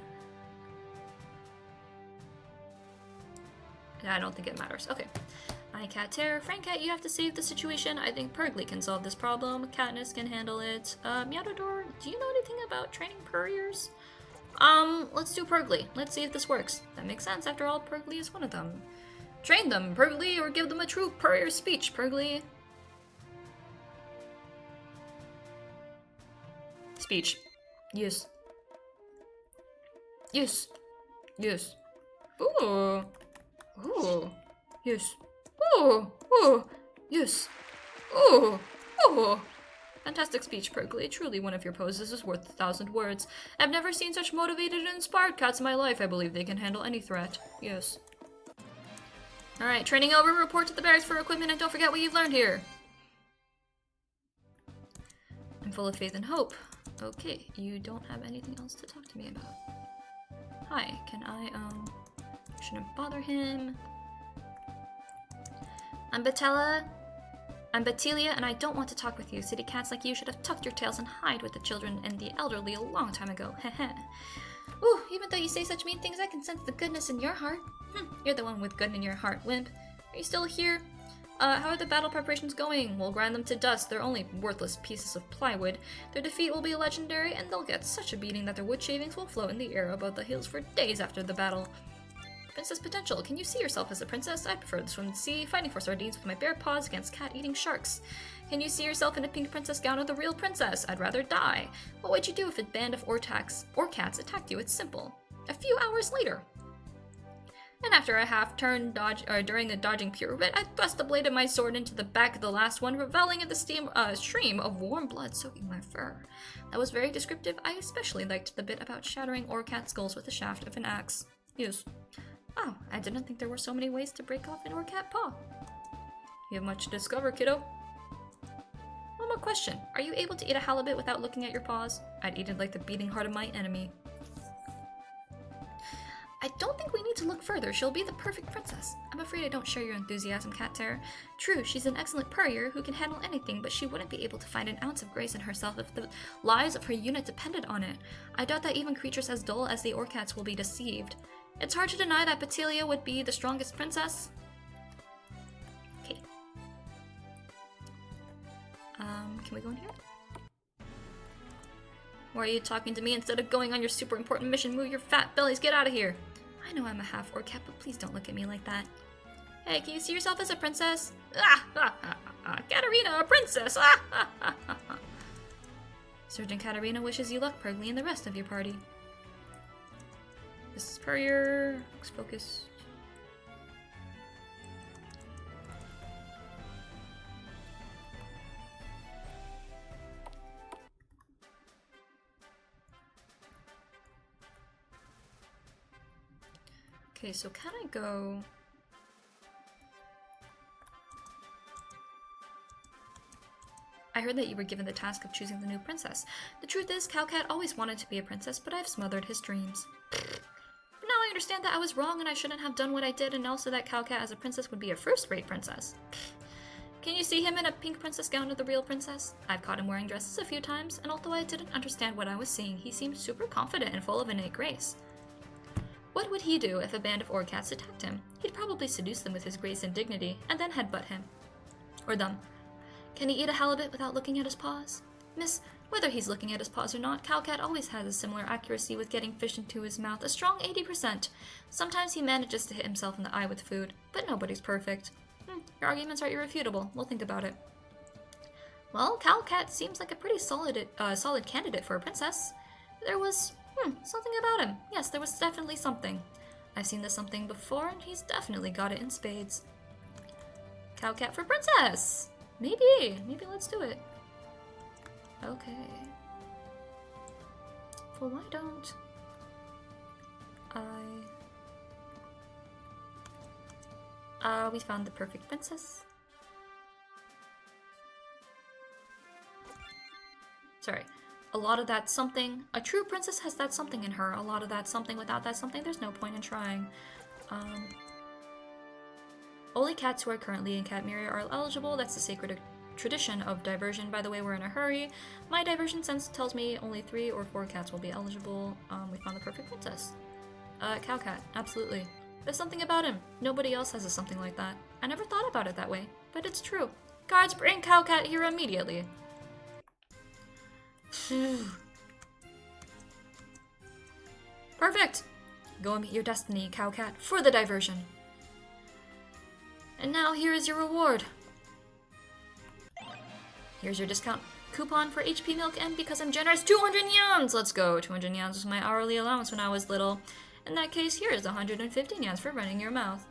don't think it matters. Okay. Cat Terror. Frank Cat, you have to save the situation. I think Purgly can solve this problem. Katniss can handle it. Meowdodor, do you know anything about training purriers? Let's do Purgly. Let's see if this works. That makes sense. After all, Purgly is one of them. Train them, Purgly, or give them a true purrier speech, Purgly. Speech. Yes. Yes. Yes. Ooh. Ooh. Yes. Ooh. Ooh. Yes. Ooh. Ooh. Fantastic speech, Purgly. Truly one of your poses is worth 1,000 words. I've never seen such motivated and inspired cats in my life. I believe they can handle any threat. Yes. Alright, training over. Report to the barracks for equipment and don't forget what you've learned here. I'm full of faith and hope. Okay, you don't have anything else to talk to me about. Hi, can I, shouldn't bother him. I'm Batellia, and I don't want to talk with you. City cats like you should have tucked your tails and hide with the children and the elderly a long time ago. Heh. Ooh, even though you say such mean things, I can sense the goodness in your heart. You're the one with good in your heart, wimp. Are you still here? How are the battle preparations going? We'll grind them to dust. They're only worthless pieces of plywood. Their defeat will be legendary, and they'll get such a beating that their wood shavings will float in the air above the hills for days after the battle. Princess Potential, can you see yourself as a princess? I prefer to swim in the sea, fighting for sardines with my bare paws against cat-eating sharks. Can you see yourself in a pink princess gown of the real princess? I'd rather die. What would you do if a band of cats attacked you? It's simple. A few hours later. And after a half-turn during the dodging pirouette, I thrust the blade of my sword into the back of the last one, reveling in the stream of warm blood soaking my fur. That was very descriptive. I especially liked the bit about shattering Orcat skulls with the shaft of an axe. Yes. Oh, I didn't think there were so many ways to break off an Orcat paw. You have much to discover, kiddo. One more question. Are you able to eat a halibut without looking at your paws? I'd eat it like the beating heart of my enemy. I don't think we need to look further. She'll be the perfect princess. I'm afraid I don't share your enthusiasm, Cat Terror. True, she's an excellent purrier who can handle anything, but she wouldn't be able to find an ounce of grace in herself if the lives of her unit depended on it. I doubt that even creatures as dull as the Orcats will be deceived. It's hard to deny that Batellia would be the strongest princess. Okay. Can we go in here? Or are you talking to me instead of going on your super important mission? Move your fat bellies, get out of here! I know I'm a half Orcat, but please don't look at me like that. Hey, can you see yourself as a princess? Katarina, a princess! Surgeon Katarina wishes you luck, Purgly, and the rest of your party. This is Purrier. Looks focused. Okay, so can I go... I heard that you were given the task of choosing the new princess. The truth is, Cowcat always wanted to be a princess, but I've smothered his dreams. Now I understand that I was wrong and I shouldn't have done what I did, and also that Cowcat as a princess would be a first-rate princess. Can you see him in a pink princess gown of the real princess? I've caught him wearing dresses a few times, and although I didn't understand what I was seeing, he seemed super confident and full of innate grace. What would he do if a band of Orcats attacked him? He'd probably seduce them with his grace and dignity, and then headbutt him. Or them. Can he eat a halibut without looking at his paws? Miss, whether he's looking at his paws or not, Cowcat always has a similar accuracy with getting fish into his mouth, a strong 80%. Sometimes he manages to hit himself in the eye with food, but nobody's perfect. Your arguments are irrefutable. We'll think about it. Well, Cowcat seems like a pretty solid candidate for a princess. There was, something about him. Yes, there was definitely something. I've seen this something before, and he's definitely got it in spades. Cowcat for princess! Maybe let's do it. Okay. Well, why don't we found the perfect princess. Sorry. A lot of that something. A true princess has that something in her. A lot of that something. Without that something, there's no point in trying. Only cats who are currently in catmeria are eligible. That's the sacred tradition of diversion. By the way, we're in a hurry. My diversion sense tells me only 3 or 4 cats will be eligible. We found the perfect princess. Cowcat, absolutely. There's something about him. Nobody else has a something like that. I never thought about it that way, but it's true. Guards, bring Cowcat here immediately. Perfect! Go and meet your destiny, Cowcat, for the diversion. And now here is your reward. Here's your discount coupon for HP milk, and because I'm generous, 200 nyans! Let's go. 200 nyans was my hourly allowance when I was little. In that case, here's 150 nyans for running your mouth.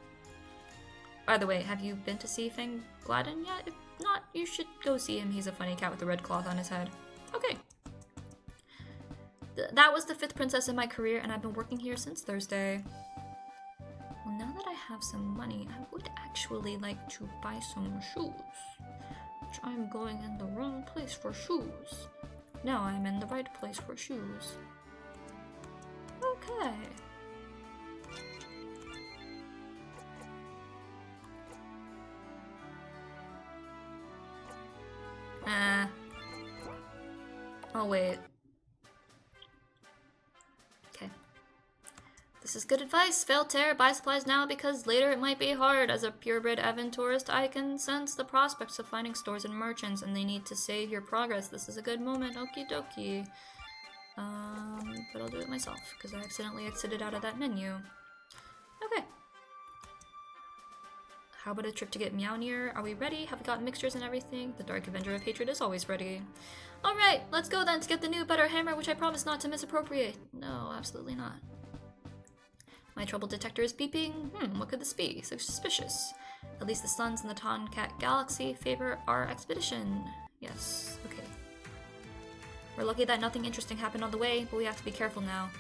By the way, have you been to see Fang Gladden yet? If not, you should go see him. He's a funny cat with a red cloth on his head. Okay. That was the 5th princess in my career, and I've been working here since Thursday. Well, now that I have some money, I would actually like to buy some shoes. Which I'm going in the wrong place for shoes. Now I'm in the right place for shoes. Okay. Oh, wait. Okay. This is good advice. Fail tear, buy supplies now because later it might be hard. As a purebred Evan tourist, I can sense the prospects of finding stores and merchants, and they need to save your progress. This is a good moment. Okie dokie. But I'll do it myself because I accidentally exited out of that menu. Okay. How about a trip to get Meownier? Are we ready? Have we got mixtures and everything? The Dark Avenger of Hatred is always ready. Alright, let's go then to get the new better hammer, which I promise not to misappropriate. No, absolutely not. My trouble detector is beeping. What could this be? Suspicious. At least the suns in the Tonkat galaxy favor our expedition. Yes, okay. We're lucky that nothing interesting happened on the way, but we have to be careful now.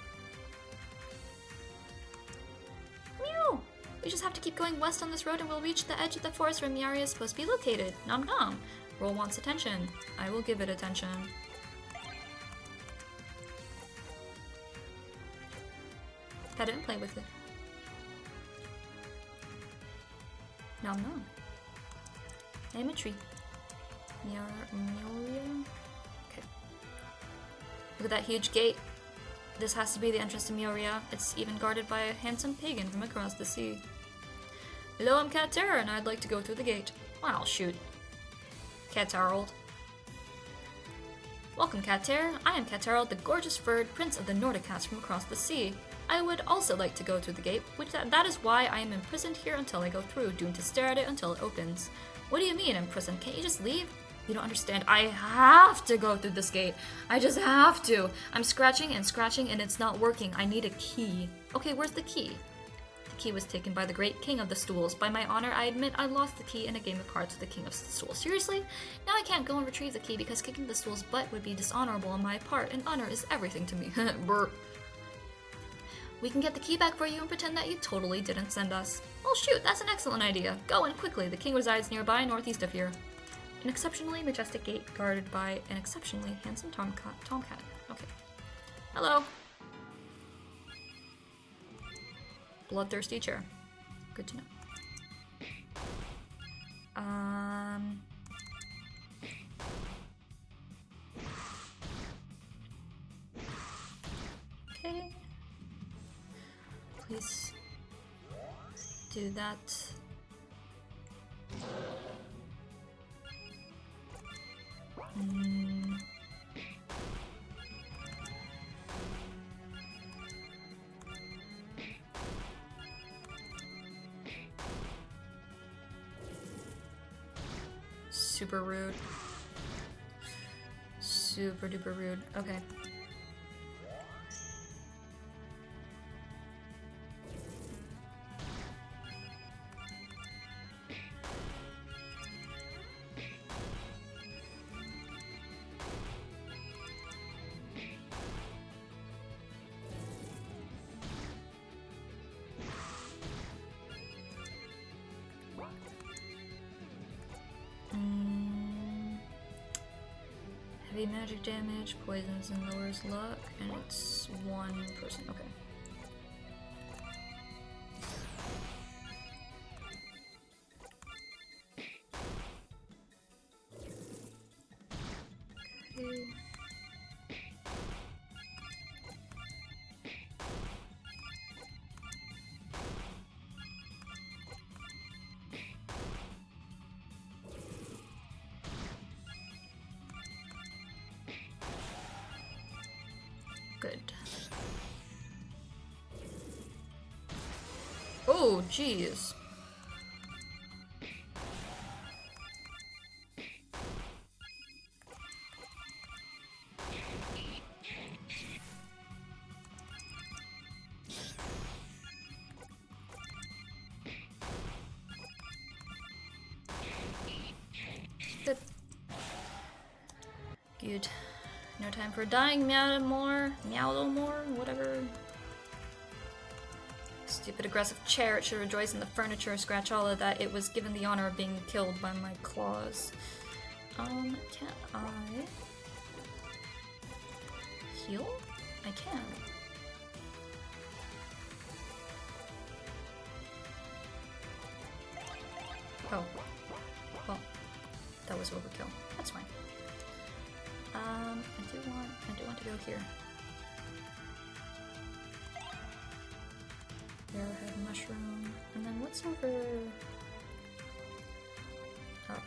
Meow! We just have to keep going west on this road and we'll reach the edge of the forest where Miaria is supposed to be located. Nom nom. Roll wants attention. I will give it attention. Pet it and play with it. Nom nom. Name a tree. Miaria. Okay. Look at that huge gate. This has to be the entrance to Mioria. It's even guarded by a handsome pagan from across the sea. Hello, I'm Cat Terror, and I'd like to go through the gate. Well, shoot. Cat Harold. Welcome, Cat Terror. I am Cat Harold, the gorgeous furred prince of the Nordic cats from across the sea. I would also like to go through the gate, which that is why I am imprisoned here until I go through, doomed to stare at it until it opens. What do you mean, imprisoned? Can't you just leave? You don't understand. I have to go through this gate. I just have to. I'm scratching and it's not working. I need a key. Okay, where's the key? The key was taken by the great king of the stools. By my honor, I admit I lost the key in a game of cards with the king of the stools. Seriously? Now I can't go and retrieve the key because kicking the stool's butt would be dishonorable on my part, and honor is everything to me. Brr. We can get the key back for you and pretend that you totally didn't send us. Oh shoot, that's an excellent idea. Go in quickly. The king resides nearby, northeast of here. An exceptionally majestic gate guarded by an exceptionally handsome tomcat. Okay. Hello. Bloodthirsty chair. Good to know. Okay. Please do that. Super rude. Super duper rude. Okay. Heavy magic damage, poisons, and lowers luck, and it's one person. Okay. Okay. Good. Oh, jeez. Good. Good. No time for dying, meow more, whatever. Stupid aggressive chair, it should rejoice in the furniture, scratch all of that. It was given the honor of being killed by my claws. Can I heal? I can. Oh. Well, that was overkill. That's fine. I do want to go here. Arrowhead mushroom. And then what's over... Oh.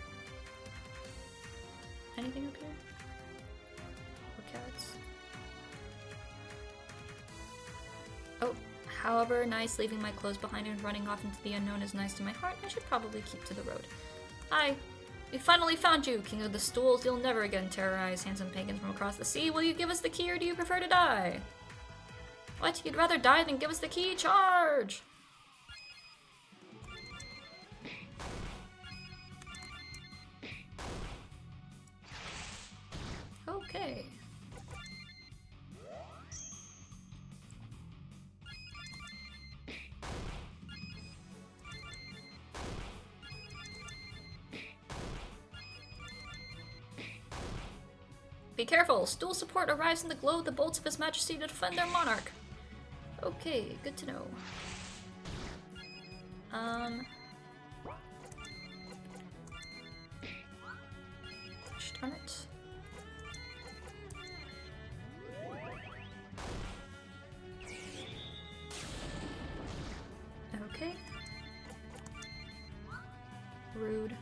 Anything up here? Or cats? Oh, however nice leaving my clothes behind and running off into the unknown is nice to my heart, I should probably keep to the road. Hi. We finally found you, King of the Stools. You'll never again terrorize handsome pagans from across the sea. Will you give us the key, or do you prefer to die? What? You'd rather die than give us the key? Charge! Okay. Be careful! Stool support arrives in the glow of the bolts of His Majesty to defend their monarch. Okay, good to know. Gosh darn it. Okay. Rude.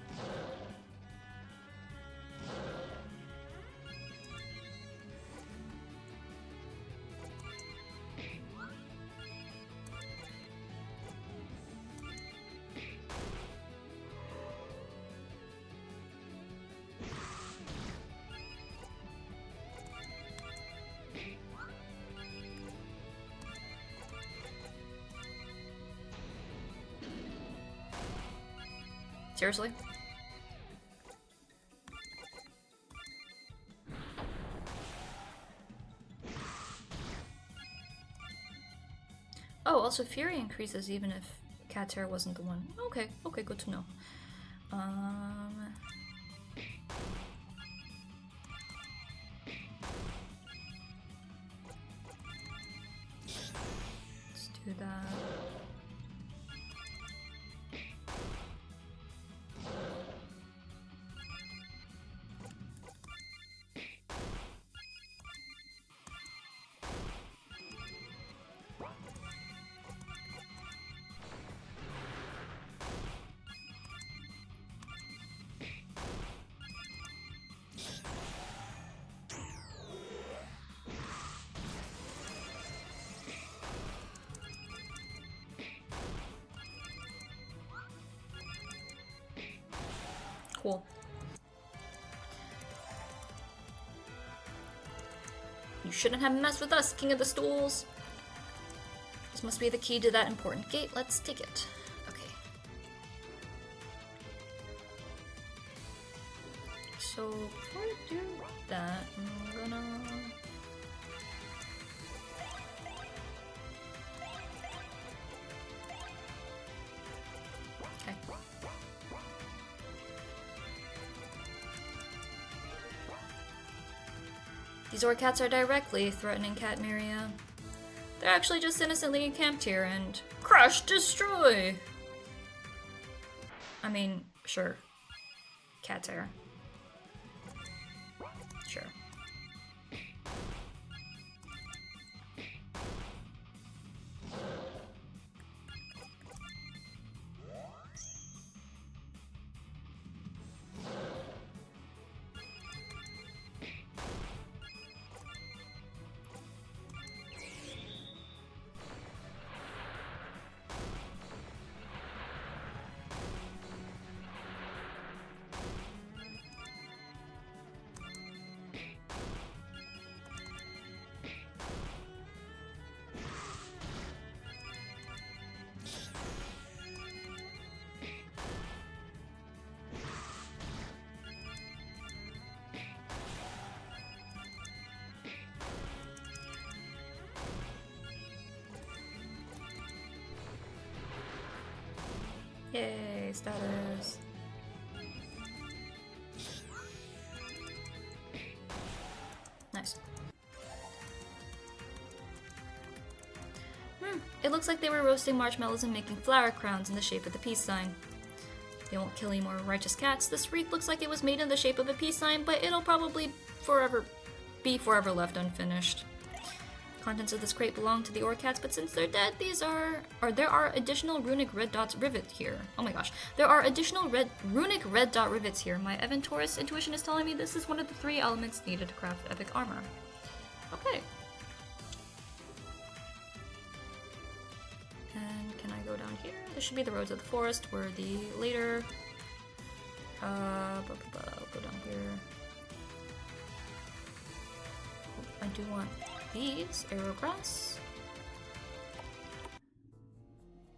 Seriously? Oh, also Fury increases even if Cat's hair wasn't the one. Okay, okay, good to know. Let's do that. Cool. You shouldn't have messed with us, King of the Stools. This must be the key to that important gate. Let's take it. Okay. So, before I do that, I'm gonna... Okay. These Orcats are directly threatening Catmeria. They're actually just innocently encamped here and crush, destroy! I mean, sure. Cat terror. Sure. Yay, status. Nice. It looks like they were roasting marshmallows and making flower crowns in the shape of the peace sign. They won't kill any more righteous cats. This wreath looks like it was made in the shape of a peace sign, but it'll probably be forever left unfinished. Contents of this crate belong to the Orcats, but since they're dead, there are additional runic red dots rivet here. Oh my gosh. There are additional runic red dot rivets here. My Aventurus intuition is telling me this is one of the 3 elements needed to craft epic armor. Okay. And can I go down here? This should be the road to the forest, where the later... I'll go down here. I do want these. Arrowgrass.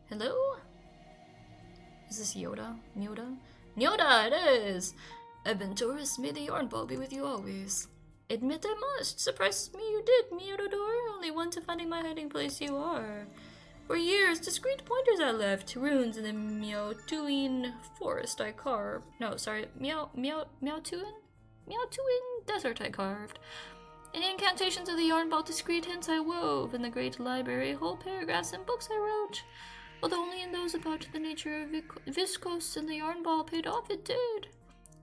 Hello? Is this Yoda? Myoda? Myoda, it is! Aventurus, may the yarn ball be with you always. Admit I must. Surprised me you did, Myodor. Only one to finding my hiding place you are. For years, discreet pointers I left. Runes in the Meowtuin forest I carved. No, sorry, Meowtuin desert I carved. And incantations of the yarn ball discreet hints I wove in the great library, whole paragraphs and books I wrote. Although only in those about the nature of viscose and the yarn ball paid off, it did.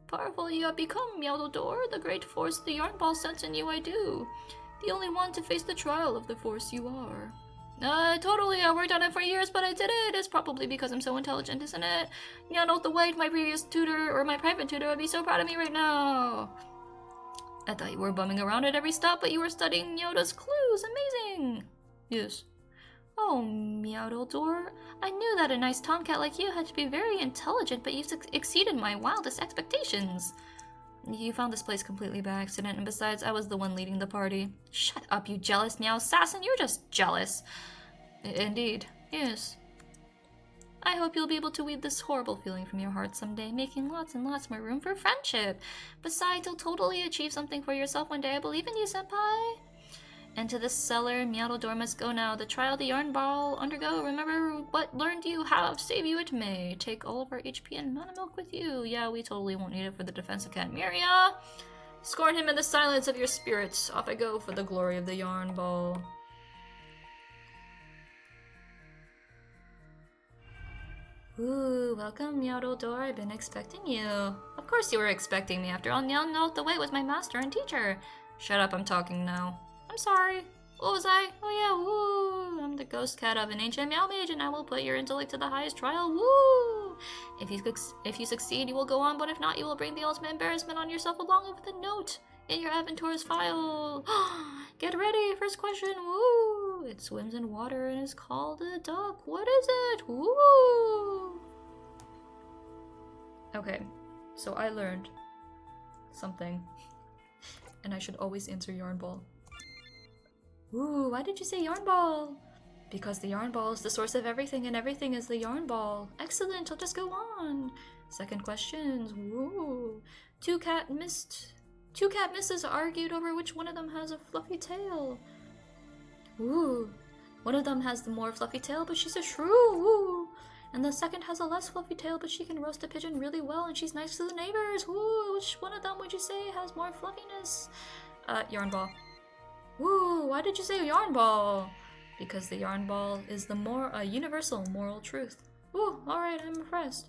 Powerful you have become, Meowdodor. The great force the yarn ball sent in you I do. The only one to face the trial of the force you are. Totally, I worked on it for years, but I did it. It's probably because I'm so intelligent, isn't it? Meowdo the White, my previous tutor, or my private tutor, would be so proud of me right now. I thought you were bumming around at every stop, but you were studying Yoda's clues. Amazing! Yes. Oh, Meowdodor. I knew that a nice tomcat like you had to be very intelligent, but you exceeded my wildest expectations. You found this place completely by accident, and besides, I was the one leading the party. Shut up, you jealous Meow Assassin. You're just jealous. Indeed. Yes. I hope you'll be able to weed this horrible feeling from your heart someday, making lots and lots more room for friendship. Besides, you'll totally achieve something for yourself one day. I believe in you, senpai. And to this cellar, Meowdodor must go now. The trial the yarn ball undergo. Remember what learned you have. Save you it may. Take all of our HP and mana milk with you. Yeah, we totally won't need it for the defense of Catmeria. Scorn him in the silence of your spirits. Off I go for the glory of the yarn ball. Ooh, welcome, Meowdodor. I've been expecting you. Of course you were expecting me. After all, Meowdo the White was my master and teacher. Shut up, I'm talking now. I'm sorry. What was I? Oh yeah, woo! I'm the ghost cat of an ancient Meow Mage, and I will put your intellect to the highest trial. Woo! If you succeed, you will go on, but if not, you will bring the ultimate embarrassment on yourself along with a note in your Aventur's file. Get ready, first question. Woo! It swims in water and is called a duck. What is it? Woo! Okay, So I learned something. And I should always answer yarn ball. Ooh, why did you say yarn ball? Because the yarn ball is the source of everything and everything is the yarn ball. Excellent, I'll just go on. Second questions. Woo. Two cat misses argued over which one of them has a fluffy tail. Ooh. One of them has the more fluffy tail, but she's a shrew. Woo. And the second has a less fluffy tail, but she can roast a pigeon really well and she's nice to the neighbors. Woo. Which one of them would you say has more fluffiness? Yarn ball. Woo. Why did you say yarn ball? Because the yarn ball is the more universal moral truth. Woo. Alright, I'm impressed.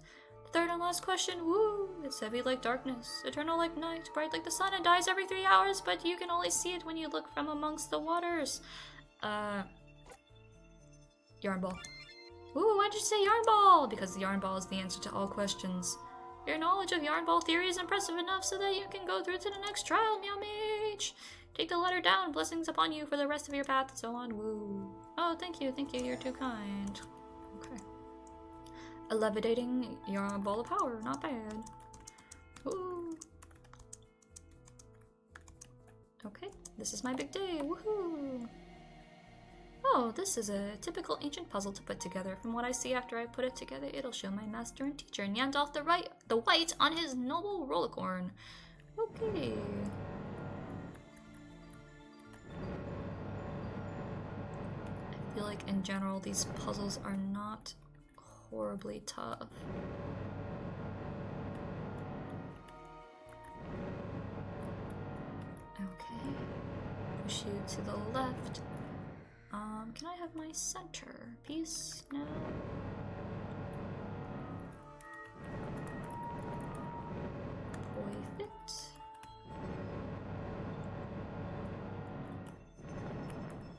Third and last question. Woo. It's heavy like darkness, eternal like night, bright like the sun, and dies every 3 hours, but you can only see it when you look from amongst the waters. Yarn ball. Ooh, why'd you say yarn ball? Because the yarn ball is the answer to all questions. Your knowledge of yarn ball theory is impressive enough so that you can go through to the next trial, Meow Mage. Take the letter down, blessings upon you for the rest of your path, and so on. Woo. Oh, thank you, you're too kind. Okay. A levitating yarn ball of power, not bad. Woo. Okay, this is my big day, woohoo! Oh, this is a typical ancient puzzle to put together. From what I see after I put it together, it'll show my master and teacher, Nyandalf the White, on his noble rollicorn. Okay. I feel like in general these puzzles are not horribly tough. Okay. Push you to the left. Can I have my center piece now? Perfect.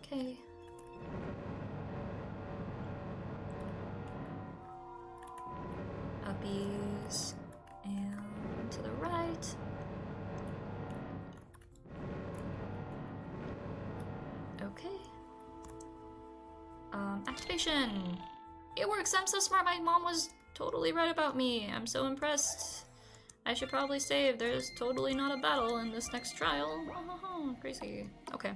Okay. Uppies and to the right. Okay. Activation! It works! I'm so smart, my mom was totally right about me. I'm so impressed. I should probably save. There's totally not a battle in this next trial. Crazy. Okay.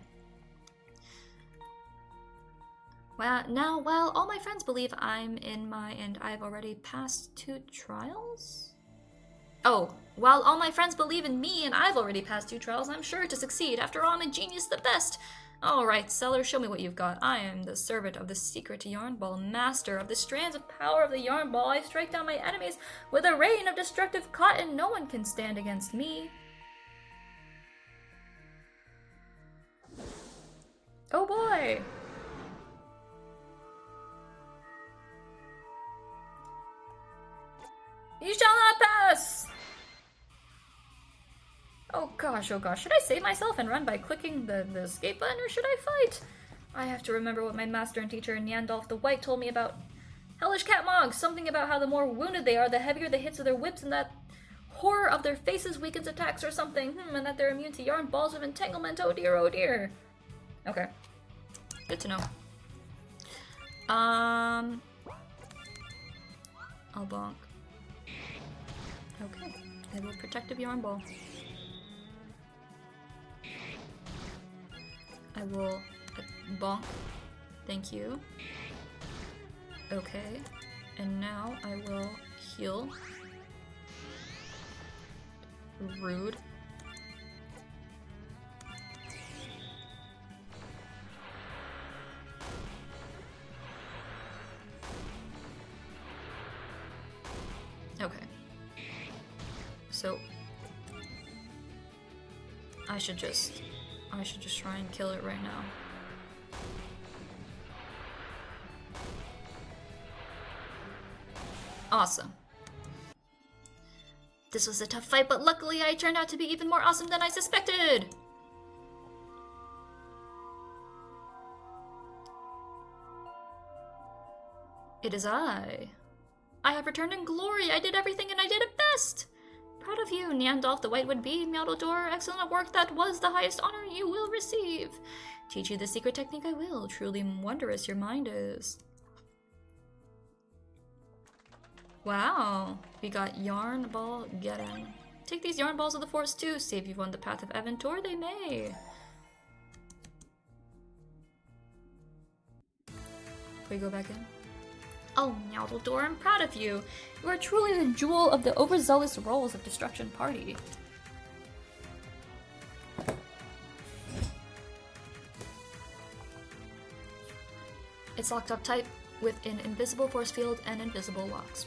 Well, now, while all my friends believe I'm in my and I've already passed 2 trials? Oh, while all my friends believe in me and I've already passed 2 trials, I'm sure to succeed. After all, I'm a genius, the best. Alright, seller, show me what you've got. I am the servant of the secret yarn ball, master of the strands of power of the yarn ball. I strike down my enemies with a rain of destructive cotton. No one can stand against me. Oh boy! You shall not pass! Oh gosh, should I save myself and run by clicking the escape button, or should I fight? I have to remember what my master and teacher Nyandalf the White told me about hellish catmogs, something about how the more wounded they are, the heavier the hits of their whips, and that horror of their faces weakens attacks or something, and that they're immune to yarn balls of entanglement. Oh dear, oh dear. Okay, good to know. I'll bonk. Okay, I will protective yarn ball. I will bonk. Thank you. Okay, and now I will heal. Rude. Okay. So I should just try and kill it right now. Awesome. This was a tough fight, but luckily I turned out to be even more awesome than I suspected! It is I. I have returned in glory. I did everything and I did it best! Proud of you, Nyandalf the White would be, Meowdledore. Excellent work, that was the highest honor you will receive. Teach you the secret technique I will. Truly wondrous your mind is. Wow, we got yarn ball getting. Take these yarn balls of the forest too. Save you on the path of Aventur, they may. We go back in. Oh, Meowdledore, I'm proud of you. You are truly the jewel of the overzealous Rolls of Destruction party. It's locked up tight with an invisible force field and invisible locks.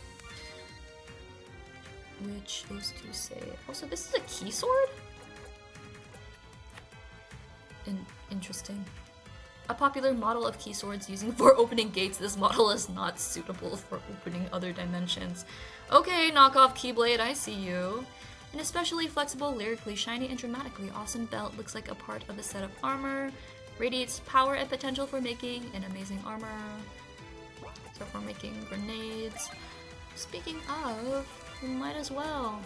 Which is to say... Also, this is a key sword? Interesting. A popular model of key swords using for opening gates, this model is not suitable for opening other dimensions. Okay, knockoff Keyblade, I see you. An especially flexible, lyrically shiny, and dramatically awesome belt looks like a part of a set of armor. Radiates power and potential for making an amazing armor. So for making grenades. Speaking of, we might as well.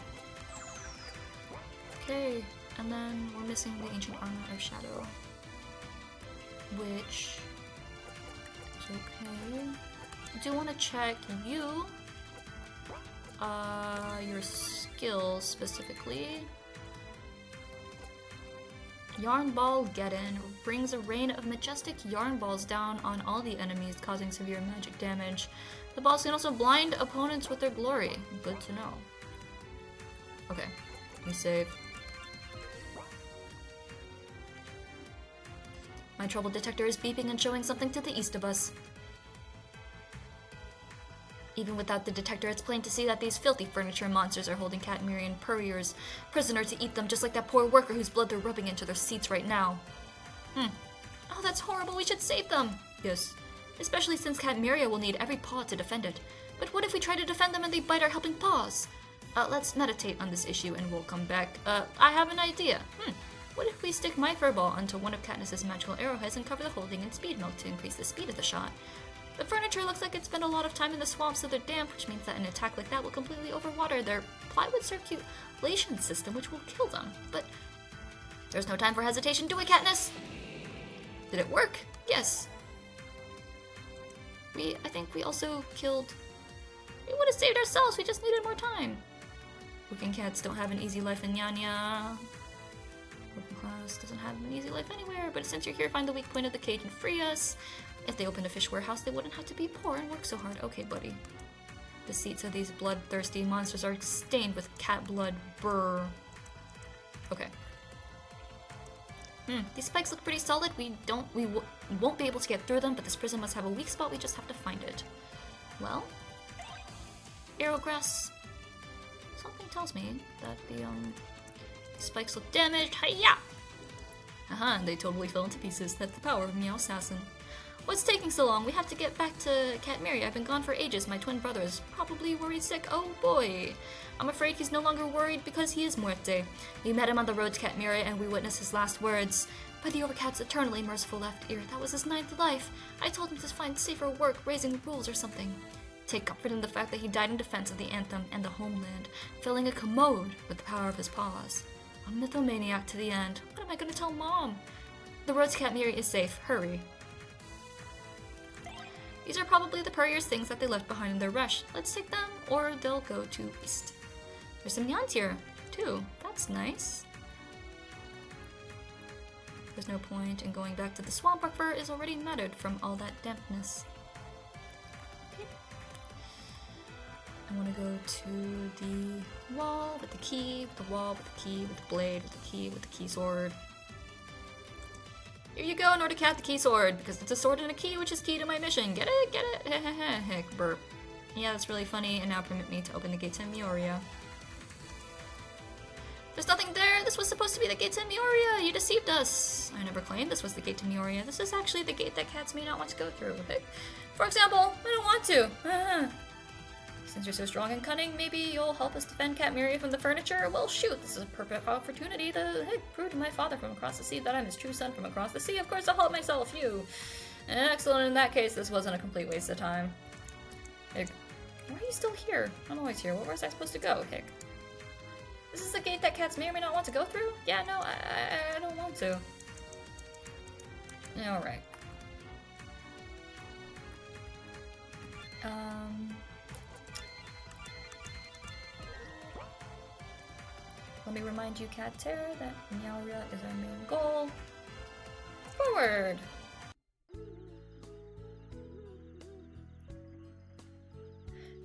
Okay, and then we're missing the ancient armor of Shadow. Which is okay. I do want to check you. Your skills specifically. Yarn Ball Get In brings a rain of majestic yarn balls down on all the enemies, causing severe magic damage. The balls can also blind opponents with their glory. Good to know. Okay, we save. My trouble detector is beeping and showing something to the east of us. Even without the detector, it's plain to see that these filthy furniture monsters are holding catmerian purriers prisoner to eat them, just like that poor worker whose blood they're rubbing into their seats right now. Oh, that's horrible. We should save them. Yes. Especially since catmeria will need every paw to defend it. But what if we try to defend them and they bite our helping paws? Let's meditate on this issue and we'll come back. I have an idea. What if we stick my furball onto one of Katniss's magical arrowheads and cover the holding in speed milk to increase the speed of the shot? The furniture looks like it's spent a lot of time in the swamp, so they're damp, which means that an attack like that will completely overwater their plywood circulation system, which will kill them. But there's no time for hesitation, do it, Katniss? Did it work? Yes. I think we also killed... We would have saved ourselves, we just needed more time. Working cats don't have an easy life in Nyanya. Working class doesn't have an easy life anywhere, but since you're here, find the weak point of the cage and free us. If they opened a fish warehouse, they wouldn't have to be poor and work so hard. Okay, buddy. The seats of these bloodthirsty monsters are stained with cat blood. Brr. Okay. These spikes look pretty solid. We won't be able to get through them, but this prison must have a weak spot. We just have to find it. Well, arrowgrass. Something tells me that the spikes look damaged. Hiya! And they totally fell into pieces. That's the power of Meow Assassin. What's taking so long? We have to get back to Catmeria. I've been gone for ages. My twin brother is probably worried sick. Oh boy. I'm afraid he's no longer worried because he is muerte. We met him on the road to Catmeria and we witnessed his last words. By the Overcat's eternally merciful left ear, that was his 9th life. I told him to find safer work, raising rules or something. Take comfort in the fact that he died in defense of the Anthem and the homeland, filling a commode with the power of his paws. A mythomaniac to the end. What am I going to tell Mom? The road to Catmeria is safe. Hurry. These are probably the Purrier's things that they left behind in their rush. Let's take them, or they'll go to waste. There's some Nyans here, too. That's nice. There's no point in going back to the swamp. Our fur is already matted from all that dampness. Okay. I want to go to the wall with the key, with the wall, with the key, with the blade, with the key, with the key sword. Here you go, in order to cat the key sword, because it's a sword and a key, which is key to my mission. Get it? Get it? Heck, burp. Yeah, that's really funny, and now permit me to open the gate to Mioria. There's nothing there! This was supposed to be the gate to Mioria! You deceived us! I never claimed this was the gate to Mioria. This is actually the gate that cats may not want to go through. Heck. For example, I don't want to! Since you're so strong and cunning, maybe you'll help us defend Catmeria from the furniture? Well, shoot, this is a perfect opportunity to prove to my father from across the sea that I'm his true son from across the sea. Of course, I'll help myself, you. Excellent, in that case, this wasn't a complete waste of time. Hick. Why are you still here? I'm always here. Where was I supposed to go? Hick. This is the gate that cats may or may not want to go through? Yeah, no, I don't want to. Alright. Let me remind you, catmeria, that nyanya is our main goal. Forward!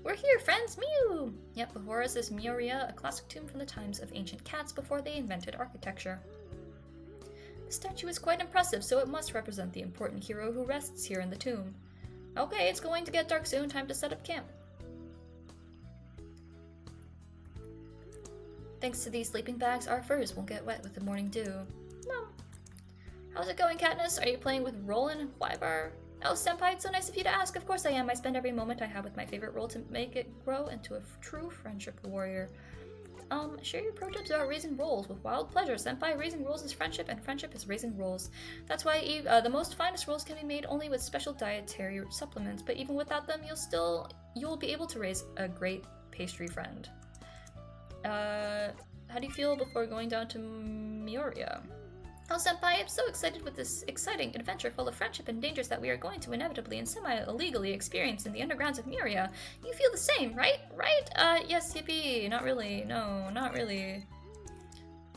We're here, friends! Mew! Yep, before us is nyanya, a classic tomb from the times of ancient cats before they invented architecture. The statue is quite impressive, so it must represent the important hero who rests here in the tomb. Okay, it's going to get dark soon, time to set up camp. Thanks to these sleeping bags, our furs won't get wet with the morning dew. No. How's it going, Katniss? Are you playing with Roland? Wybar? Oh, Senpai, it's so nice of you to ask. Of course I am. I spend every moment I have with my favorite role to make it grow into a true friendship warrior. Share your pro tips about raising roles with wild pleasure. Senpai, raising roles is friendship, and friendship is raising roles. That's why the most finest roles can be made only with special dietary supplements, but even without them, you'll be able to raise a great pastry friend. How do you feel before going down to Mioria? Oh, Senpai, I'm so excited with this exciting adventure full of friendship and dangers that we are going to inevitably and semi-illegally experience in the undergrounds of Mioria. You feel the same, right? Right? Yes, yippee. Not really. No, not really.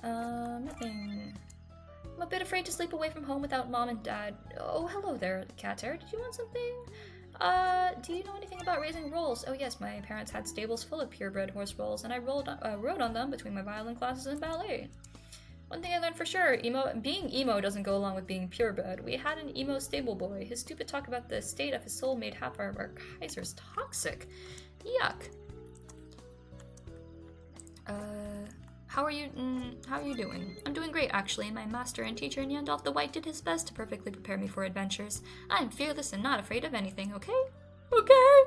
Nothing. I'm a bit afraid to sleep away from home without Mom and Dad. Oh, hello there, Catter. Did you want something? Do you know anything about raising roles? Oh yes, my parents had stables full of purebred horse roles, and I rode on them between my violin classes and ballet. One thing I learned for sure, being emo doesn't go along with being purebred. We had an emo stable boy. His stupid talk about the state of his soul made half our Kaisers toxic. Yuck. How are you doing? I'm doing great, actually. My master and teacher, Nyandalf the White, did his best to perfectly prepare me for adventures. I am fearless and not afraid of anything, okay? Okay!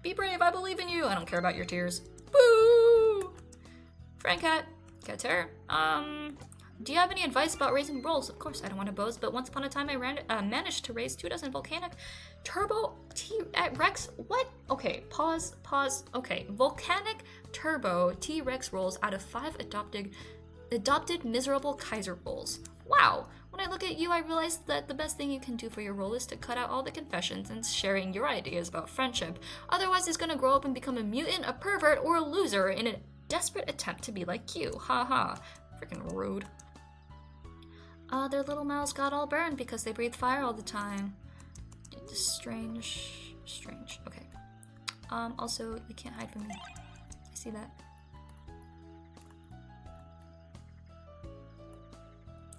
Be brave, I believe in you! I don't care about your tears. Boo! Frankat, Kater, do you have any advice about raising roles? Of course, I don't want to boast, but once upon a time I managed to raise 24 volcanic turbo T-Rex. What? Okay, pause. Okay, volcanic turbo T-Rex rolls out of 5 adopted miserable Kaiser rolls. Wow. When I look at you, I realize that the best thing you can do for your role is to cut out all the confessions and sharing your ideas about friendship. Otherwise, he's gonna grow up and become a mutant, a pervert, or a loser in a desperate attempt to be like you. Haha. Freaking rude. Their little mouths got all burned because they breathe fire all the time. It's strange. Okay. Also, you can't hide from me. I see that.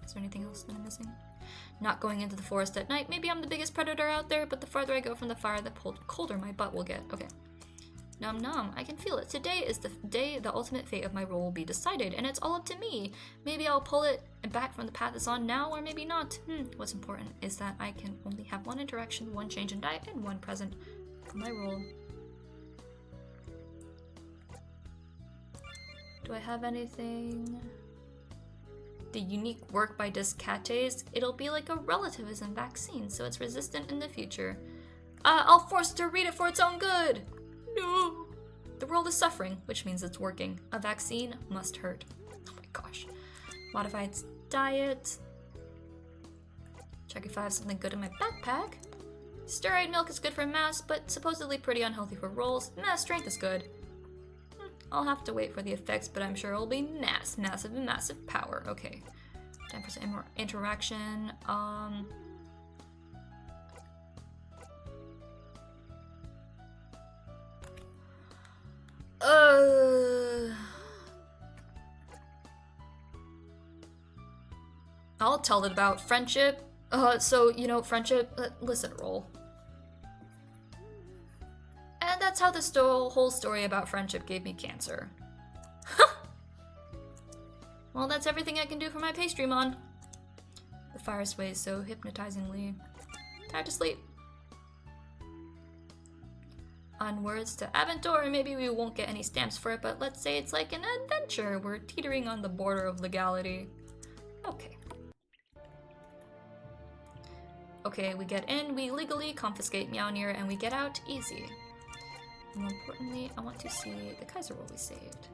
Is there anything else that I'm missing? Not going into the forest at night. Maybe I'm the biggest predator out there, but the farther I go from the fire, the colder my butt will get. Okay. Nom nom, I can feel it. Today is the day the ultimate fate of my role will be decided, and it's all up to me. Maybe I'll pull it back from the path it's on now, or maybe not. What's important is that I can only have one interaction, one change in diet, and one present for my role. Do I have anything? The unique work by Descartes, it'll be like a relativism vaccine, so it's resistant in the future. I'll force it to read it for its own good! No! The world is suffering, which means it's working. A vaccine must hurt. Oh my gosh. Modify its diet. Check if I have something good in my backpack. Steroid milk is good for mass, but supposedly pretty unhealthy for rolls. Mass strength is good. I'll have to wait for the effects, but I'm sure it'll be massive power. Okay. Time for some more interaction. I'll tell it about friendship. Friendship, listen, roll. And that's how this whole story about friendship gave me cancer. Well, that's everything I can do for my pastry mon. The fire sways so hypnotizingly. Time to sleep. Onwards to Aventur. Maybe we won't get any stamps for it, but let's say it's like an adventure. We're teetering on the border of legality. Okay. Okay, we get in, we legally confiscate Mjolnir, and we get out easy. More importantly, I want to see the Kaiser roll we saved.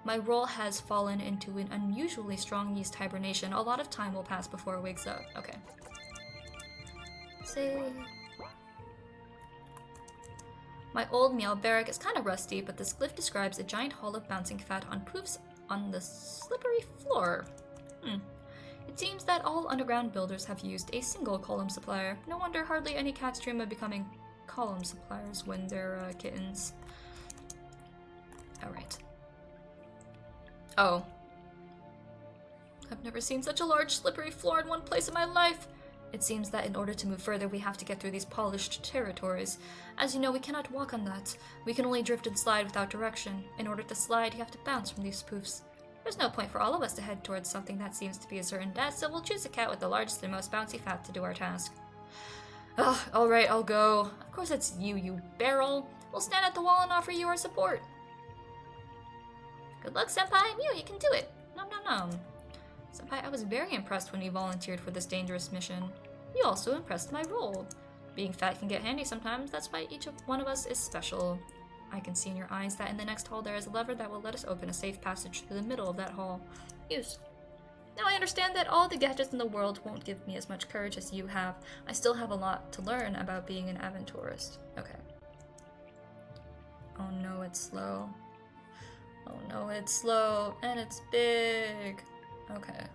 My roll has fallen into an unusually strong yeast hibernation. A lot of time will pass before it wakes up. Okay. Save. My old meow barrack is kind of rusty, but this glyph describes a giant hall of bouncing fat on on the slippery floor. It seems that all underground builders have used a single column supplier. No wonder hardly any cats dream of becoming column suppliers when they're kittens. Alright. Oh. I've never seen such a large slippery floor in one place in my life. It seems that in order to move further, we have to get through these polished territories. As you know, we cannot walk on that. We can only drift and slide without direction. In order to slide, you have to bounce from these poofs. There's no point for all of us to head towards something that seems to be a certain death, so we'll choose a cat with the largest and most bouncy fat to do our task. Ugh, alright, I'll go. Of course it's you, you barrel. We'll stand at the wall and offer you our support. Good luck, Senpai. Mew, you can do it. Nom nom nom. Senpai, I was very impressed when you volunteered for this dangerous mission. You also impressed my role. Being fat can get handy sometimes, that's why each one of us is special. I can see in your eyes that in the next hall there is a lever that will let us open a safe passage through the middle of that hall. Use. Now I understand that all the gadgets in the world won't give me as much courage as you have. I still have a lot to learn about being an aventurist. Okay. Oh no, it's slow. Oh no, it's slow, and it's big. Okay.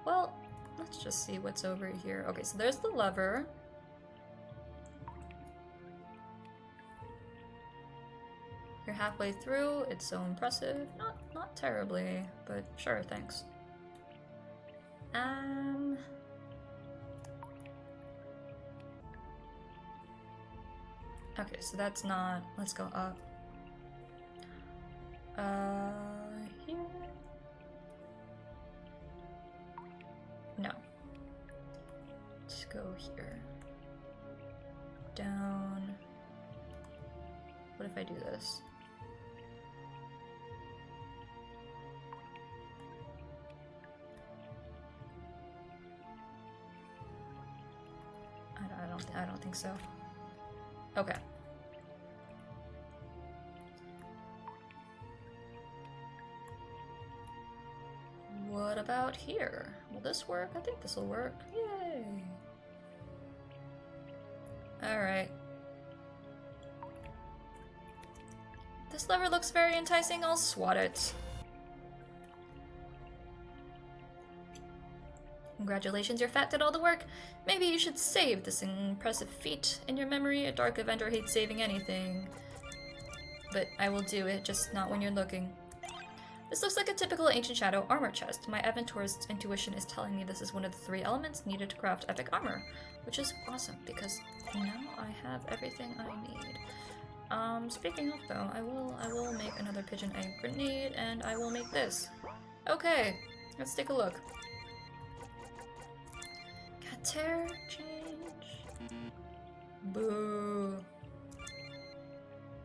Well, let's just see what's over here. Okay, so there's the lever. You're halfway through. It's so impressive. Not terribly, but sure, thanks. Okay, so that's not. Let's go up. Here. No. Let's go here. Down. What if I do this? I don't think so. Okay. What about here? Will this work? I think this will work. Yay! Alright. This lever looks very enticing. I'll swat it. Congratulations, your fat did all the work. Maybe you should save this impressive feat in your memory. A dark Avenger hates saving anything. But I will do it, just not when you're looking. This looks like a typical Ancient Shadow armor chest. My Aventurist's intuition is telling me this is one of the 3 elements needed to craft epic armor, which is awesome because now I have everything I need. Speaking of though, I will make another pigeon egg grenade, and I will make this. Okay, let's take a look. Cater change. Boo.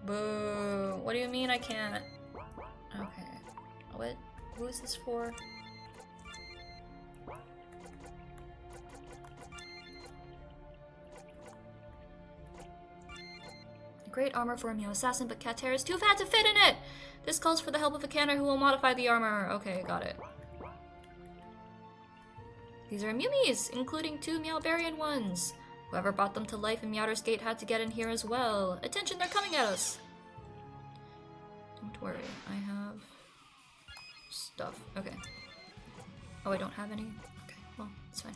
Boo. What do you mean I can't? Okay. What? Who is this for? Great armor for a Mew assassin, but Cater is too fat to fit in it! This calls for the help of a canner who will modify the armor. Okay, got it. These are Mewmies, including 2 Meowbarian ones. Whoever brought them to life in Meowder's Gate had to get in here as well. Attention, they're coming at us! Don't worry, I have stuff. Okay. Oh, I don't have any? Okay, well, it's fine.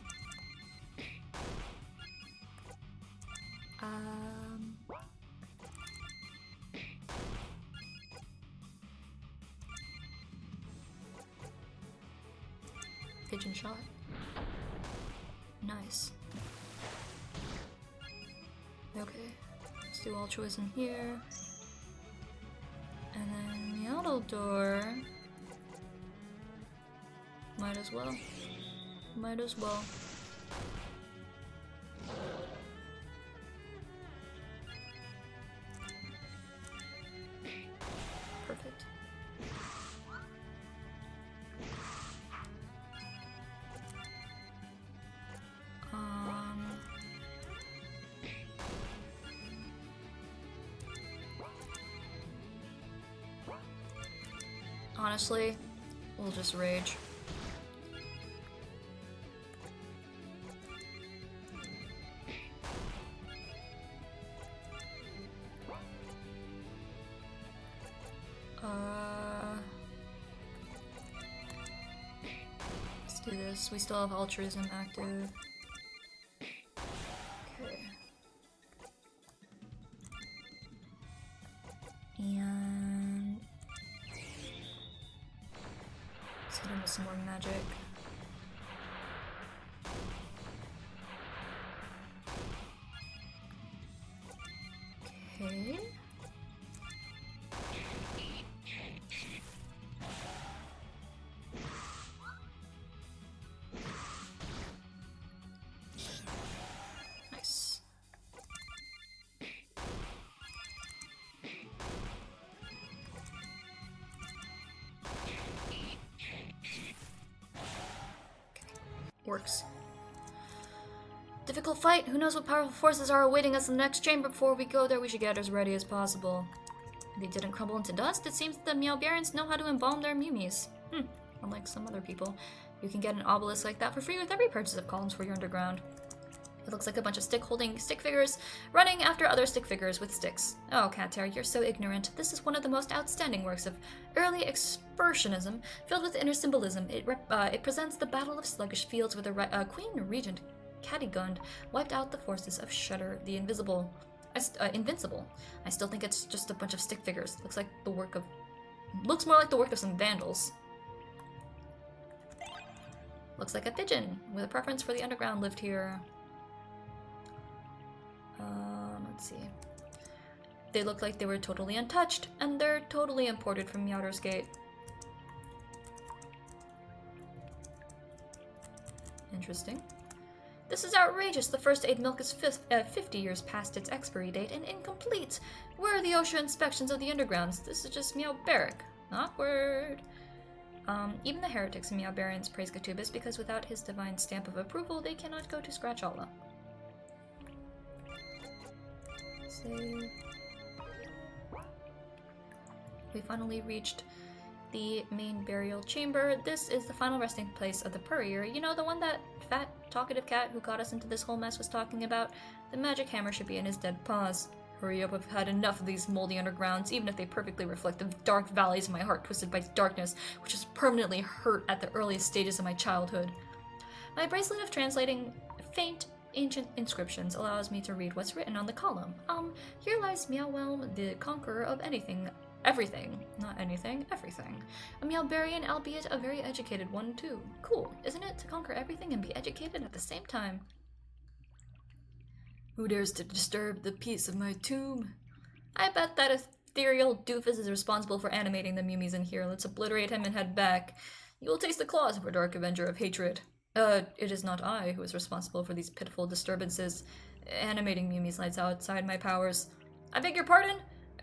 Pigeon shot. Nice. Okay, let's do altruism here. And then the auto door. Might as well. Might as well. Perfect. Honestly, we'll just rage. this. We still have altruism active. Okay. And let's hit him with some more magic. Okay. Nice. Works. Difficult fight. Who knows what powerful forces are awaiting us in the next chamber. Before we go there, we should get as ready as possible. They didn't crumble into dust. It seems that the Meowbarians know how to embalm their Mumies. Unlike some other people. You can get an obelisk like that for free with every purchase of columns for your underground. It looks like a bunch of stick-holding stick figures running after other stick figures with sticks. Oh, Catmeria, you're so ignorant. This is one of the most outstanding works of early expressionism, filled with inner symbolism. It presents the Battle of Sluggish Fields where the Queen Regent Cadigund wiped out the forces of Shudder the Invincible. I still think it's just a bunch of stick figures. Looks more like the work of some vandals. Looks like a pigeon with a preference for the underground lived here. Let's see. They look like they were totally untouched, and they're totally imported from Meowder's Gate. Interesting. This is outrageous. The first aid milk is 50 years past its expiry date and incomplete. Where are the OSHA inspections of the undergrounds? This is just Meowbaric. Awkward. Even the heretics and Meowbarians praise Catubus because without his divine stamp of approval, they cannot go to Scratchalla. Save. We finally reached the main burial chamber. This is the final resting place of the Purrier. You know, the one that fat, talkative cat who got us into this whole mess was talking about? The magic hammer should be in his dead paws. Hurry up, I've had enough of these moldy undergrounds, even if they perfectly reflect the dark valleys of my heart twisted by darkness, which is permanently hurt at the earliest stages of my childhood. My bracelet of translating faint ancient inscriptions allows me to read what's written on the column. Here lies Meowwhelm, the conqueror of everything. Not anything, everything. A Meowbarian, albeit a very educated one, too. Cool, isn't it, to conquer everything and be educated at the same time? Who dares to disturb the peace of my tomb? I bet that ethereal doofus is responsible for animating the Mumies in here. Let's obliterate him and head back. You will taste the claws of a dark avenger of hatred. It is not I who is responsible for these pitiful disturbances. Animating Mumies lights outside my powers. I beg your pardon?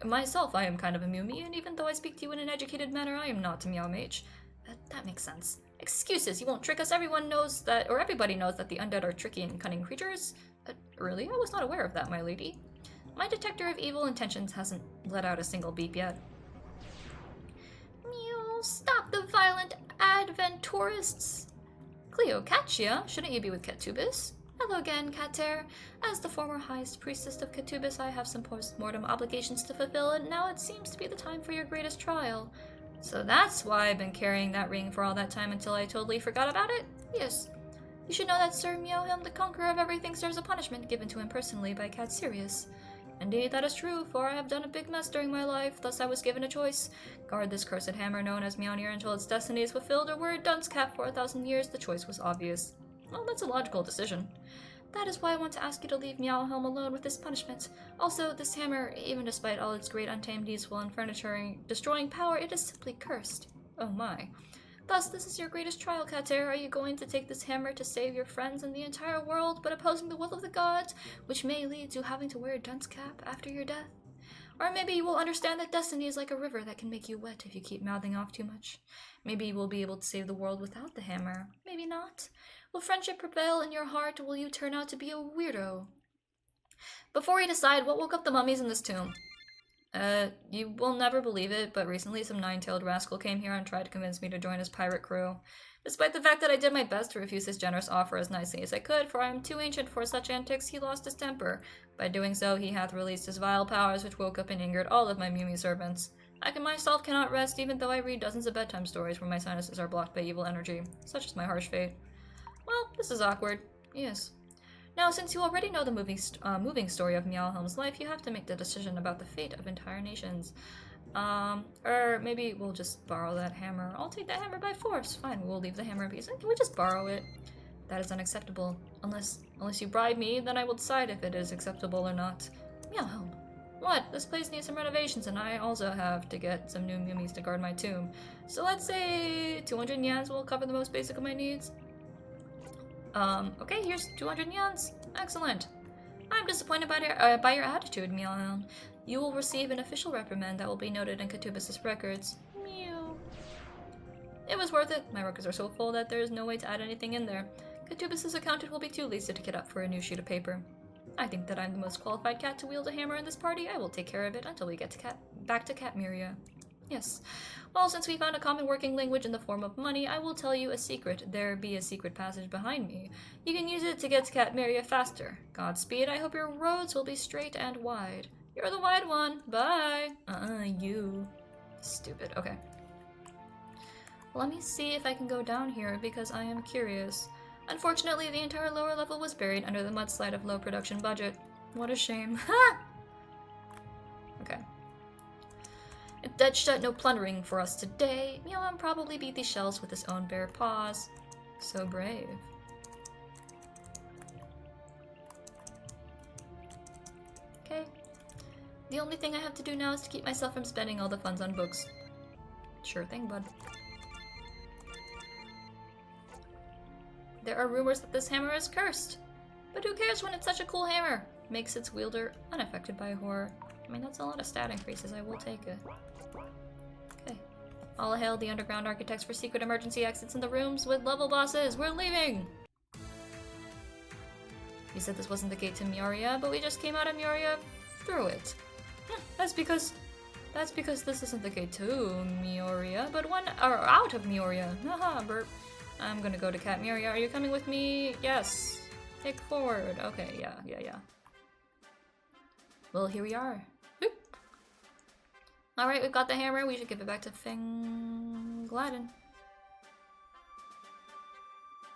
Myself, I am kind of a Mumie, and even though I speak to you in an educated manner, I am not a Meow Mage. That makes sense. Excuses, you won't trick us. Everybody knows that the undead are tricky and cunning creatures. Really? I was not aware of that, my lady. My detector of evil intentions hasn't let out a single beep yet. Mew, stop the violent adventurists. Cleocatchia, shouldn't you be with Catubus? Hello again, Cater. As the former highest priestess of Catubus, I have some post-mortem obligations to fulfill, and now it seems to be the time for your greatest trial. So that's why I've been carrying that ring for all that time until I totally forgot about it? Yes. You should know that Sir Meowhilm, the conqueror of everything, serves a punishment given to him personally by Cat Sirius. Indeed, that is true, for I have done a big mess during my life, thus I was given a choice. Guard this cursed hammer known as Meownir until its destiny is fulfilled, or wear a dunce cap for 1,000 years. The choice was obvious. Well, that's a logical decision. That is why I want to ask you to leave Meowhelm alone with this punishment. Also, this hammer, even despite all its great untamed useful and furniture-destroying power, it is simply cursed. Oh my. Thus, this is your greatest trial, Cater. Are you going to take this hammer to save your friends and the entire world, but opposing the will of the gods, which may lead to having to wear a dunce cap after your death? Or maybe you will understand that destiny is like a river that can make you wet if you keep mouthing off too much. Maybe you will be able to save the world without the hammer. Maybe not. Will friendship prevail in your heart, or will you turn out to be a weirdo? Before you decide, what woke up the mummies in this tomb? You will never believe it, but recently some nine-tailed rascal came here and tried to convince me to join his pirate crew. Despite the fact that I did my best to refuse his generous offer as nicely as I could, for I am too ancient for such antics, he lost his temper. By doing so, he hath released his vile powers, which woke up and angered all of my Mumie servants. I myself cannot rest, even though I read dozens of bedtime stories where my sinuses are blocked by evil energy. Such is my harsh fate. Well, this is awkward. Yes. Now, since you already know the moving story of Meowhelm's life, you have to make the decision about the fate of entire nations. Or maybe we'll just borrow that hammer. I'll take that hammer by force. Fine, we'll leave the hammer in peace. Can we just borrow it? That is unacceptable. Unless you bribe me, then I will decide if it is acceptable or not. Meowhelm. What? This place needs some renovations, and I also have to get some new mummies to guard my tomb. So let's say 200 nyans will cover the most basic of my needs. Okay, here's 200 nyans. Excellent. I'm disappointed by your attitude, Meowhelm. You will receive an official reprimand that will be noted in Catubus' records. Meow. It was worth it. My records are so full that there is no way to add anything in there. Catubus' accountant will be too lazy to get up for a new sheet of paper. I think that I'm the most qualified cat to wield a hammer in this party. I will take care of it until we get back to catmeria. Yes. Well, since we found a common working language in the form of money, I will tell you a secret. There be a secret passage behind me. You can use it to get to catmeria faster. Godspeed. I hope your roads will be straight and wide. You're the wide one. Bye. You. Stupid. Okay. Let me see if I can go down here because I am curious. Unfortunately, the entire lower level was buried under the mudslide of low production budget. What a shame. Ha! Okay. It dead shut no plundering for us today. Meowhelm probably beat these shells with his own bare paws. So brave. Okay. The only thing I have to do now is to keep myself from spending all the funds on books. Sure thing, bud. There are rumors that this hammer is cursed. But who cares when it's such a cool hammer? Makes its wielder unaffected by horror. I mean, that's a lot of stat increases. I will take it. Okay. All hail the underground architects for secret emergency exits in the rooms with level bosses. We're leaving! You said this wasn't the gate to Mioria, but we just came out of Mioria through it. That's because this isn't the gate to Mioria, but out of Mioria. Haha, burp. I'm gonna go to catmeria. Are you coming with me? Yes. Take forward. Okay, yeah. Well, here we are. Alright, we've got the hammer. We should give it back to Fengladden.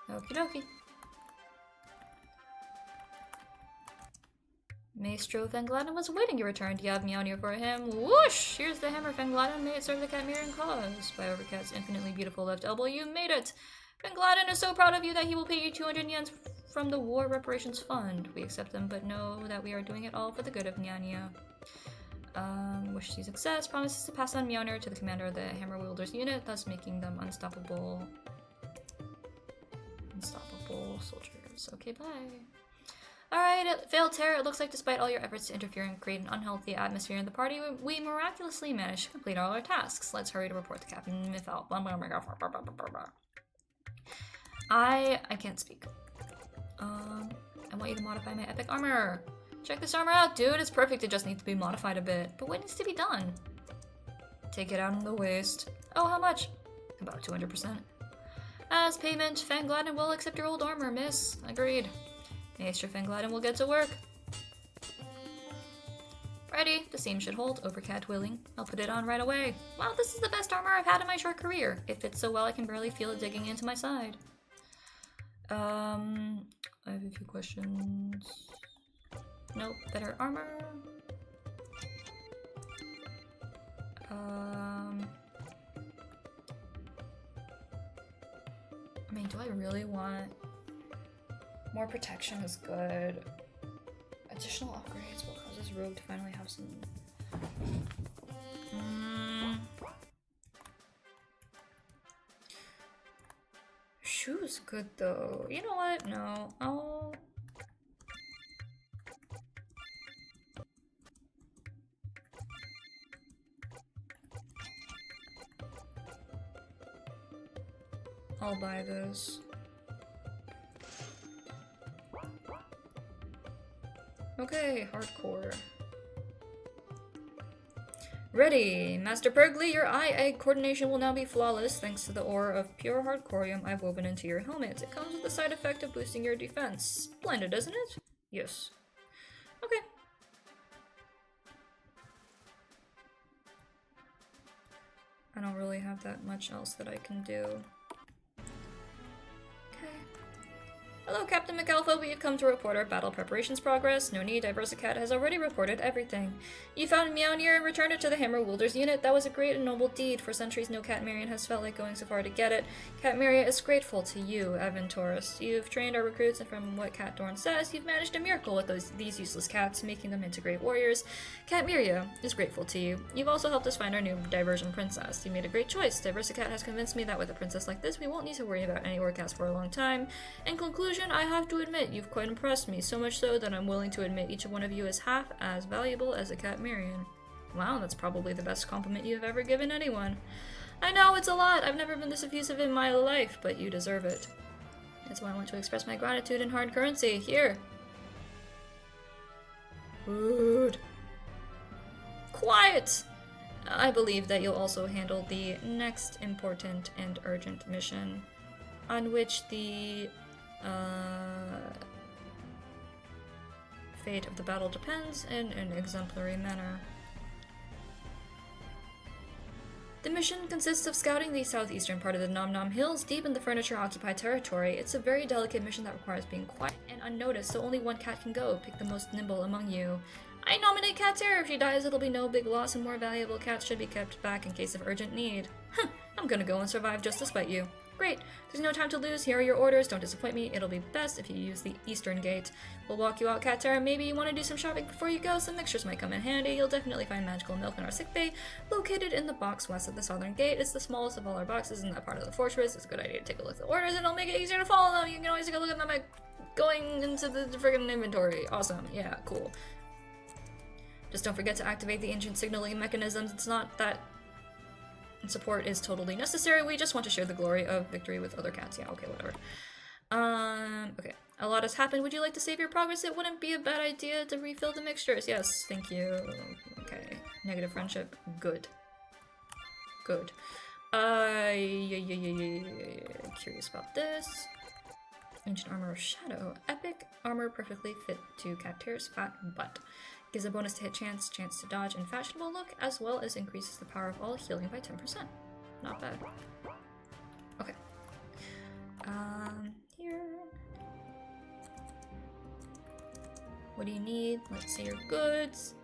Okie dokie. Maestro Fengladden was awaiting your return. Do you have Meownia for him? Whoosh! Here's the hammer, Fengladden. May it serve the Catmerian cause. By Overcat's infinitely beautiful left elbow, you made it! Fengladden is so proud of you that he will pay you 200 yens from the War Reparations Fund. We accept them, but know that we are doing it all for the good of Nyanya. Wishes you success. Promises to pass on Meowner to the commander of the Hammer Wielders unit, thus making them unstoppable soldiers. Okay, bye. Alright, failed terror. It looks like despite all your efforts to interfere and create an unhealthy atmosphere in the party, we miraculously managed to complete all our tasks. Let's hurry to report to Captain Mythal. I can't speak. I want you to modify my epic armor. Check this armor out, dude. It's perfect. It just needs to be modified a bit. But what needs to be done? Take it out in the waist. Oh, how much? About 200%. As payment, Fengladden will accept your old armor, miss. Agreed. Maestro Fengladden will get to work. Ready. The seam should hold. Overcat willing. I'll put it on right away. Wow, this is the best armor I've had in my short career. It fits so well I can barely feel it digging into my side. I have a few questions. Nope. Better armor. I mean, do I really want... More protection is good. Additional upgrades will cause this rogue to finally have some... Shoe's good though. You know what? No. I'll buy this. Okay, hardcore. Ready! Master Pergly, your eye-egg coordination will now be flawless thanks to the ore of pure hardcorium I've woven into your helmet. It comes with the side effect of boosting your defense. Splendid, isn't it? Yes. Okay. I don't really have that much else that I can do. Okay. Hello, Captain McAlpha. We have come to report our battle preparations progress. No need, Diversicat has already reported everything. You found Meownier and returned it to the Hammer Wielders unit. That was a great and noble deed. For centuries, no Catmerian has felt like going so far to get it. Catmeria is grateful to you, Aventurus. You've trained our recruits, and from what Cat Dorn says, you've managed a miracle with these useless cats, making them into great warriors. Catmeria is grateful to you. You've also helped us find our new diversion princess. You made a great choice. Diversicat has convinced me that with a princess like this, we won't need to worry about any workouts for a long time. In conclusion, I have to admit, you've quite impressed me, so much so that I'm willing to admit each one of you is half as valuable as a Catmerian. Wow, that's probably the best compliment you've ever given anyone. I know, it's a lot. I've never been this effusive in my life, but you deserve it. That's why I want to express my gratitude in hard currency. Here. Rude. Quiet! I believe that you'll also handle the next important and urgent mission, on which the fate of the battle depends in an exemplary manner. The mission consists of scouting the southeastern part of the Nom Nom Hills, deep in the furniture-occupied territory. It's a very delicate mission that requires being quiet and unnoticed, so only one cat can go. Pick the most nimble among you. I nominate Catterra. If she dies, it'll be no big loss, and more valuable cats should be kept back in case of urgent need. Huh, I'm gonna go and survive just to spite you. Great. There's no time to lose. Here are your orders. Don't disappoint me. It'll be best if you use the eastern gate. We'll walk you out, Catterra. Maybe you want to do some shopping before you go. Some mixtures might come in handy. You'll definitely find magical milk in our sick bay, located in the box west of the southern gate. It's the smallest of all our boxes in that part of the fortress. It's a good idea to take a look at the orders. It'll make it easier to follow them. You can always take a look at them by going into the friggin' inventory. Awesome. Yeah, cool. Just don't forget to activate the ancient signaling mechanisms. It's not that support is totally necessary. We just want to share the glory of victory with other cats. Yeah, okay, whatever. Okay. A lot has happened. Would you like to save your progress? It wouldn't be a bad idea to refill the mixtures. Yes, thank you. Okay. Negative friendship. Good. Good. Curious about this. Ancient armor of shadow. Epic armor perfectly fit to Catter's fat butt. Gives a bonus to hit chance to dodge, and fashionable look, as well as increases the power of all healing by 10%. Not bad. Okay. Here. What do you need? Let's see your goods.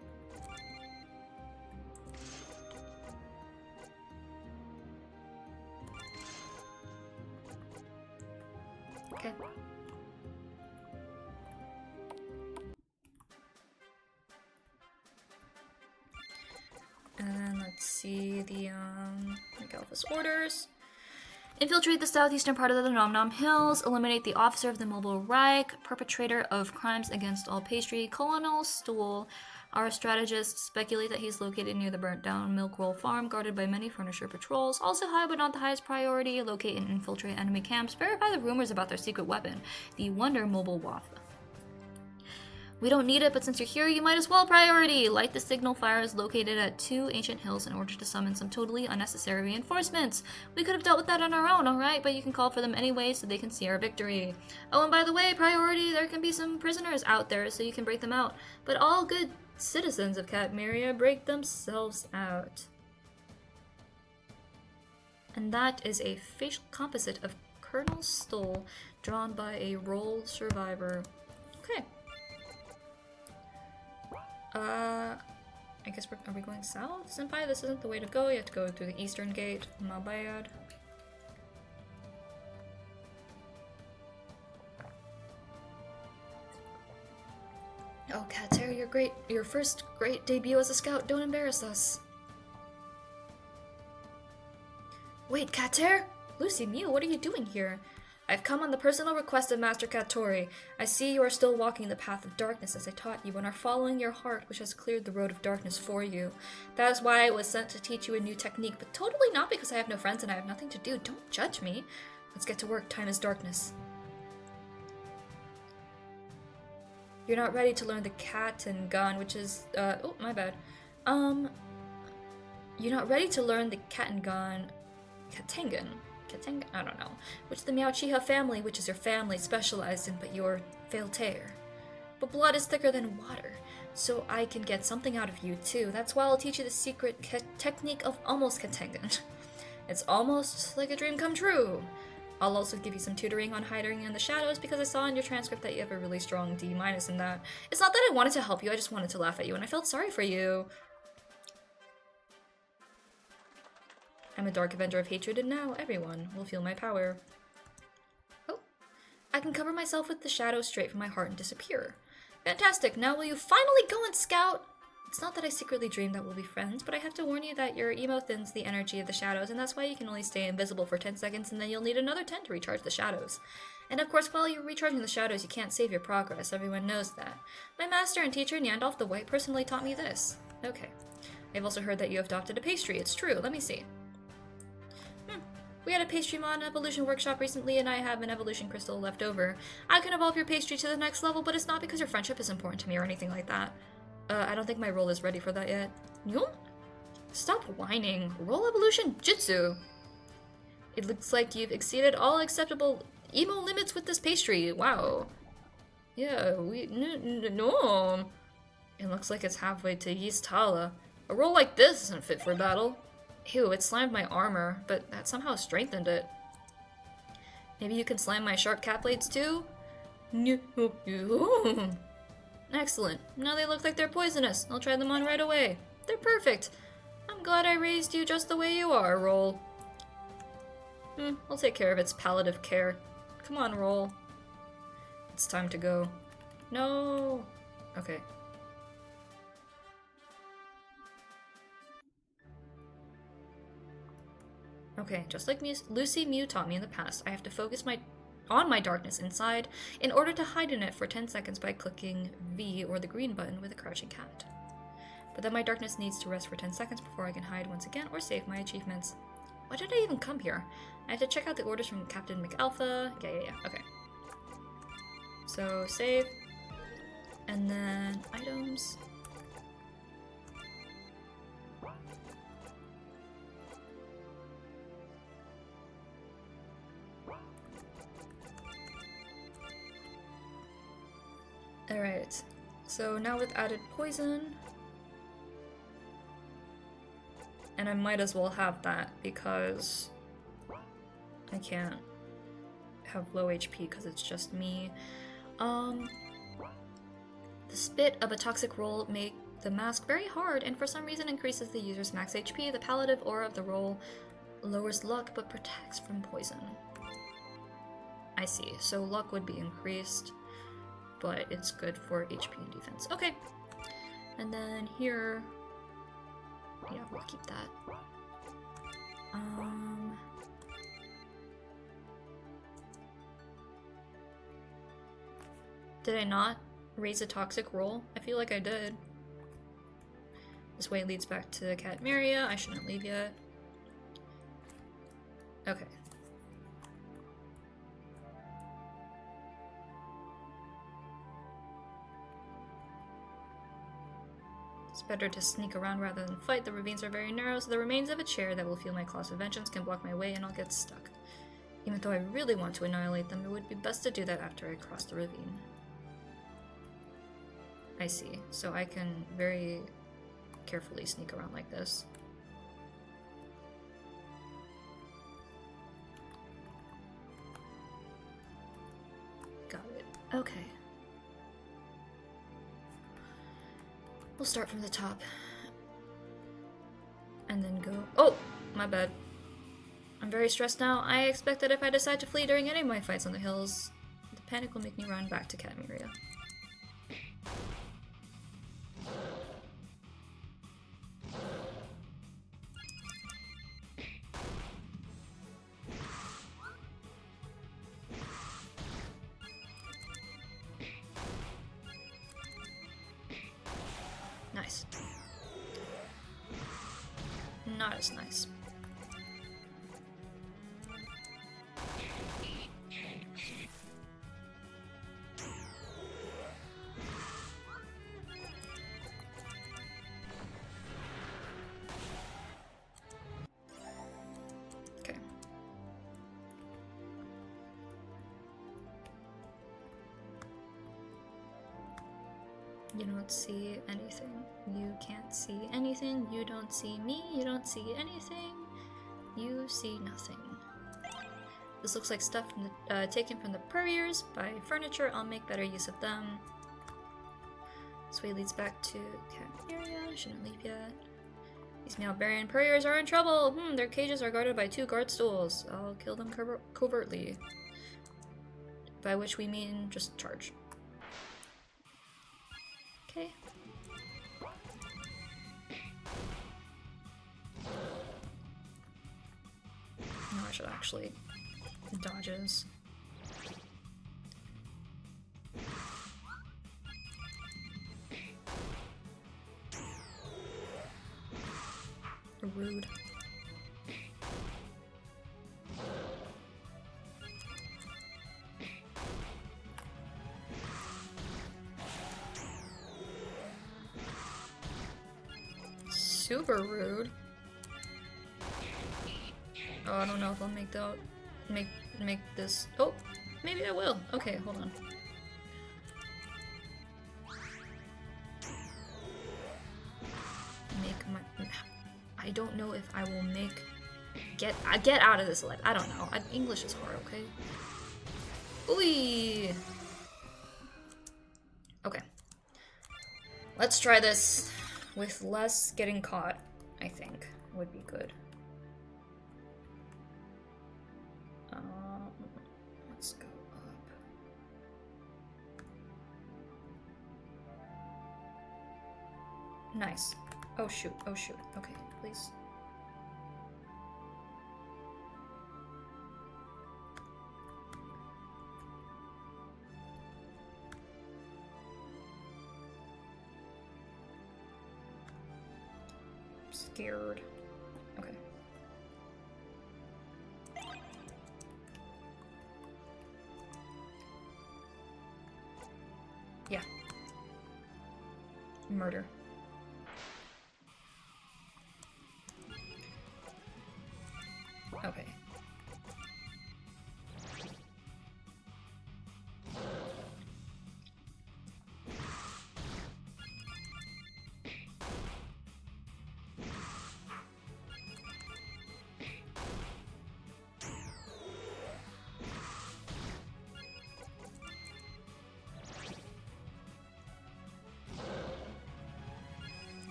Okay. And then let's see the McAlpha's orders. Infiltrate the southeastern part of the Nom Nom Hills. Eliminate the officer of the Mobile Reich, perpetrator of crimes against all pastry, Colonel Stool. Our strategists speculate that he's located near the burnt-down Milk Roll farm, guarded by many furniture patrols. Also high but not the highest priority, locate and infiltrate enemy camps. Verify the rumors about their secret weapon, the Wonder Mobile Waffle. We don't need it, but since you're here, you might as well. Priority! Light the signal fires located at 2 ancient hills in order to summon some totally unnecessary reinforcements. We could have dealt with that on our own, alright? But you can call for them anyway so they can see our victory. Oh, and by the way, priority, there can be some prisoners out there so you can break them out. But all good citizens of Catmeria break themselves out. And that is a facial composite of Colonel Stoll, drawn by a roll survivor. Okay. I guess are we going south, Senpai? This isn't the way to go. You have to go through the eastern gate. My bad. Oh, Catterra, you're great. Your first great debut as a scout. Don't embarrass us. Wait, Catterra? Lucy Mew, what are you doing here? I've come on the personal request of Master Kattori. I see you are still walking the path of darkness as I taught you, and are following your heart, which has cleared the road of darkness for you. That is why I was sent to teach you a new technique, but totally not because I have no friends and I have nothing to do. Don't judge me. Let's get to work. Time is darkness. You're not ready to learn the cat and gun, which is, oh, my bad. You're not ready to learn the cat and gun, Katengan. I don't know, which the Meowchiha family, which is your family, specialized in, but you're Failtear. But blood is thicker than water, so I can get something out of you too. That's why I'll teach you the secret technique of almost Katengan. It's almost like a dream come true. I'll also give you some tutoring on hiding in the shadows because I saw in your transcript that you have a really strong D- in that. It's not that I wanted to help you, I just wanted to laugh at you and I felt sorry for you. I'm a dark avenger of hatred and now everyone will feel my power. Oh, I can cover myself with the shadows straight from my heart and disappear. Fantastic, now will you finally go and scout? It's not that I secretly dream that we'll be friends, but I have to warn you that your emo thins the energy of the shadows, and that's why you can only stay invisible for 10 seconds, and then you'll need another 10 to recharge the shadows. And of course, while you're recharging the shadows, you can't save your progress, everyone knows that. My master and teacher, Nyandalf the White, personally taught me this. Okay. I've also heard that you have adopted a pastry, it's true, let me see. We had a pastry mod evolution workshop recently, and I have an evolution crystal left over. I can evolve your pastry to the next level, but it's not because your friendship is important to me or anything like that. I don't think my role is ready for that yet. Yo? Stop whining. Roll evolution jutsu. It looks like you've exceeded all acceptable emo limits with this pastry. Wow. Yeah, no. It looks like it's halfway to Yistala. A roll like this isn't fit for battle. Ew, it slammed my armor, but that somehow strengthened it. Maybe you can slam my sharp cat blades too? Excellent. Now they look like they're poisonous. I'll try them on right away. They're perfect. I'm glad I raised you just the way you are, Roll. I'll take care of its palliative care. Come on, Roll. It's time to go. No. Okay. Okay, just like Lucy Mew taught me in the past, I have to focus on my darkness inside in order to hide in it for 10 seconds by clicking V or the green button with a crouching cat. But then my darkness needs to rest for 10 seconds before I can hide once again or save my achievements. Why did I even come here? I have to check out the orders from Captain McAlpha. Yeah, okay. So, save. And then items. Alright, so now with added poison, and I might as well have that because I can't have low HP because it's just me. The spit of a toxic roll make the mask very hard and for some reason increases the user's max HP. The palliative aura of the roll lowers luck but protects from poison. I see, so luck would be increased, but it's good for HP and defense. Okay. And then here, yeah, we'll keep that. Did I not raise a toxic roll? I feel like I did. This way leads back to Catmeria. I shouldn't leave yet. Okay. It's better to sneak around rather than fight. The ravines are very narrow, so the remains of a chair that will feel my claws of vengeance can block my way and I'll get stuck. Even though I really want to annihilate them, it would be best to do that after I cross the ravine. I see. So I can very carefully sneak around like this. Got it. Okay. We'll start from the top. And then go... Oh! My bad. I'm very stressed now. I expect that if I decide to flee during any of my fights on the hills, the panic will make me run back to Catmeria. Nice. Not as nice. Okay. You don't see anything. You can't see anything. You don't see me. You don't see anything. You see nothing. This looks like stuff from taken from the purriers. Buy furniture, I'll make better use of them. This way leads back to catmeria. Shouldn't leave yet. These Malbarian purriers are in trouble! Their cages are guarded by 2 guard stools. I'll kill them covertly. By which we mean just charge. Okay. No, I should actually dodges. Rude. Super rude. Oh, I don't know if I'll make that make this. Oh, maybe I will. Okay, hold on. Make my. I don't know if I will make. Get out of this life. I don't know. English is hard. Okay. Ooh. Okay. Let's try this with less getting caught. I think would be good. Let's go up. Nice. Oh shoot, oh shoot. Okay, please. I'm scared. Okay. Yeah. Murder. Okay.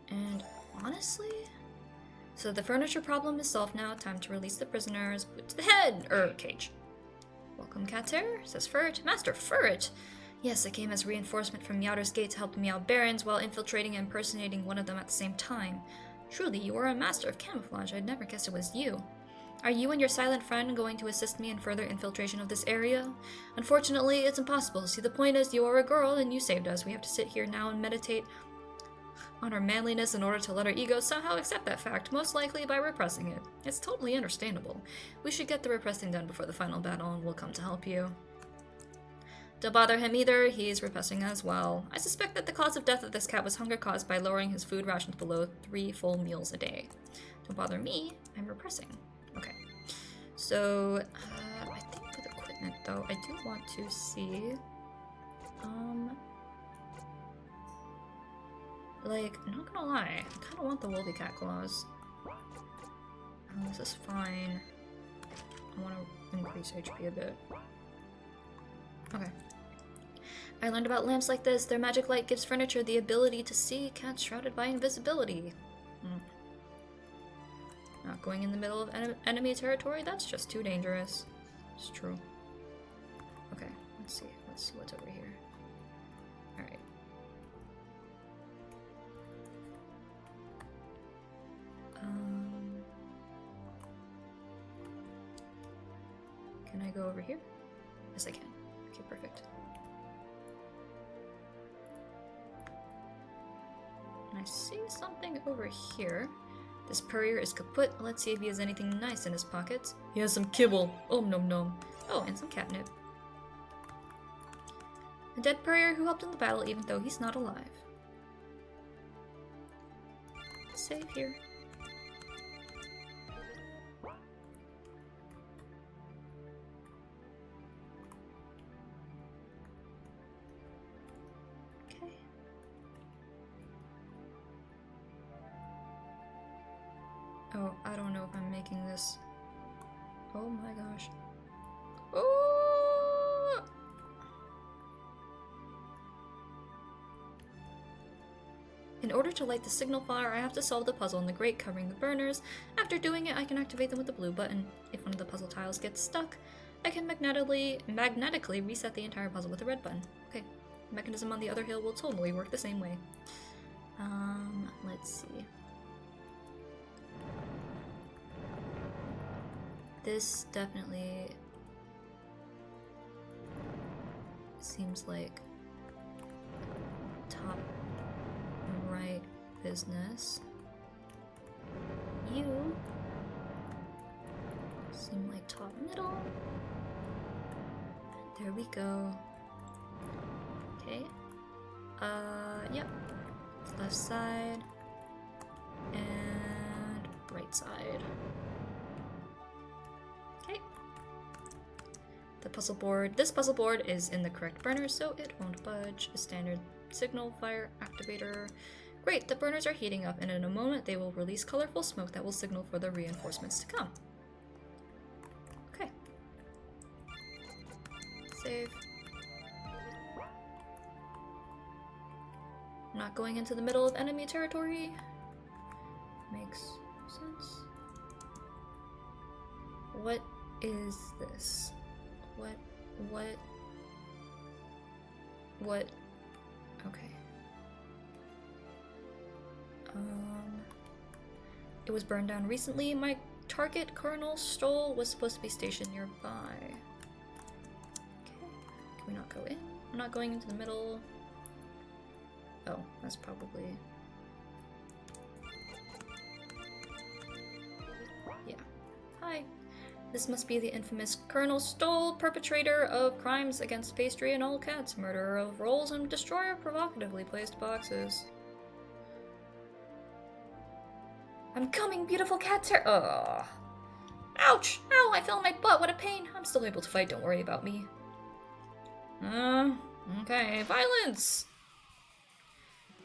And honestly, so the furniture problem is solved now. Time to release the prisoners. Put to the head! Cage. Welcome, Cater, says Furret. Master Furret! Yes, I came as reinforcement from Meowder's Gate to help the Meow Barons while infiltrating and impersonating one of them at the same time. Truly, you are a master of camouflage. I'd never guessed it was you. Are you and your silent friend going to assist me in further infiltration of this area? Unfortunately, it's impossible. See, the point is, you are a girl and you saved us. We have to sit here now and meditate on our manliness in order to let our egos somehow accept that fact, most likely by repressing it. It's totally understandable. We should get the repressing done before the final battle and we'll come to help you. Don't bother him either, he's repressing as well. I suspect that the cause of death of this cat was hunger caused by lowering his food rations below 3 full meals a day. Don't bother me, I'm repressing. Okay. So, I think with equipment though, I do want to see, like, I'm not gonna lie, I kinda want the Woldy Cat Claws. This is fine. I wanna increase HP a bit. Okay. I learned about lamps like this. Their magic light gives furniture the ability to see cats shrouded by invisibility. Not going in the middle of enemy territory? That's just too dangerous. It's true. Okay, let's see. Let's see what's over here. Alright. Can I go over here? Yes, I can. Okay, perfect. And I see something over here. This purrier is kaput. Let's see if he has anything nice in his pockets. He has some kibble. Oh, nom nom. Oh, and some catnip. A dead purrier who helped in the battle even though he's not alive. Save here. Okay. Oh, I don't know if I'm making this. Oh my gosh. Oh! In order to light the signal fire, I have to solve the puzzle in the grate covering the burners. After doing it, I can activate them with the blue button. If one of the puzzle tiles gets stuck, I can magnetically reset the entire puzzle with the red button. Okay, the mechanism on the other hill will totally work the same way. Let's see. This definitely seems like top right business. You seem like top middle. There we go. Okay. Yep. Left side and right side. Okay. This puzzle board is in the correct burner, so it won't budge. A standard signal fire activator. Great, the burners are heating up, and in a moment they will release colorful smoke that will signal for the reinforcements to come. Okay. Save. Not going into the middle of enemy territory. Makes sense. What is this? What? Okay. It was burned down recently. My target, Colonel Stoll, was supposed to be stationed nearby. Okay. Can we not go in? I'm not going into the middle. Oh, that's probably... Yeah. Hi. This must be the infamous Colonel Stoll, perpetrator of crimes against pastry and all cats, murderer of rolls, and destroyer of provocatively placed boxes. I'm coming, beautiful cat Ugh. Ouch! Ow, I fell on my butt, what a pain! I'm still able to fight, don't worry about me. Okay, violence!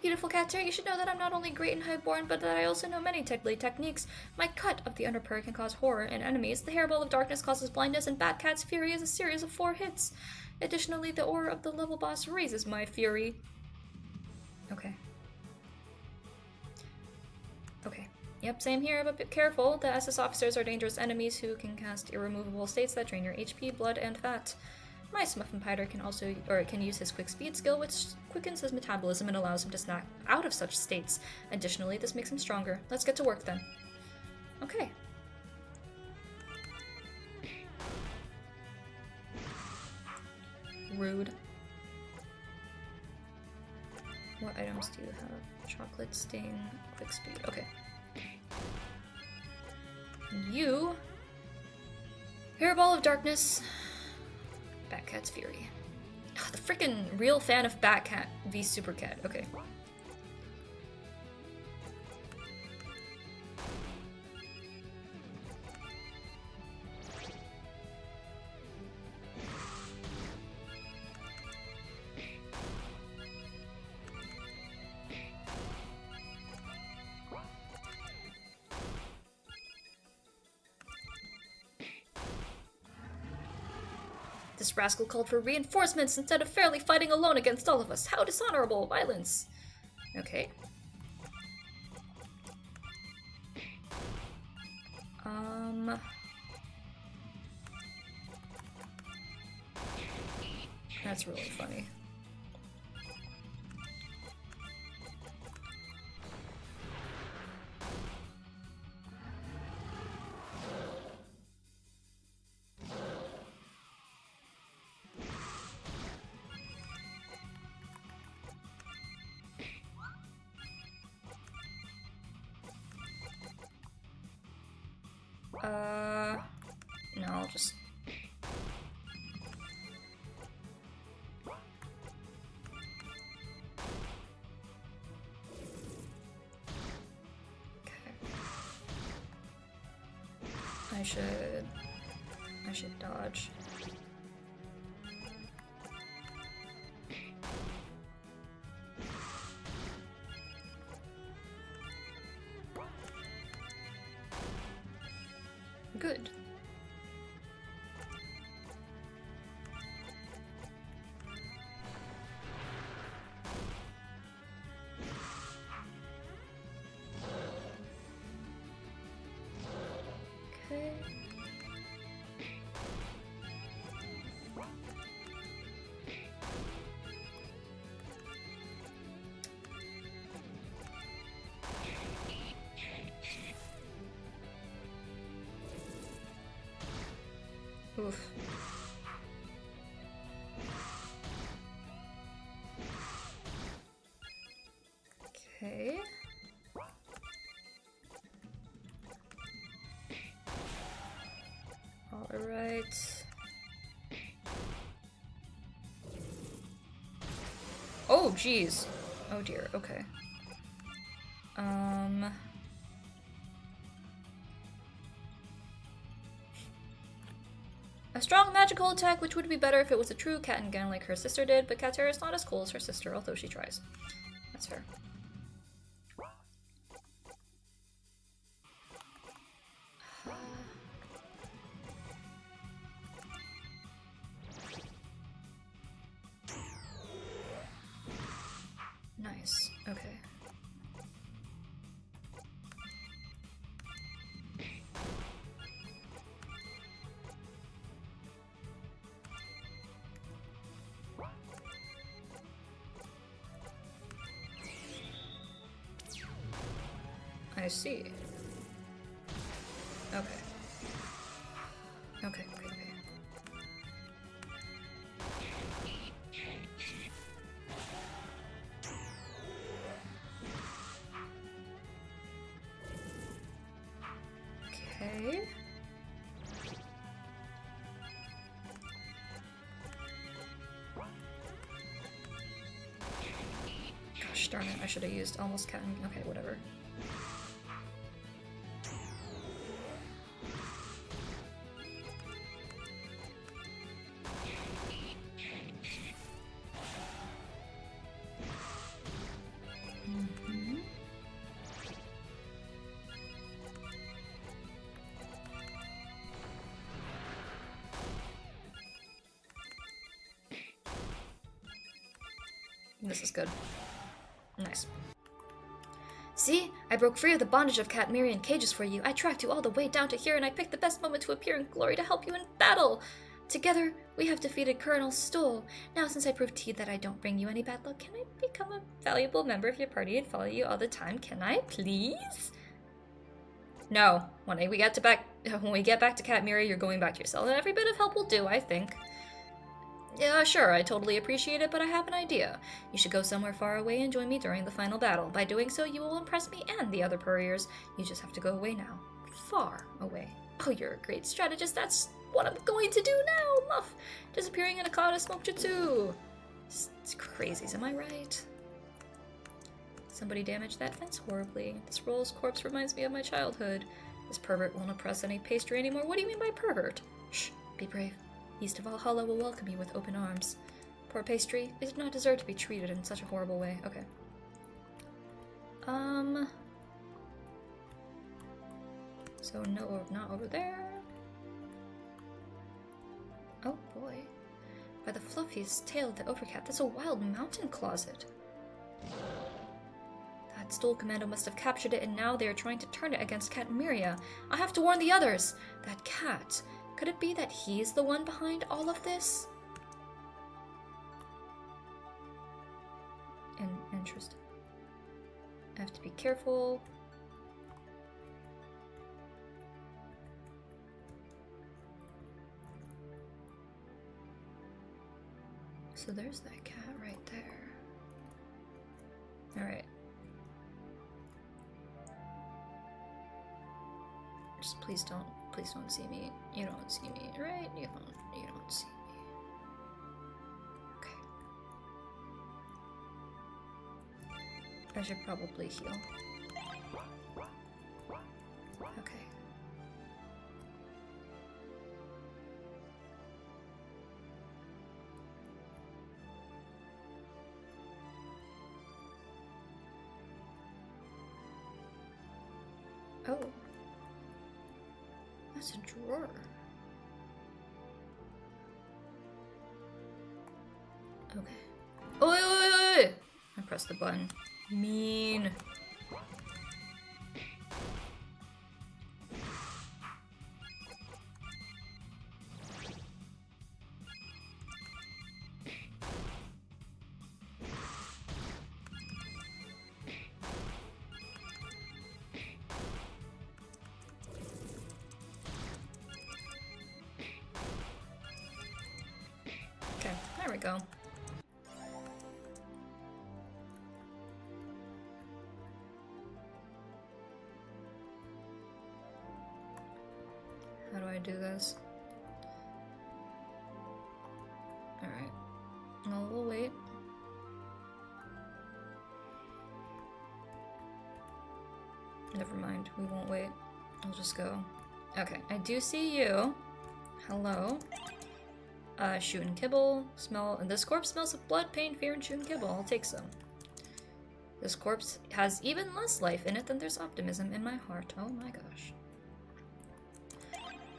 Beautiful cat you should know that I'm not only great and highborn, but that I also know many deadly techniques. My cut of the underpurr can cause horror in enemies, the hairball of darkness causes blindness, and Batcat's fury is a series of 4 hits. Additionally, the aura of the level boss raises my fury. Okay. Okay. Yep, same here, but be careful. The SS officers are dangerous enemies who can cast irremovable states that drain your HP, blood, and fat. My Smuffenpider can use his quick speed skill, which quickens his metabolism and allows him to snap out of such states. Additionally, this makes him stronger. Let's get to work then. Okay. Rude. What items do you have? Chocolate, sting, quick speed. Okay. You... Hairball of darkness. Batcat's fury. Ugh, the freaking real fan of Batcat v Supercat. Okay. This rascal called for reinforcements instead of fairly fighting alone against all of us. How dishonorable! Violence! Okay. That's really funny. No, I'll just... I should dodge. Good. Okay. Oof. Okay. All right. Oh, geez. Oh dear. Okay. A strong magical attack, which would be better if it was a true cat and gun like her sister did, but Catera is not as cool as her sister, although she tries. That's fair. Nice. Okay. I see. Okay. Okay, okay, okay. Okay. Gosh darn it, I should have used almost cat and... Okay, whatever. This is good. Nice. See? I broke free of the bondage of catmeria and cages for you. I tracked you all the way down to here, and I picked the best moment to appear in glory to help you in battle. Together, we have defeated Colonel Stoll. Now, since I proved to you that I don't bring you any bad luck, can I become a valuable member of your party and follow you all the time? Can I, please? No. When we get back to Catmeria, you're going back to your cell, and every bit of help will do, I think. Yeah, sure, I totally appreciate it, but I have an idea. You should go somewhere far away and join me during the final battle. By doing so, you will impress me and the other couriers. You just have to go away now. Far away. Oh, you're a great strategist. That's what I'm going to do now, Muff. Disappearing in a cloud of smoke jutsu. It's crazies, am I right? Somebody damaged that fence horribly. This roll's corpse reminds me of my childhood. This pervert won't oppress any pastry anymore. What do you mean by pervert? Shh, be brave. East of Valhalla will welcome you with open arms. Poor pastry, they did not deserve to be treated in such a horrible way. Okay. So no, not over there. Oh boy. By the fluffiest tail of the overcat, there's a wild mountain closet. That Stoll Commando must have captured it, and now they are trying to turn it against Catmeria. I have to warn the others! That cat. Could it be that he's the one behind all of this? Interesting. I have to be careful. So there's that cat right there. Alright. Just please don't see me. You don't see me, right? You don't see me. Okay. I should probably heal. Okay. Oh. That's a drawer. Okay. Oh, wait, wait, wait, wait! I pressed the button. Mean. Okay, there we go. How do I do this? Alright. No, we'll wait. Never mind, we won't wait. I'll just go. Okay, I do see you. Hello. Shoot and kibble. Smell. And this corpse smells of blood, pain, fear, and shoot and kibble. I'll take some. This corpse has even less life in it than there's optimism in my heart. Oh my gosh.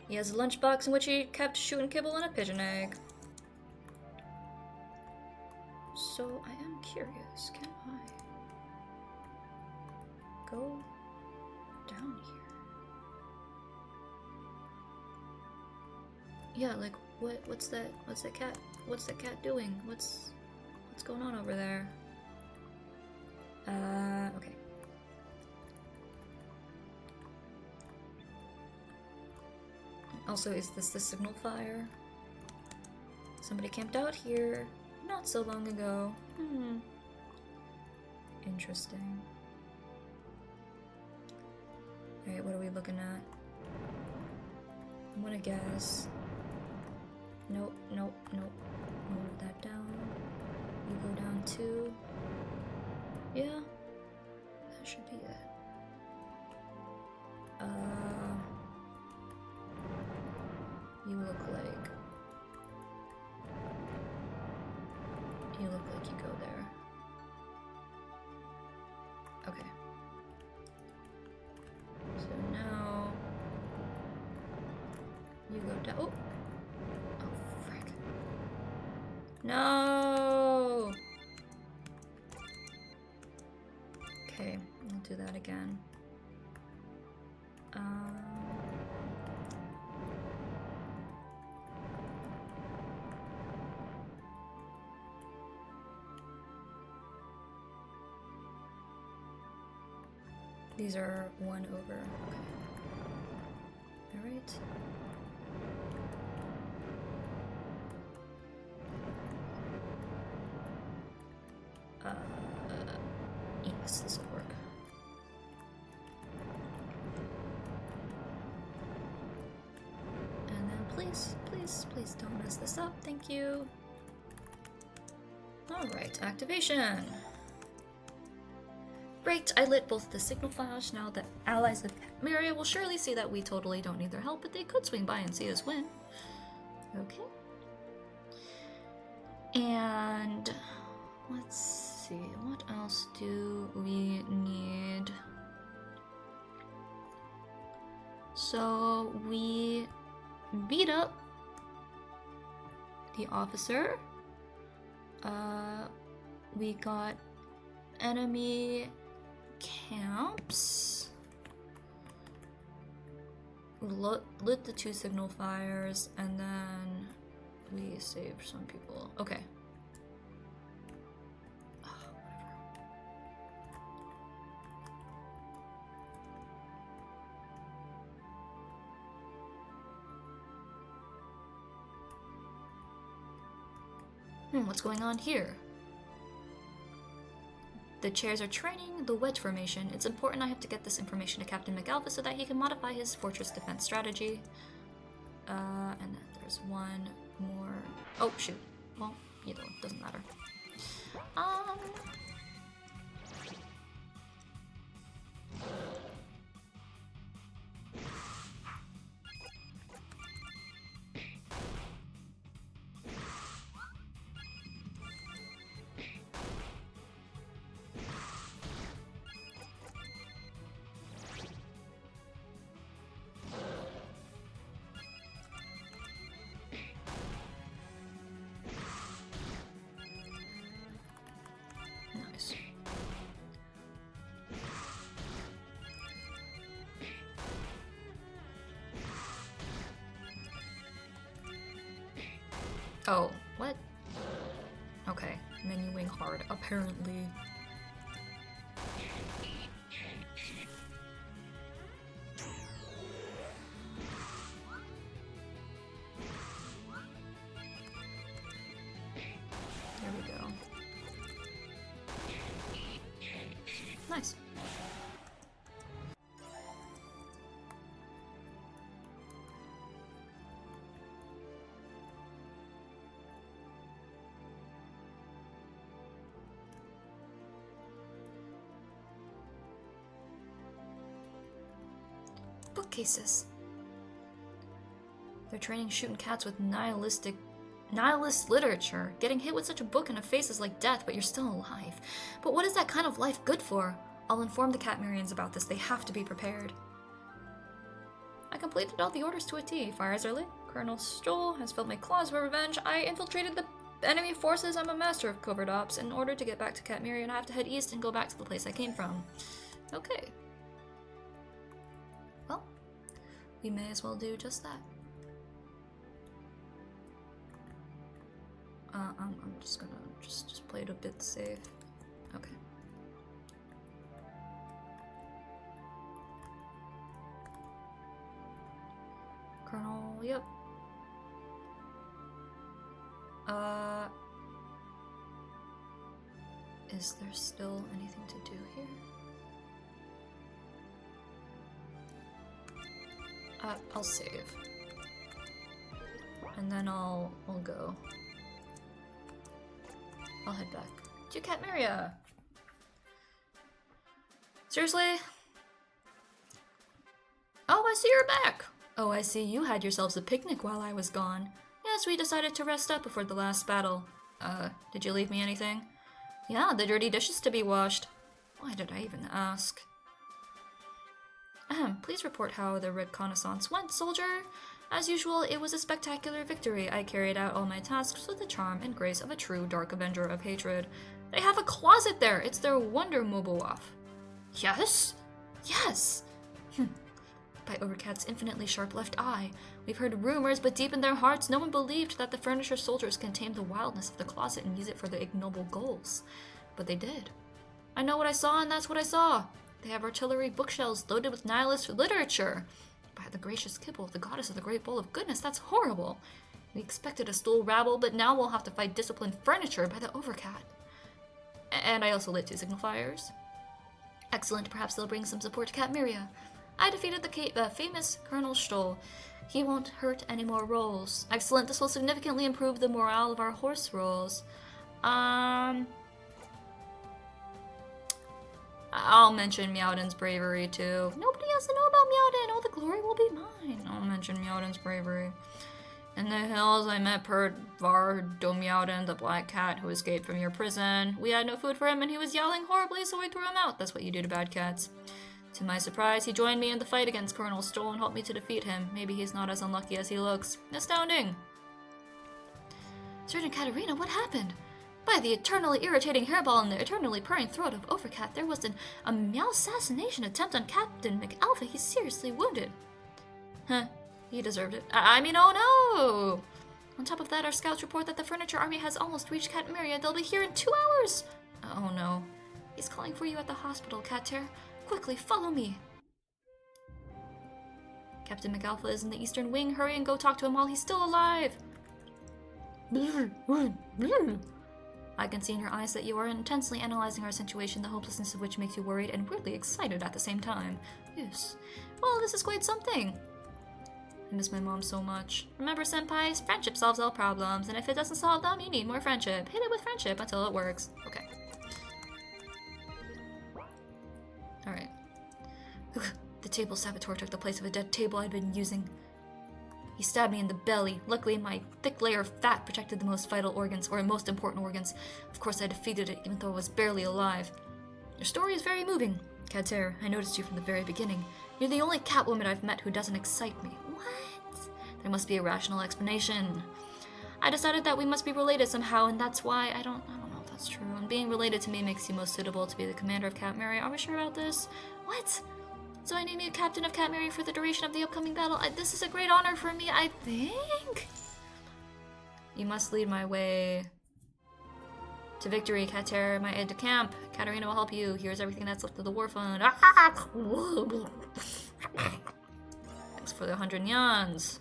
He has a lunchbox in which he kept shoot and kibble and a pigeon egg. So I am curious, can I go down here? Yeah, like what's that cat doing? What's going on over there? Okay. Also, is this the signal fire? Somebody camped out here not so long ago. Interesting. Alright, what are we looking at? I'm gonna guess. Nope, nope, nope. Move that down. You go down too. Yeah, that should be it. You look like you go there. Okay. So now you go down. Oh, frick! No. Okay, I'll do that again. These are one over. Okay. All right. Yes, this will work. And then please, please, please don't mess this up. Thank you. All right, activation. Great, I lit both the signal flash. Now the allies of catmeria will surely see that we totally don't need their help, but they could swing by and see us win. Okay. And let's see, what else do we need? So we beat up the officer. We got enemy camps. We lit the 2 signal fires, and then we saved some people. Okay. What's going on here? The chairs are training the wedge formation. It's important I have to get this information to Captain McAlpha so that he can modify his fortress defense strategy. And then there's one more. Oh, shoot. Well, either one. Doesn't matter. Nice. Oh, what? Okay, menuing hard, apparently. There we go. Nice. Bookcases. They're training shooting cats with nihilist literature. Getting hit with such a book in the face is like death, but you're still alive. But what is that kind of life good for? I'll inform the catmerians about this. They have to be prepared. I completed all the orders to a T. Fires are lit. Colonel Stoll has filled my claws for revenge. I infiltrated the enemy forces. I'm a master of covert ops. In order to get back to Catmeria, I have to head east and go back to the place I came from. Okay. Well, we may as well do just that. I'm just gonna just play it a bit safe. Okay. Colonel, yep. Is there still anything to do here? I'll save. And then I'll go. I'll head back to Catmeria. Seriously? Oh, I see you're back. Oh, I see you had yourselves a picnic while I was gone. Yes, we decided to rest up before the last battle. Did you leave me anything? Yeah, the dirty dishes to be washed. Why did I even ask? Please report how the reconnaissance went, soldier. As usual, it was a spectacular victory. I carried out all my tasks with the charm and grace of a true Dark Avenger of hatred. They have a closet there! It's their wonder mobile off. Yes? Yes! By Overcat's infinitely sharp left eye. We've heard rumors, but deep in their hearts, no one believed that the furniture soldiers can tame the wildness of the closet and use it for their ignoble goals. But they did. I know what I saw, and that's what I saw. They have artillery bookshelves loaded with nihilist literature. By the gracious kibble of the goddess of the great bowl of goodness, that's horrible. We expected a stool rabble, but now we'll have to fight disciplined furniture by the Overcat. And I also lit 2 signal fires. Excellent, perhaps they'll bring some support to Catmeria. I defeated the famous Colonel Stoll. He won't hurt any more rolls. Excellent, this will significantly improve the morale of our horse rolls. I'll mention Meowden's bravery too. Nobody has to know about Meowden. All the glory will be mine. I'll mention Meowden's bravery. In the hills, I met Perdvar Domyauden, the black cat who escaped from your prison. We had no food for him and he was yelling horribly, so we threw him out. That's what you do to bad cats. To my surprise, he joined me in the fight against Colonel Stoll and helped me to defeat him. Maybe he's not as unlucky as he looks. Astounding! Sergeant Katarina, what happened? By the eternally irritating hairball and the eternally purring throat of Overcat, there was a meow assassination attempt on Captain McAlpha. He's seriously wounded. Huh, he deserved it. I mean, oh no! On top of that, our scouts report that the furniture army has almost reached Catmeria. They'll be here in 2 hours! Oh no. He's calling for you at the hospital, Catter. Quickly, follow me. Captain McAlpha is in the eastern wing. Hurry and go talk to him while he's still alive. I can see in your eyes that you are intensely analyzing our situation, the hopelessness of which makes you worried and weirdly excited at the same time. Yes. Well, this is quite something. I miss my mom so much. Remember, senpais, friendship solves all problems, and if it doesn't solve them, you need more friendship. Hit it with friendship until it works. Okay. Alright. The table saboteur took the place of a dead table I'd been using. He stabbed me in the belly. Luckily, my thick layer of fat protected the most vital organs, or most important organs. Of course, I defeated it, even though I was barely alive. Your story is very moving. Catterre, I noticed you from the very beginning. You're the only Catwoman I've met who doesn't excite me. What? There must be a rational explanation. I decided that we must be related somehow, and that's why I don't know if that's true. And being related to me makes you most suitable to be the commander of Catmeria. Are we sure about this? What? So I name you captain of Catmeria for the duration of the upcoming battle. This is a great honor for me, I think? You must lead my way to victory, Kater, my aide de camp. Katarina will help you. Here's everything that's left of the war fund. Thanks for the 100 nyans.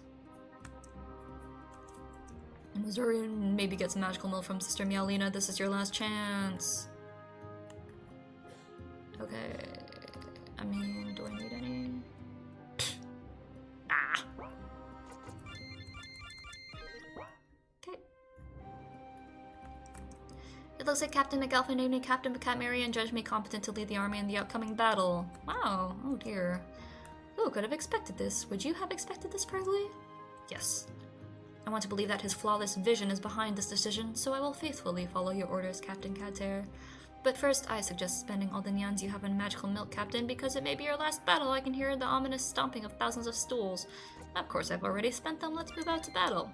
Missouri, maybe get some magical milk from Sister Meowlina. This is your last chance. Okay. I mean, do I need any? Ah. Okay. It looks like Captain McAlpha named me Captain of Catmeria and judged me competent to lead the army in the upcoming battle. Wow. Oh dear. Who could have expected this? Would you have expected this, Pergly? Yes. I want to believe that his flawless vision is behind this decision, so I will faithfully follow your orders, Captain Kater. But first, I suggest spending all the nyans you have in magical milk, Captain, because it may be your last battle. I can hear the ominous stomping of thousands of stools. Of course, I've already spent them. Let's move out to battle.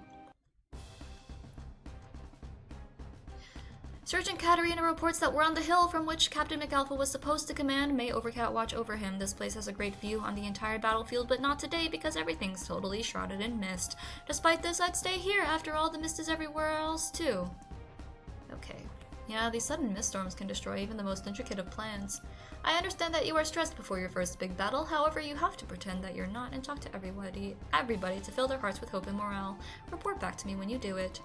Sergeant Katerina reports that we're on the hill from which Captain McAlpha was supposed to command. May Overcat watch over him. This place has a great view on the entire battlefield, but not today because everything's totally shrouded in mist. Despite this, I'd stay here. After all, the mist is everywhere else, too. Okay. Yeah, these sudden mist storms can destroy even the most intricate of plans. I understand that you are stressed before your first big battle. However, you have to pretend that you're not and talk to everybody to fill their hearts with hope and morale. Report back to me when you do it.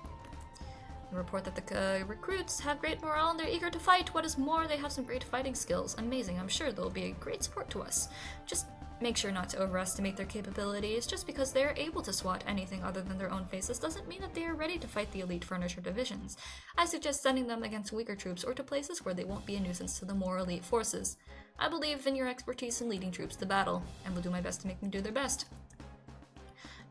Report that the recruits have great morale and they're eager to fight. What is more, they have some great fighting skills. Amazing. I'm sure they'll be a great support to us. Just make sure not to overestimate their capabilities. Just because they're able to swat anything other than their own faces doesn't mean that they are ready to fight the elite furniture divisions. I suggest sending them against weaker troops or to places where they won't be a nuisance to the more elite forces. I believe in your expertise in leading troops to battle, and will do my best to make them do their best.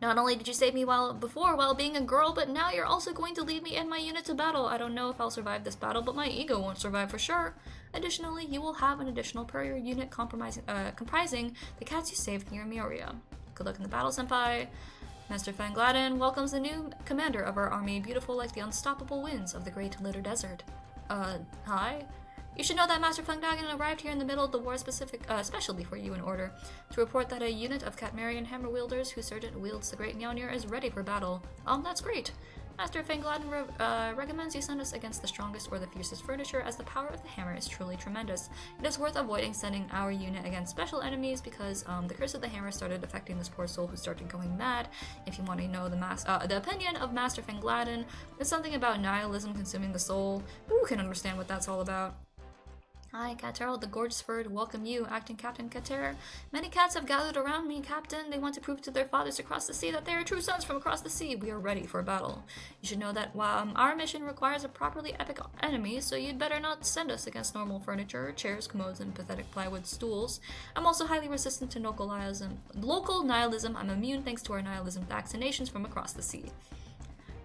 Not only did you save me before while being a girl, but now you're also going to lead me and my unit to battle. I don't know if I'll survive this battle, but my ego won't survive for sure. Additionally, you will have an additional per unit comprising the cats you saved near Miria. Good luck in the battle, Senpai. Master Fangladden welcomes the new commander of our army, beautiful like the unstoppable winds of the Great Litter Desert. Hi? You should know that Master Fangladden arrived here in the middle of the war especially for you in order to report that a unit of Catmerian hammer wielders whose sergeant wields the Great Mjolnir is ready for battle. That's great. Master Fangladden recommends you send us against the strongest or the fiercest furniture, as the power of the hammer is truly tremendous. It is worth avoiding sending our unit against special enemies because the curse of the hammer started affecting this poor soul who started going mad. If you want to know the opinion of Master Fangladden, it's something about nihilism consuming the soul. Who can understand what that's all about? Hi, Kater, the gorgeous bird, welcome you, acting Captain Kater. Many cats have gathered around me, Captain. They want to prove to their fathers across the sea that they are true sons from across the sea. We are ready for battle. You should know that our mission requires a properly epic enemy, so you'd better not send us against normal furniture, chairs, commodes, and pathetic plywood stools. I'm also highly resistant to local nihilism. I'm immune thanks to our nihilism vaccinations from across the sea.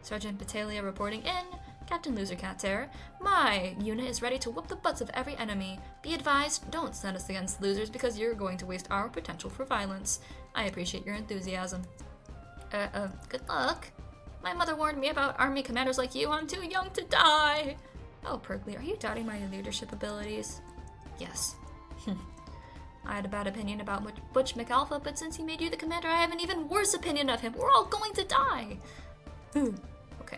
Sergeant Battaglia reporting in. Captain Loser Kater, my unit is ready to whoop the butts of every enemy. Be advised, don't send us against losers because you're going to waste our potential for violence. I appreciate your enthusiasm. Good luck. My mother warned me about army commanders like you. I'm too young to die. Oh, Pergly, are you doubting my leadership abilities? Yes. I had a bad opinion about Butch McAlpha, but since he made you the commander, I have an even worse opinion of him. We're all going to die. Okay.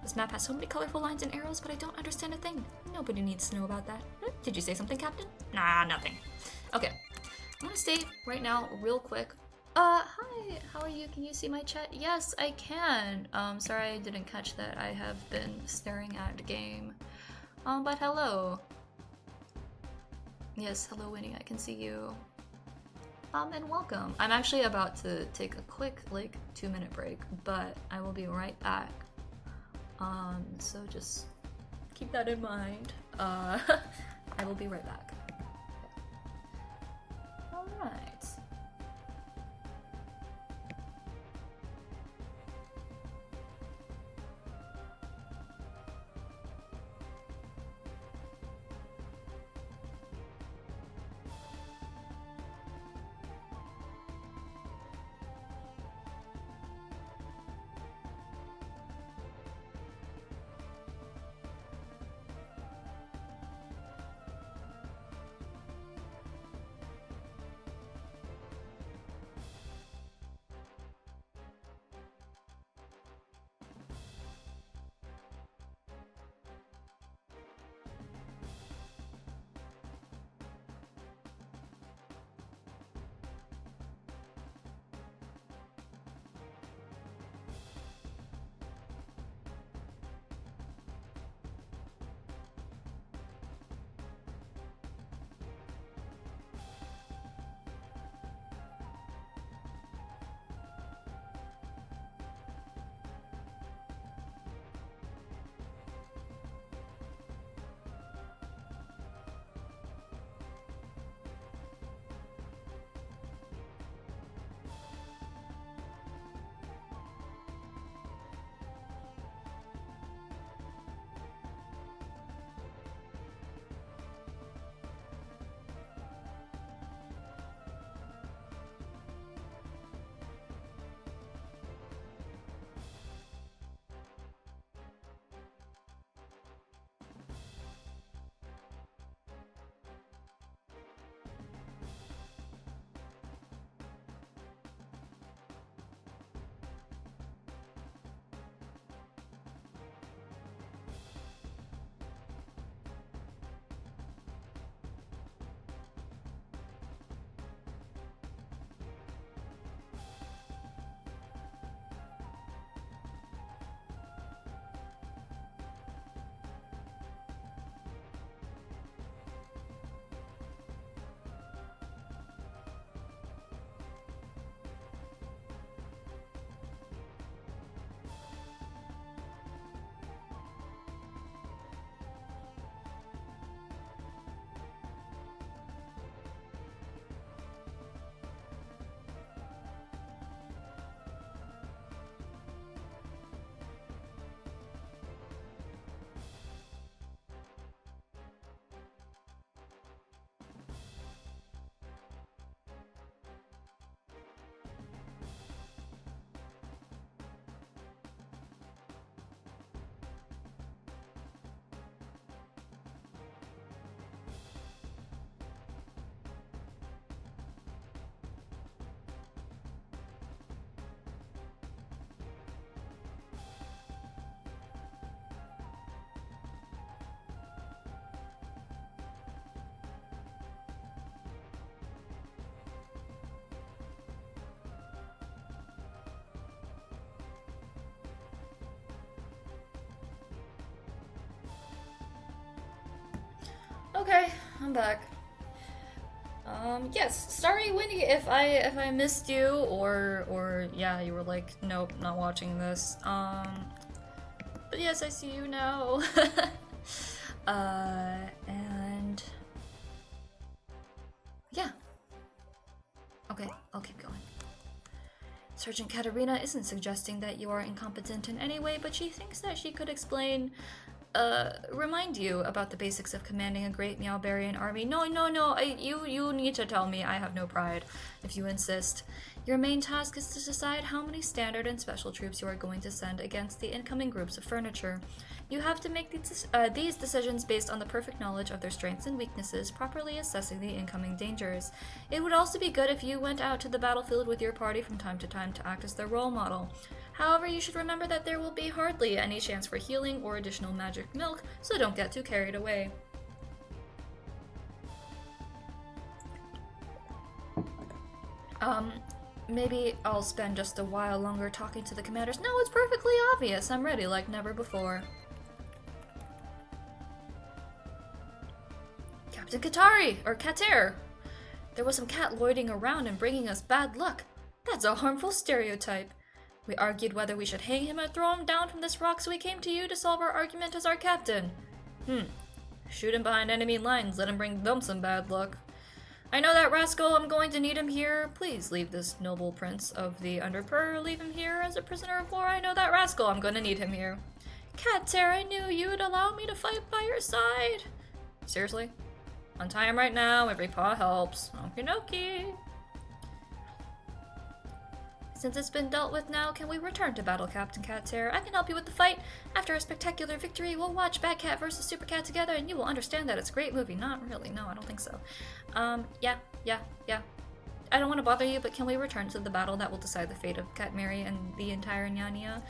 This map has so many colorful lines and arrows, but I don't understand a thing. Nobody needs to know about that. Did you say something, Captain? Nah, nothing. Okay. I'm gonna stay right now real quick. Hi, how are you? Can you see my chat? Yes, I can. Sorry I didn't catch that. I have been staring at the game. But hello. Yes, hello Winnie, I can see you. And welcome. I'm actually about to take a quick, 2-minute break, but I will be right back. So just keep that in mind. I will be right back. Alright. Okay, I'm back. Yes, sorry, Winnie, if I missed you, or yeah, you were like, nope, not watching this. But yes, I see you now. And yeah. Okay, I'll keep going. Sergeant Katerina isn't suggesting that you are incompetent in any way, but she thinks that she could remind you about the basics of commanding a great Meowbarian army. No, you need to tell me. I have no pride, if you insist. Your main task is to decide how many standard and special troops you are going to send against the incoming groups of furniture. You have to make these decisions based on the perfect knowledge of their strengths and weaknesses, properly assessing the incoming dangers. It would also be good if you went out to the battlefield with your party from time to time to act as their role model. However, you should remember that there will be hardly any chance for healing or additional magic milk, so don't get too carried away. Maybe I'll spend just a while longer talking to the commanders. No, it's perfectly obvious. I'm ready like never before. Captain Katari, or Kater. There was some cat loitering around and bringing us bad luck. That's a harmful stereotype. We argued whether we should hang him or throw him down from this rock, so we came to you to solve our argument as our captain. Shoot him behind enemy lines, let him bring them some bad luck. I know that rascal, I'm going to need him here. Please leave this noble prince of the Underpur, leave him here as a prisoner of war. I know that rascal, I'm going to need him here. Kater, I knew you would allow me to fight by your side. Seriously? Untie him right now, every paw helps. Okie dokie. Since it's been dealt with now, can we return to battle, Captain Kater? I can help you with the fight. After a spectacular victory, we'll watch Bad Cat vs. Super Cat together, and you will understand that it's a great movie. Not really, no, I don't think so. Yeah. I don't want to bother you, but can we return to the battle that will decide the fate of catmeria and the entire nyanya?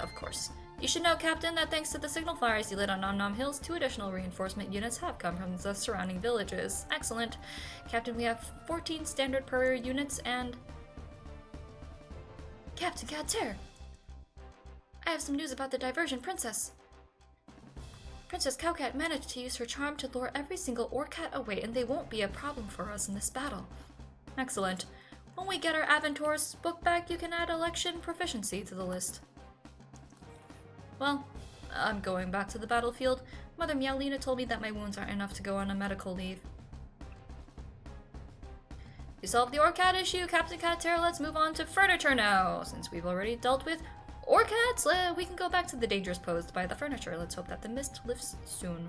Of course. You should know, Captain, that thanks to the signal fires you lit on Nom Nom Hills, 2 additional reinforcement units have come from the surrounding villages. Excellent. Captain, we have 14 standard per units and... Captain Kater! I have some news about the diversion princess. Princess Cowcat managed to use her charm to lure every single Orcat away, and they won't be a problem for us in this battle. Excellent. When we get our Aventur's book back, you can add election proficiency to the list. Well, I'm going back to the battlefield. Mother Meowlina told me that my wounds aren't enough to go on a medical leave. We solved the Orcat issue, Captain Kater. Let's move on to furniture now. Since we've already dealt with Orcats, we can go back to the dangers posed by the furniture. Let's hope that the mist lifts soon.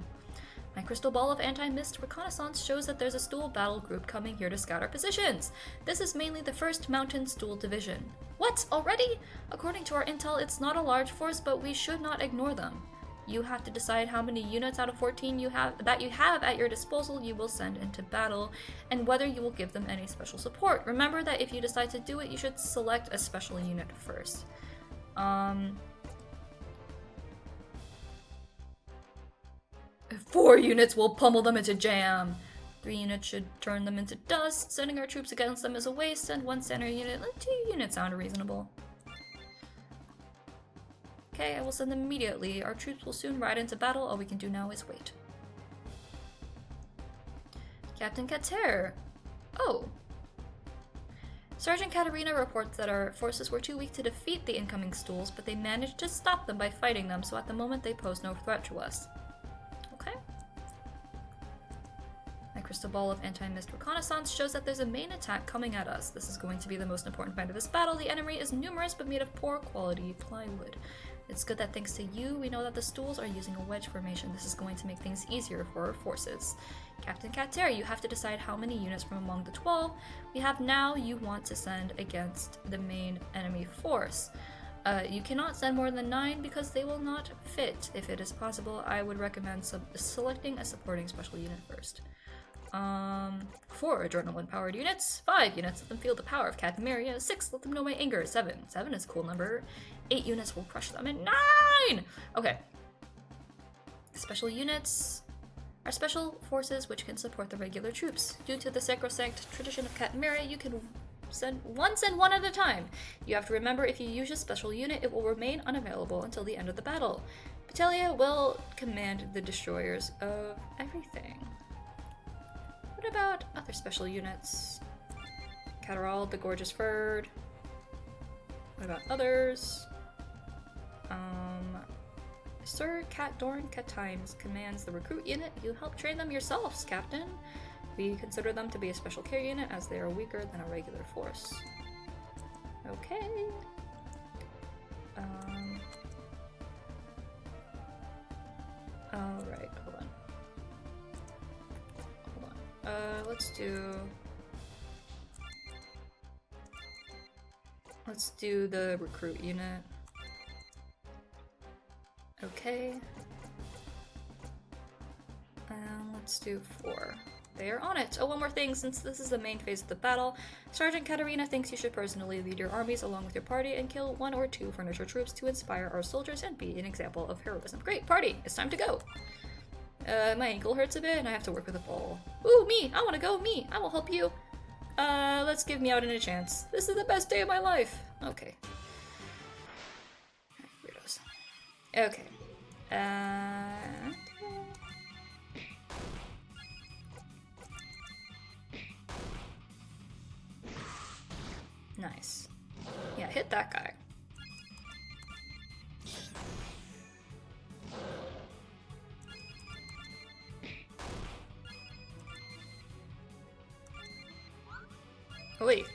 My crystal ball of anti-mist reconnaissance shows that there's a stool battle group coming here to scout our positions. This is mainly the 1st Mountain Stool Division. What? Already? According to our intel, it's not a large force, but we should not ignore them. You have to decide how many units out of 14 you have at your disposal you will send into battle, and whether you will give them any special support. Remember that if you decide to do it, you should select a special unit first. 4 units will pummel them into jam. 3 units should turn them into dust. Sending our troops against them is a waste, and 1 standard unit. 2 units sound reasonable. Okay, I will send them immediately. Our troops will soon ride into battle. All we can do now is wait. Captain Kater. Oh. Sergeant Katerina reports that our forces were too weak to defeat the incoming stools, but they managed to stop them by fighting them, so at the moment they pose no threat to us. Okay. My crystal ball of anti-mist reconnaissance shows that there's a main attack coming at us. This is going to be the most important fight of this battle. The enemy is numerous, but made of poor quality plywood. It's good that thanks to you, we know that the stools are using a wedge formation. This is going to make things easier for our forces. Captain Kater, you have to decide how many units from among the 12 we have now you want to send against the main enemy force. You cannot send more than 9 because they will not fit. If it is possible, I would recommend selecting a supporting special unit first. 4 adrenaline-powered units. 5 units, let them feel the power of catmeria. 6, let them know my anger. 7 is a cool number. 8 units will crush them. And 9! Okay. Special units are special forces which can support the regular troops. Due to the sacrosanct tradition of catmeria, you can send one at a time. You have to remember, if you use a special unit, it will remain unavailable until the end of the battle. Petelia will command the destroyers of everything. What about other special units? Catterall, the Gorgeous Furred. What about others? Sir Catdorn Catimes commands the recruit unit. You help train them yourselves, Captain. We consider them to be a special care unit as they are weaker than a regular force. Okay. Alright, hold on. Let's do the recruit unit. Okay. And let's do 4. They are on it! Oh, one more thing, since this is the main phase of the battle, Sergeant Katarina thinks you should personally lead your armies along with your party and kill 1 or 2 furniture troops to inspire our soldiers and be an example of heroism. Great, party! It's time to go! My ankle hurts a bit and I have to work with a ball. Ooh, me! I wanna go! Me! I will help you! Let's give Meowden a chance. This is the best day of my life! Okay. Weirdos. Okay. Nice. Yeah, hit that guy. Oh, wait.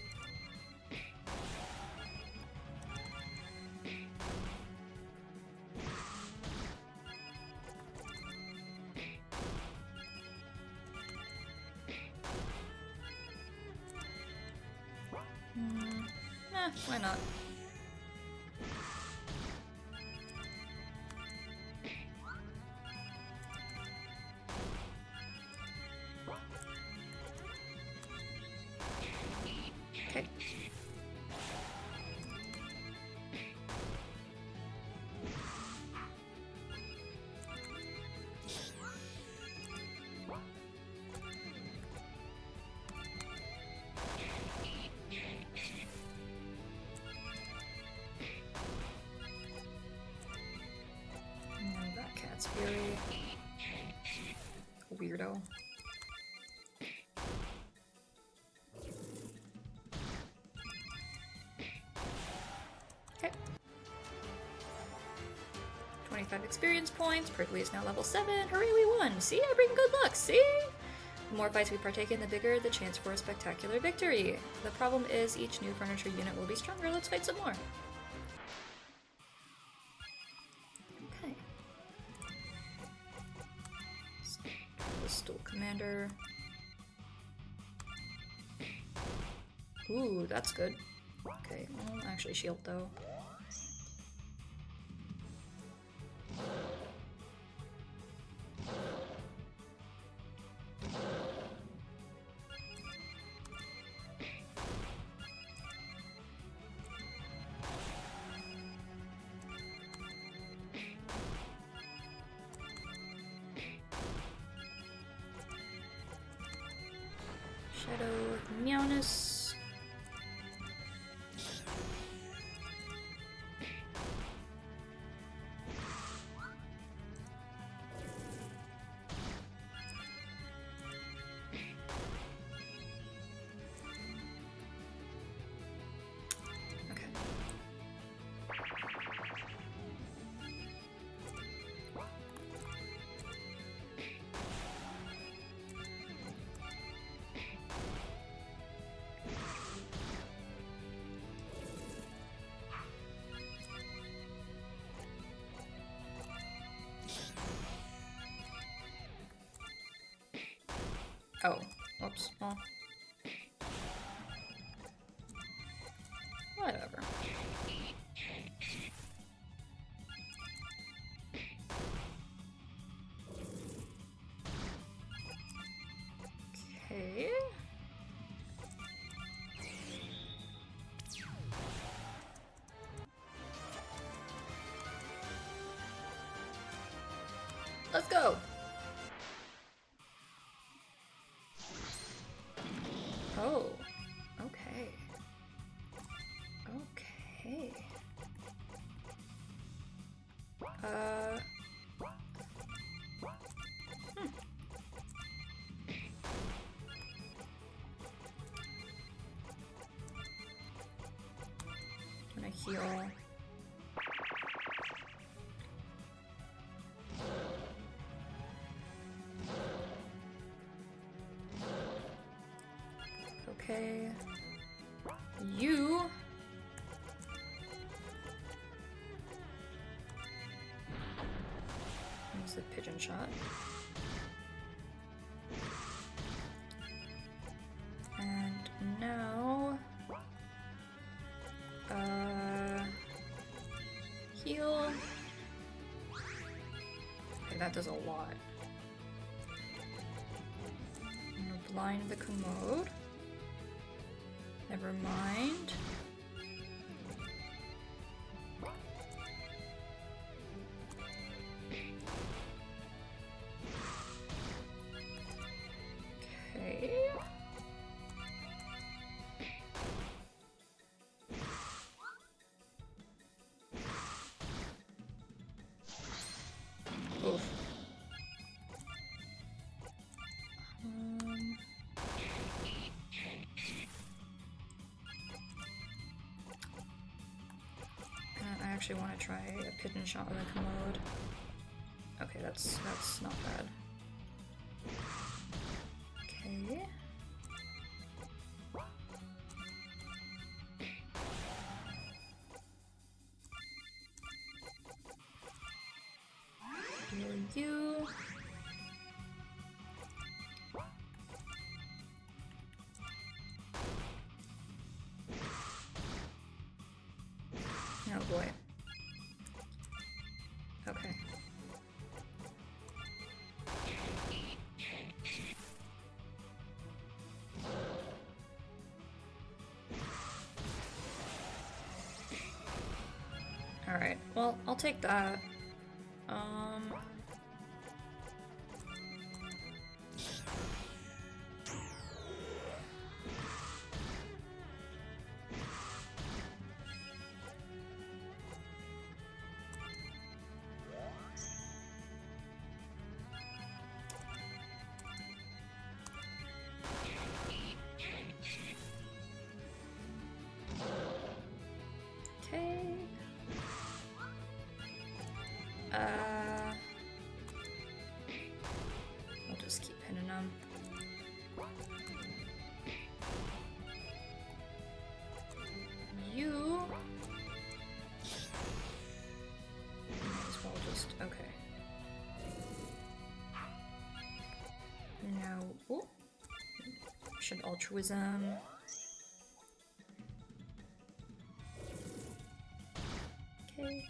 Why not? Okay. That cat's fury. Weirdo. Okay. 25 experience points. Prickly is now level 7. Hooray, we won! See, I bring good luck, see? The more fights we partake in, the bigger the chance for a spectacular victory. The problem is each new furniture unit will be stronger. Let's fight some more. Okay. The Stool Commander. Ooh, that's good. Okay, well, actually shield though. Shadow Meowness. Okay. Oh, whoops. Well, whatever. Okay. Let's go. Oh, okay. Okay. heal. Okay. You. Use the pigeon shot. And now, heal. Okay, that does a lot. I'm gonna blind the commode. Never mind. Okay. Oof. I actually want to try a pigeon shot with a commode. Okay, that's not bad. Okay. Heal you. Oh boy. Okay. Alright, well, I'll take that. Okay. I'll just keep hitting them. You might as well just okay. Now, oh, should altruism. Okay.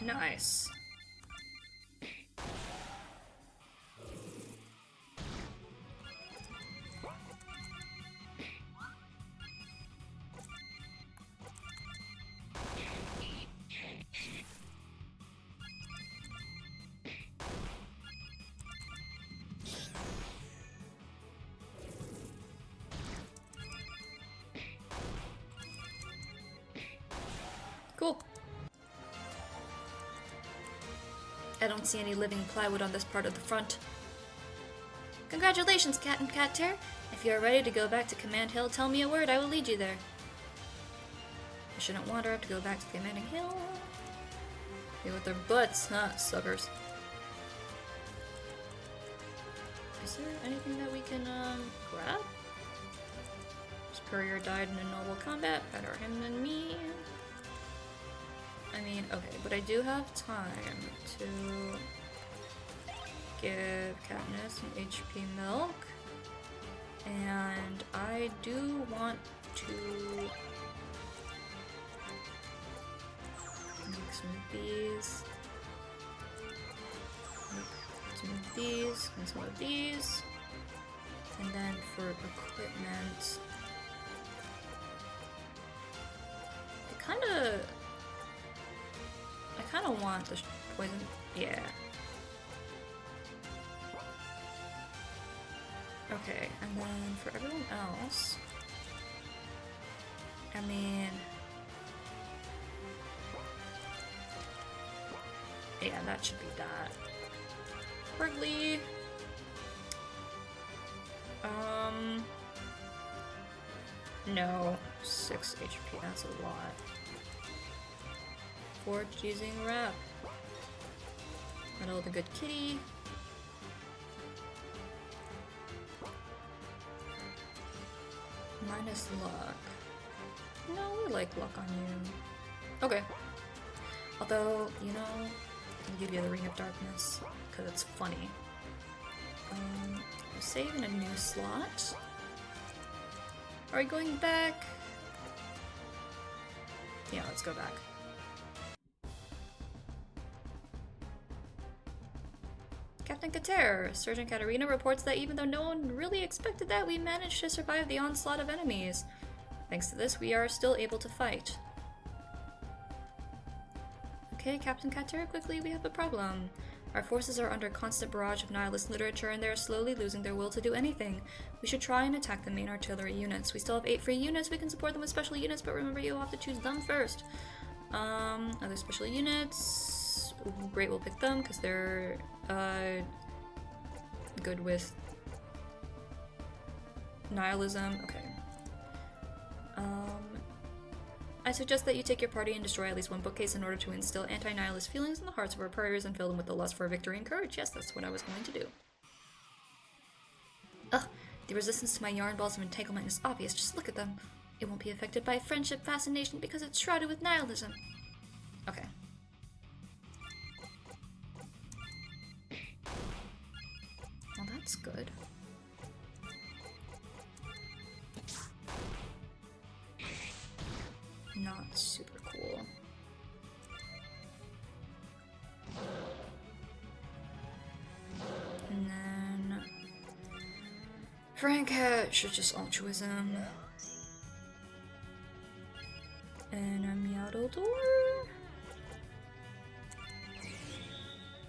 Nice. Cool. I don't see any living plywood on this part of the front. Congratulations, Cat and Cat Tear. If you are ready to go back to Command Hill, tell me a word, I will lead you there. I shouldn't wander, I have to go back to the Commanding Hill. They with their butts, huh, suckers. Is there anything that we can, grab? Superior died in a noble combat, better him than me. I mean, okay, but I do have time to give Katniss some HP milk. And I do want to make some of these. Some of these, and some of these. And then for equipment, I kind of want the poison. Yeah. Okay, and then for everyone else, I mean, yeah, that should be that. Wrigley. No. 6 HP, that's a lot. Forge using rep. Medal of the Good Kitty. Minus luck. No, we like luck on you. Okay. Although, you know, I'll give you the Ring of Darkness, because it's funny. We'll save in a new slot. Are we going back? Yeah, let's go back. Captain Kater, Sergeant Katerina reports that even though no one really expected that, we managed to survive the onslaught of enemies. Thanks to this, we are still able to fight. Okay, Captain Kater, quickly, we have a problem. Our forces are under constant barrage of nihilist literature and they are slowly losing their will to do anything. We should try and attack the main artillery units. We still have 8 free units, we can support them with special units, but remember you'll have to choose them first. Other special units... Great, we'll pick them because they're good with nihilism. Okay. I suggest that you take your party and destroy at least one bookcase in order to instill anti-nihilist feelings in the hearts of our players and fill them with the lust for victory and courage. Yes, that's what I was going to do. Ugh, the resistance to my yarn balls of entanglement is obvious. Just look at them. It won't be affected by friendship fascination because it's shrouded with nihilism. Okay. Well, that's good. Not super cool. And then Frank should just altruism. And a Meowdledor.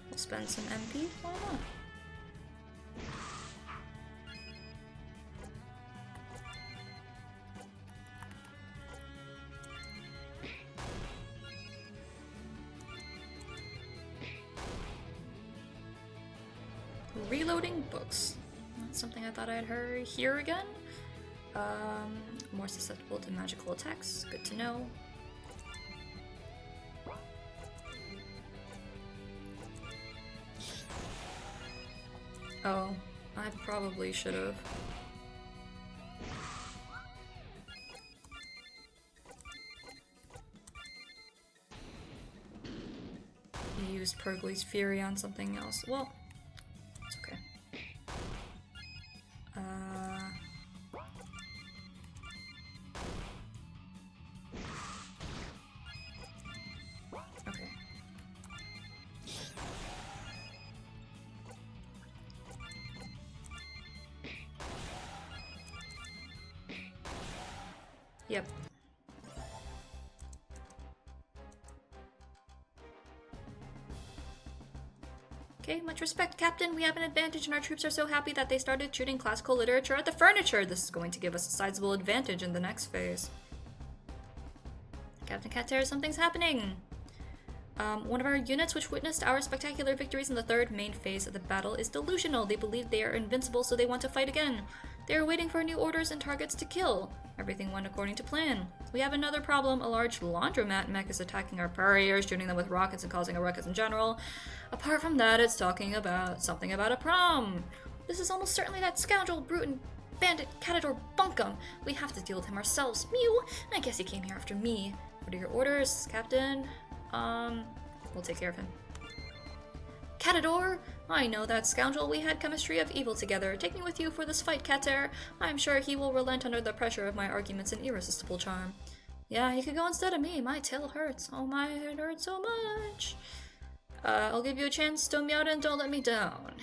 We'll spend some MP. Why not? Reloading books. That's something I thought I'd hear again. More susceptible to magical attacks. Good to know. Oh, I probably should have. Used Purgley's Fury on something else. Well, it's okay. Okay. Yep. Okay, much respect, Captain. We have an advantage and our troops are so happy that they started shooting classical literature at the furniture. This is going to give us a sizable advantage in the next phase. Captain Kater, something's happening. One of our units which witnessed our spectacular victories in the third main phase of the battle is delusional. They believe they are invincible, so they want to fight again. They are waiting for new orders and targets to kill. Everything went according to plan. We have another problem. A large laundromat mech is attacking our purriers, shooting them with rockets and causing a ruckus in general. Apart from that, it's talking about something about a prom. This is almost certainly that scoundrel, brute, and bandit Catador Bunkum. We have to deal with him ourselves. Mew! I guess he came here after me. What are your orders, Captain? We'll take care of him. Catador? I know that scoundrel. We had chemistry of evil together. Take me with you for this fight, Kater. I'm sure he will relent under the pressure of my arguments and irresistible charm. Yeah, you could go instead of me. My tail hurts. Oh my, it hurts so much. I'll give you a chance, Stone Meowden, and don't let me down.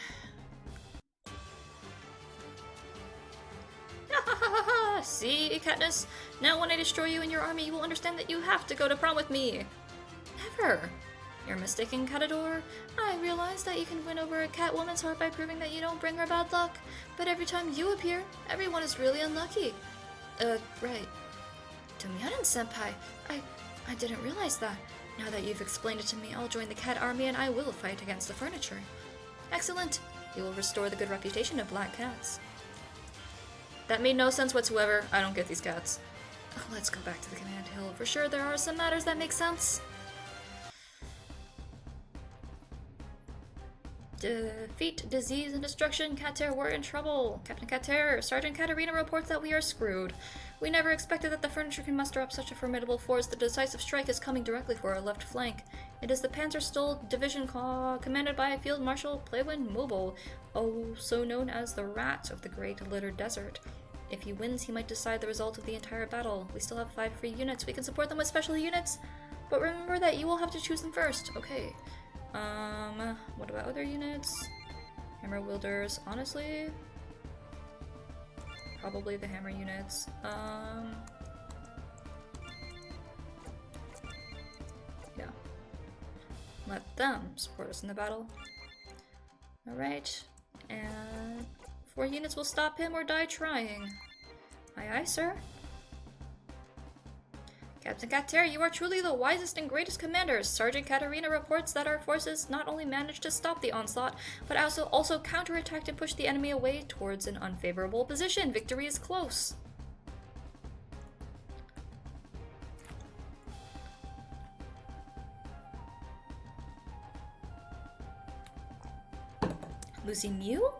See, Katniss? Now when I destroy you and your army, you will understand that you have to go to prom with me. Never. You're mistaken, Catador. I realize that you can win over a Catwoman's heart by proving that you don't bring her bad luck, but every time you appear, everyone is really unlucky. Right. Tomyanin-senpai, I didn't realize that. Now that you've explained it to me, I'll join the cat army and I will fight against the furniture. Excellent. You will restore the good reputation of black cats. That made no sense whatsoever. I don't get these cats. Let's go back to the command hill. For sure there are some matters that make sense. Defeat, disease, and destruction. Cater, we're in trouble. Captain Cater, Sergeant Katerina reports that we are screwed. We never expected that the furniture can muster up such a formidable force. The decisive strike is coming directly for our left flank. It is the Panzerstuhl Division commanded by Field Marshal Plewin Mobile, also known as the Rat of the Great Littered Desert. If he wins, he might decide the result of the entire battle. We still have 5 free units. We can support them with special units, but remember that you will have to choose them first. Okay. What about other units? Hammer wielders, honestly? Probably the hammer units. Yeah. Let them support us in the battle. Alright. And 4 units will stop him or die trying. Aye aye, sir. Captain Cater, you are truly the wisest and greatest commander. Sergeant Katerina reports that our forces not only managed to stop the onslaught, but also counterattacked and pushed the enemy away towards an unfavorable position. Victory is close. Losing you?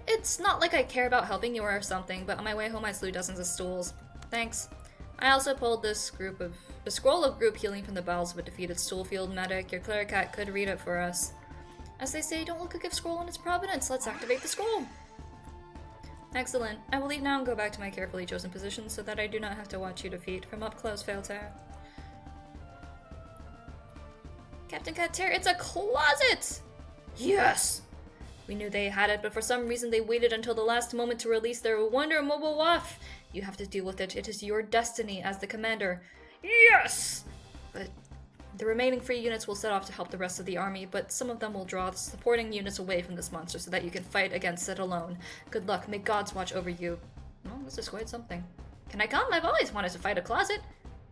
It's not like I care about helping you or something, but on my way home I slew dozens of stools. Thanks. I also pulled the scroll of group healing from the bowels of a defeated Stoolfield medic. Your cleric cat could read it for us. As they say, don't look a gift scroll on its provenance. Let's activate the scroll. Excellent. I will leave now and go back to my carefully chosen position so that I do not have to watch you defeat from up close, Failtear. Captain Cater, it's a closet! Yes! We knew they had it, but for some reason they waited until the last moment to release their Wonder Mobile Waff. You have to deal with it. It is your destiny as the commander. Yes! But the remaining free units will set off to help the rest of the army, but some of them will draw the supporting units away from this monster so that you can fight against it alone. Good luck. May gods watch over you. Well, this is quite something. Can I come? I've always wanted to fight a closet.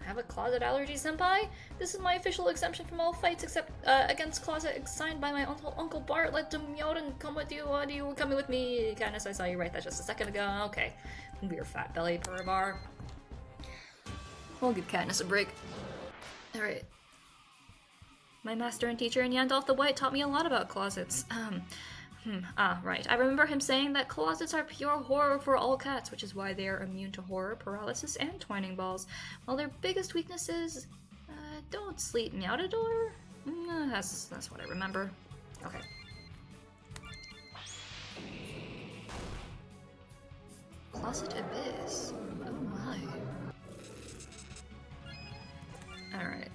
I have a closet allergy, senpai. This is my official exemption from all fights except against closet signed by my Uncle Bart. Let Dumyoden come with you. Are you coming with me? Katniss, I saw you write that just a second ago. Okay. We're fat belly per bar. We'll give Katniss a break. Alright. My master and teacher in Yandalf the White taught me a lot about closets. Right. I remember him saying that closets are pure horror for all cats, which is why they are immune to horror, paralysis, and twining balls. While their biggest weakness is, don't sleep, Meowdador? That's what I remember. Okay. Closet Abyss. Oh my. Alright.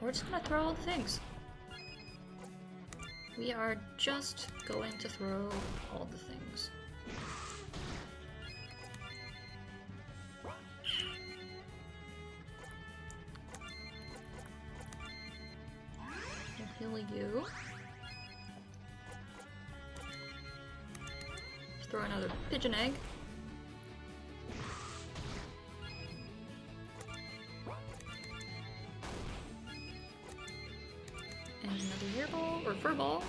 We're just gonna throw all the things. We are just going to throw all the things. We'll heal you. Throw another pigeon egg. And another year ball, or fur ball.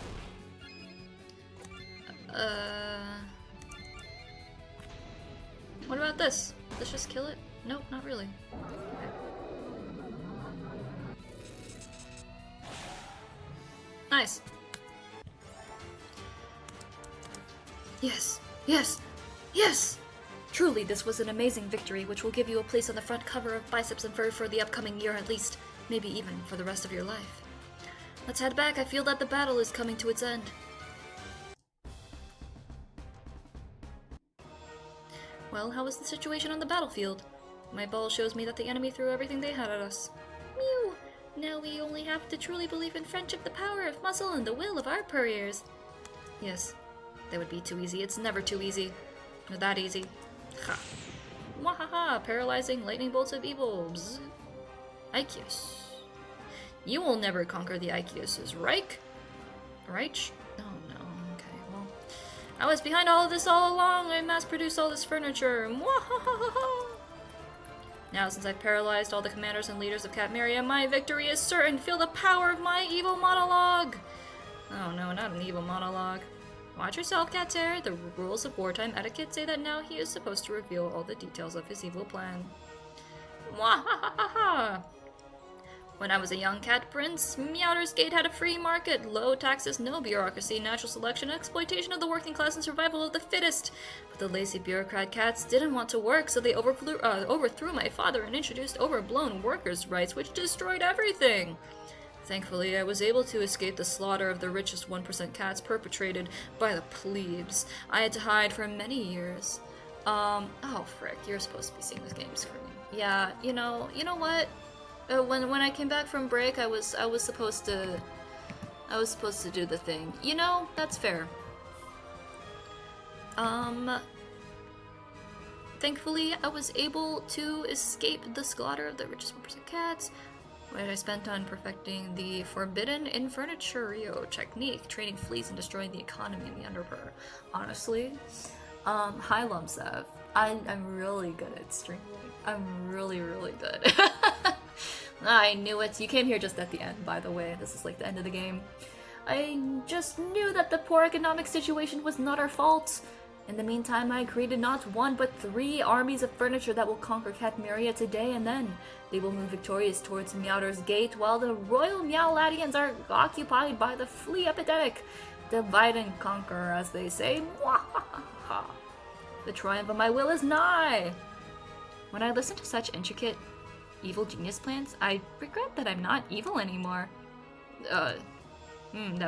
What about this? Let's just kill it? Nope, not really. Okay. Nice. Yes, yes, yes! Truly, this was an amazing victory, which will give you a place on the front cover of Biceps and Fur for the upcoming year at least, maybe even for the rest of your life. Let's head back. I feel that the battle is coming to its end. Well, how was the situation on the battlefield? My ball shows me that the enemy threw everything they had at us. Mew! Now we only have to truly believe in friendship, the power of muscle, and the will of our purriers. Yes, that would be too easy. It's never too easy. Or that easy. Ha! Wahaha! Paralyzing lightning bolts of evil. Bzz. Ikeus. You will never conquer the Aikios' Reich? Reich? Oh no, okay, well. I was behind all of this all along. I mass-produced all this furniture. Mwahahaha! Now, since I've paralyzed all the commanders and leaders of Catmeria, my victory is certain. Feel the power of my evil monologue! Oh no, not an evil monologue. Watch yourself, Kater. The rules of wartime etiquette say that now he is supposed to reveal all the details of his evil plan. Mwahahaha! When I was a young cat prince, Meowder's Gate had a free market, low taxes, no bureaucracy, natural selection, exploitation of the working class, and survival of the fittest. But the lazy bureaucrat cats didn't want to work, so they overthrew my father and introduced overblown workers' rights, which destroyed everything. Thankfully, I was able to escape the slaughter of the richest 1% cats perpetrated by the plebes. I had to hide for many years. Oh frick, you're supposed to be seeing this game screen. Yeah, you know what? When I came back from break, I was supposed to do the thing. You know, that's fair. Thankfully, I was able to escape the slaughter of the richest 1% cats, which I spent on perfecting the forbidden infernaturio technique, training fleas and destroying the economy in the Underper. Honestly, hi Lumsev. I'm really good at streaming. I'm really, really good. I knew it. You came here just at the end, by the way. This is like the end of the game. I just knew that the poor economic situation was not our fault. In the meantime, I created not 1 but 3 armies of furniture that will conquer Catmeria today, and then they will move victorious towards Meowder's Gate while the Royal Meowladians are occupied by the flea epidemic. Divide and conquer, as they say. Mwahaha. The triumph of my will is nigh. When I listen to such intricate evil genius plans, I regret that I'm not evil anymore. That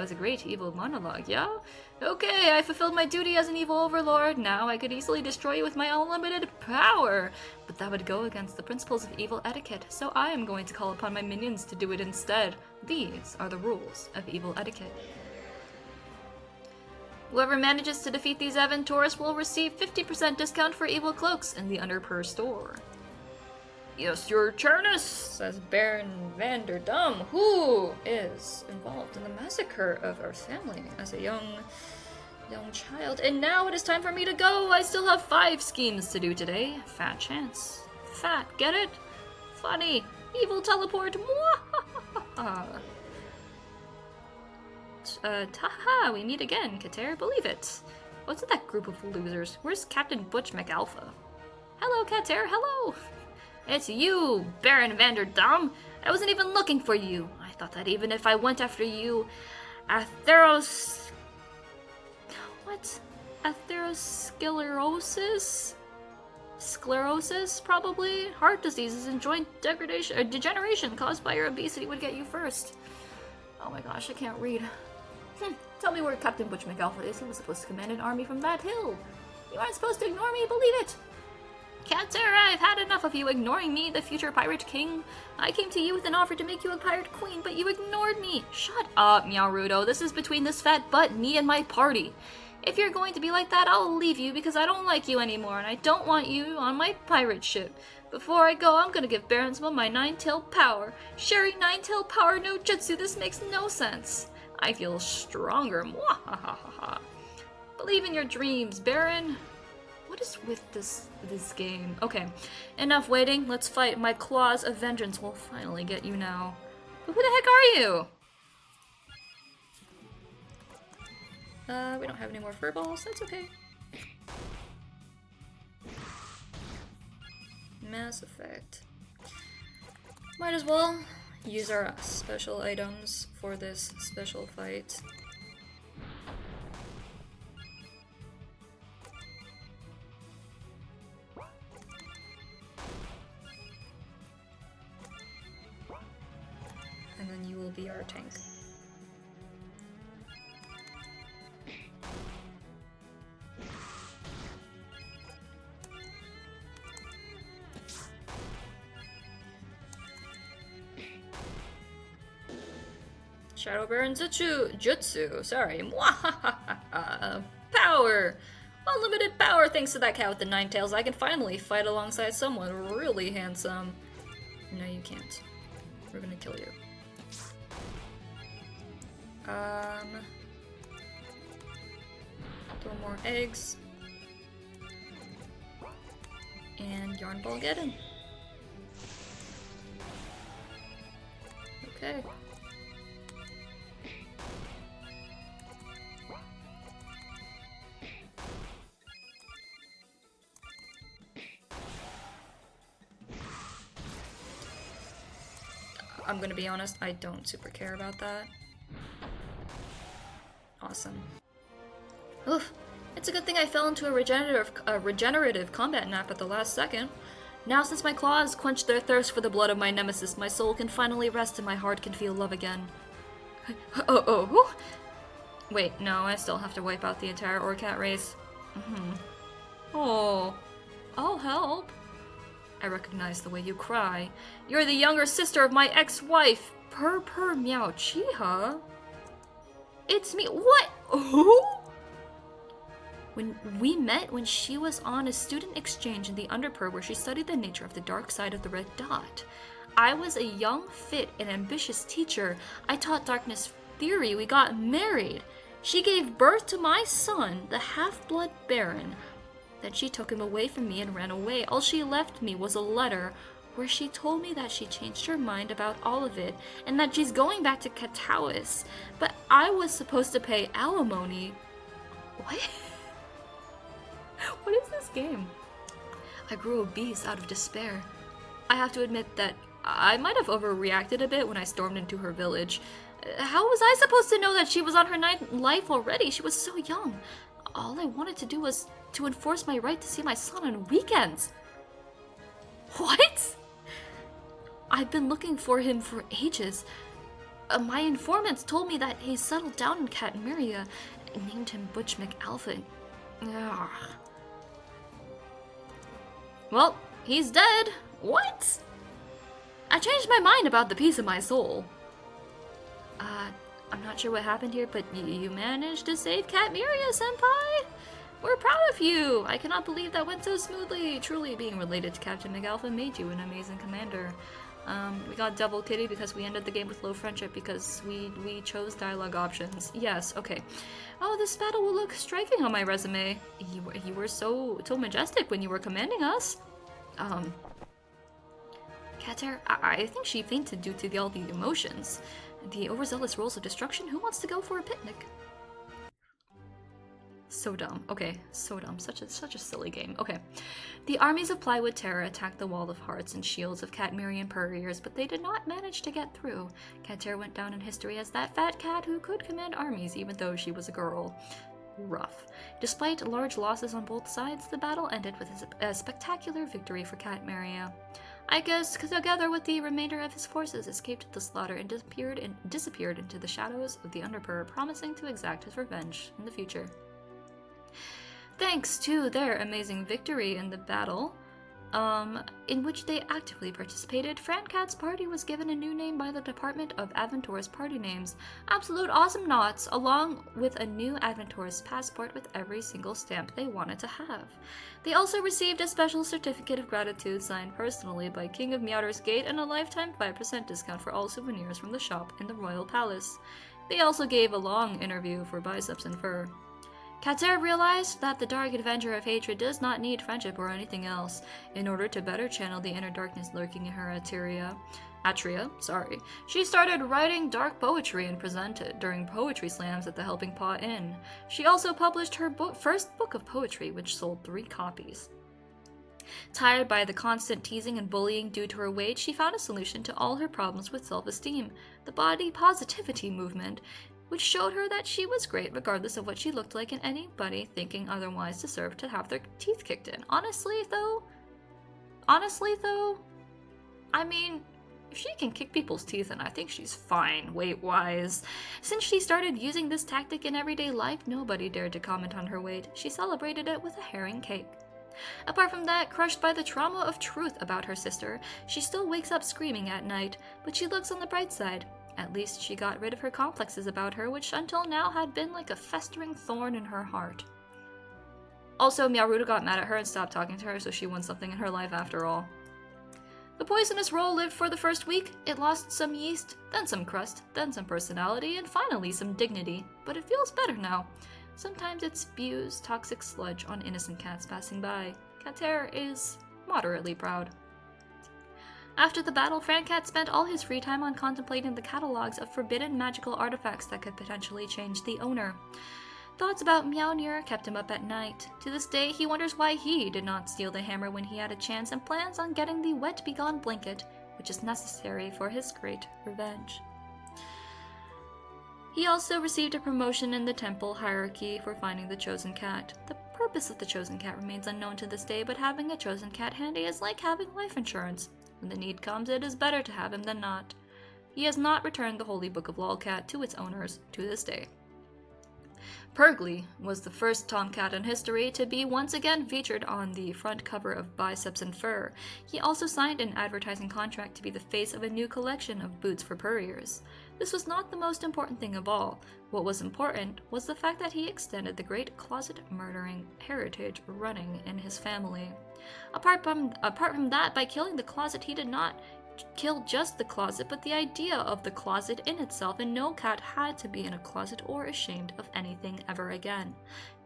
was a great evil monologue, yeah? Okay, I fulfilled my duty as an evil overlord. Now I could easily destroy you with my unlimited power. But that would go against the principles of evil etiquette, so I am going to call upon my minions to do it instead. These are the rules of evil etiquette. Whoever manages to defeat these Aventors will receive 50% discount for evil cloaks in the Underper store. Yes, your Turnus, says Baron Vanderdam, who is involved in the massacre of our family as a young child. And now it is time for me to go. I still have 5 schemes to do today. Fat chance. Fat, get it? Funny. Evil teleport. Taha, we meet again, Kater, believe it. What's with that group of losers? Where's Captain Butch McAlpha? Hello, Kater, hello! It's you, Baron Vanderdam. I wasn't even looking for you. I thought that even if I went after you, atherosclerosis? Sclerosis, probably? Heart diseases and joint degeneration caused by your obesity would get you first. Oh my gosh, I can't read. Tell me where Captain Butch McAlpha is. He was supposed to command an army from that hill. You aren't supposed to ignore me, believe it! Kater, I've had enough of you ignoring me, the future pirate king. I came to you with an offer to make you a pirate queen, but you ignored me. Shut up, Meowrudo. This is between this fat butt, me, and my party. If you're going to be like that, I'll leave you because I don't like you anymore, and I don't want you on my pirate ship. Before I go, I'm gonna give Baronsville my 9-tailed power. Sharing 9-tailed power no jutsu, this makes no sense. I feel stronger. Mwahahaha. Believe in your dreams, Baron. What is with this game? Okay, enough waiting. Let's fight. My claws of vengeance will finally get you now. But who the heck are you? We don't have any more furballs. That's okay. Mass Effect. Might as well use our special items for this special fight. And then you will be our tank. Shadow Baron Jutsu, sorry. Mwahahaha. Power! Unlimited power thanks to that cat with the 9 tails. I can finally fight alongside someone really handsome. No, you can't. We're gonna kill you. Throw more eggs. And yarn ball get in. Okay. I'm gonna be honest, I don't super care about that. Awesome. Oof. It's a good thing I fell into a regenerative combat nap at the last second. Now since my claws quenched their thirst for the blood of my nemesis, my soul can finally rest and my heart can feel love again. Oh. Wait, no, I still have to wipe out the entire Orcat race. Oh. I'll help. I recognize the way you cry. You're the younger sister of my ex-wife, Purr Meow Chiha. It's me. What? Who? When we met when she was on a student exchange in the Underpur where she studied the nature of the dark side of the red dot. I was a young, fit, and ambitious teacher. I taught darkness theory. We got married. She gave birth to my son, the half-blood Baron. Then she took him away from me and ran away. All she left me was a letter where she told me that she changed her mind about all of it and that she's going back to Katawis. But I was supposed to pay alimony. What? What is this game? I grew obese out of despair. I have to admit that I might have overreacted a bit when I stormed into her village. How was I supposed to know that she was on her ninth life already? She was so young. All I wanted to do was to enforce my right to see my son on weekends. What? I've been looking for him for ages. My informants told me that he settled down in catmeria and named him Butch McAlpha. Ugh. Well, he's dead. What? I changed my mind about the piece of my soul. I'm not sure what happened here, but you managed to save Catmeria, senpai! We're proud of you! I cannot believe that went so smoothly. Truly, being related to Captain McAlpha made you an amazing commander. We got double kitty because we ended the game with low friendship because we chose dialogue options. Yes, okay. Oh, this battle will look striking on my resume. You were so majestic when you were commanding us. Kater, I think she fainted due to all the emotions. The overzealous rolls of destruction. Who wants to go for a picnic? So dumb. Okay, so dumb. Such a silly game. Okay. The armies of Plywood Terror attacked the Wall of Hearts and shields of Catmerian Purriers, but they did not manage to get through. Kater went down in history as that fat cat who could command armies even though she was a girl. Rough. Despite large losses on both sides, the battle ended with a spectacular victory for Catmeria. I guess together with the remainder of his forces escaped the slaughter and disappeared into the shadows of the Underpur, promising to exact his revenge in the future. Thanks to their amazing victory in the battle, in which they actively participated, Francat's party was given a new name by the Department of Aventur's Party Names, Absolute Awesome Knots, along with a new Aventur's passport with every single stamp they wanted to have. They also received a special certificate of gratitude signed personally by King of Meowder's Gate and a lifetime 5% discount for all souvenirs from the shop in the Royal Palace. They also gave a long interview for Biceps and Fur. Kater realized that the dark adventure of hatred does not need friendship or anything else. In order to better channel the inner darkness lurking in her atria, she started writing dark poetry and presented during poetry slams at the Helping Paw Inn. She also published her first book of poetry, which sold 3 copies. Tired by the constant teasing and bullying due to her weight, she found a solution to all her problems with self-esteem, the body positivity movement, which showed her that she was great regardless of what she looked like, and anybody thinking otherwise deserved to have their teeth kicked in. Honestly though, I mean, if she can kick people's teeth in, I think she's fine weight-wise. Since she started using this tactic in everyday life, nobody dared to comment on her weight. She celebrated it with a herring cake. Apart from that, crushed by the trauma of truth about her sister, she still wakes up screaming at night, but she looks on the bright side. At least she got rid of her complexes about her, which until now had been like a festering thorn in her heart. Also, Meowruda got mad at her and stopped talking to her, so she won something in her life after all. The poisonous roll lived for the first week. It lost some yeast, then some crust, then some personality, and finally some dignity. But it feels better now. Sometimes it spews toxic sludge on innocent cats passing by. Cater is moderately proud. After the battle, Francat spent all his free time on contemplating the catalogs of forbidden magical artifacts that could potentially change the owner. Thoughts about Mjolnir kept him up at night. To this day, he wonders why he did not steal the hammer when he had a chance and plans on getting the wet begone blanket, which is necessary for his great revenge. He also received a promotion in the temple hierarchy for finding the chosen cat. The purpose of the chosen cat remains unknown to this day, but having a chosen cat handy is like having life insurance. When the need comes, it is better to have him than not. He has not returned the Holy Book of Lolcat to its owners to this day. Purgly was the first tomcat in history to be once again featured on the front cover of Biceps and Fur. He also signed an advertising contract to be the face of a new collection of boots for purriers. This was not the most important thing of all. What was important was the fact that he extended the great closet murdering heritage running in his family. Apart from that, by killing the closet, he did not kill just the closet, but the idea of the closet in itself, and no cat had to be in a closet or ashamed of anything ever again.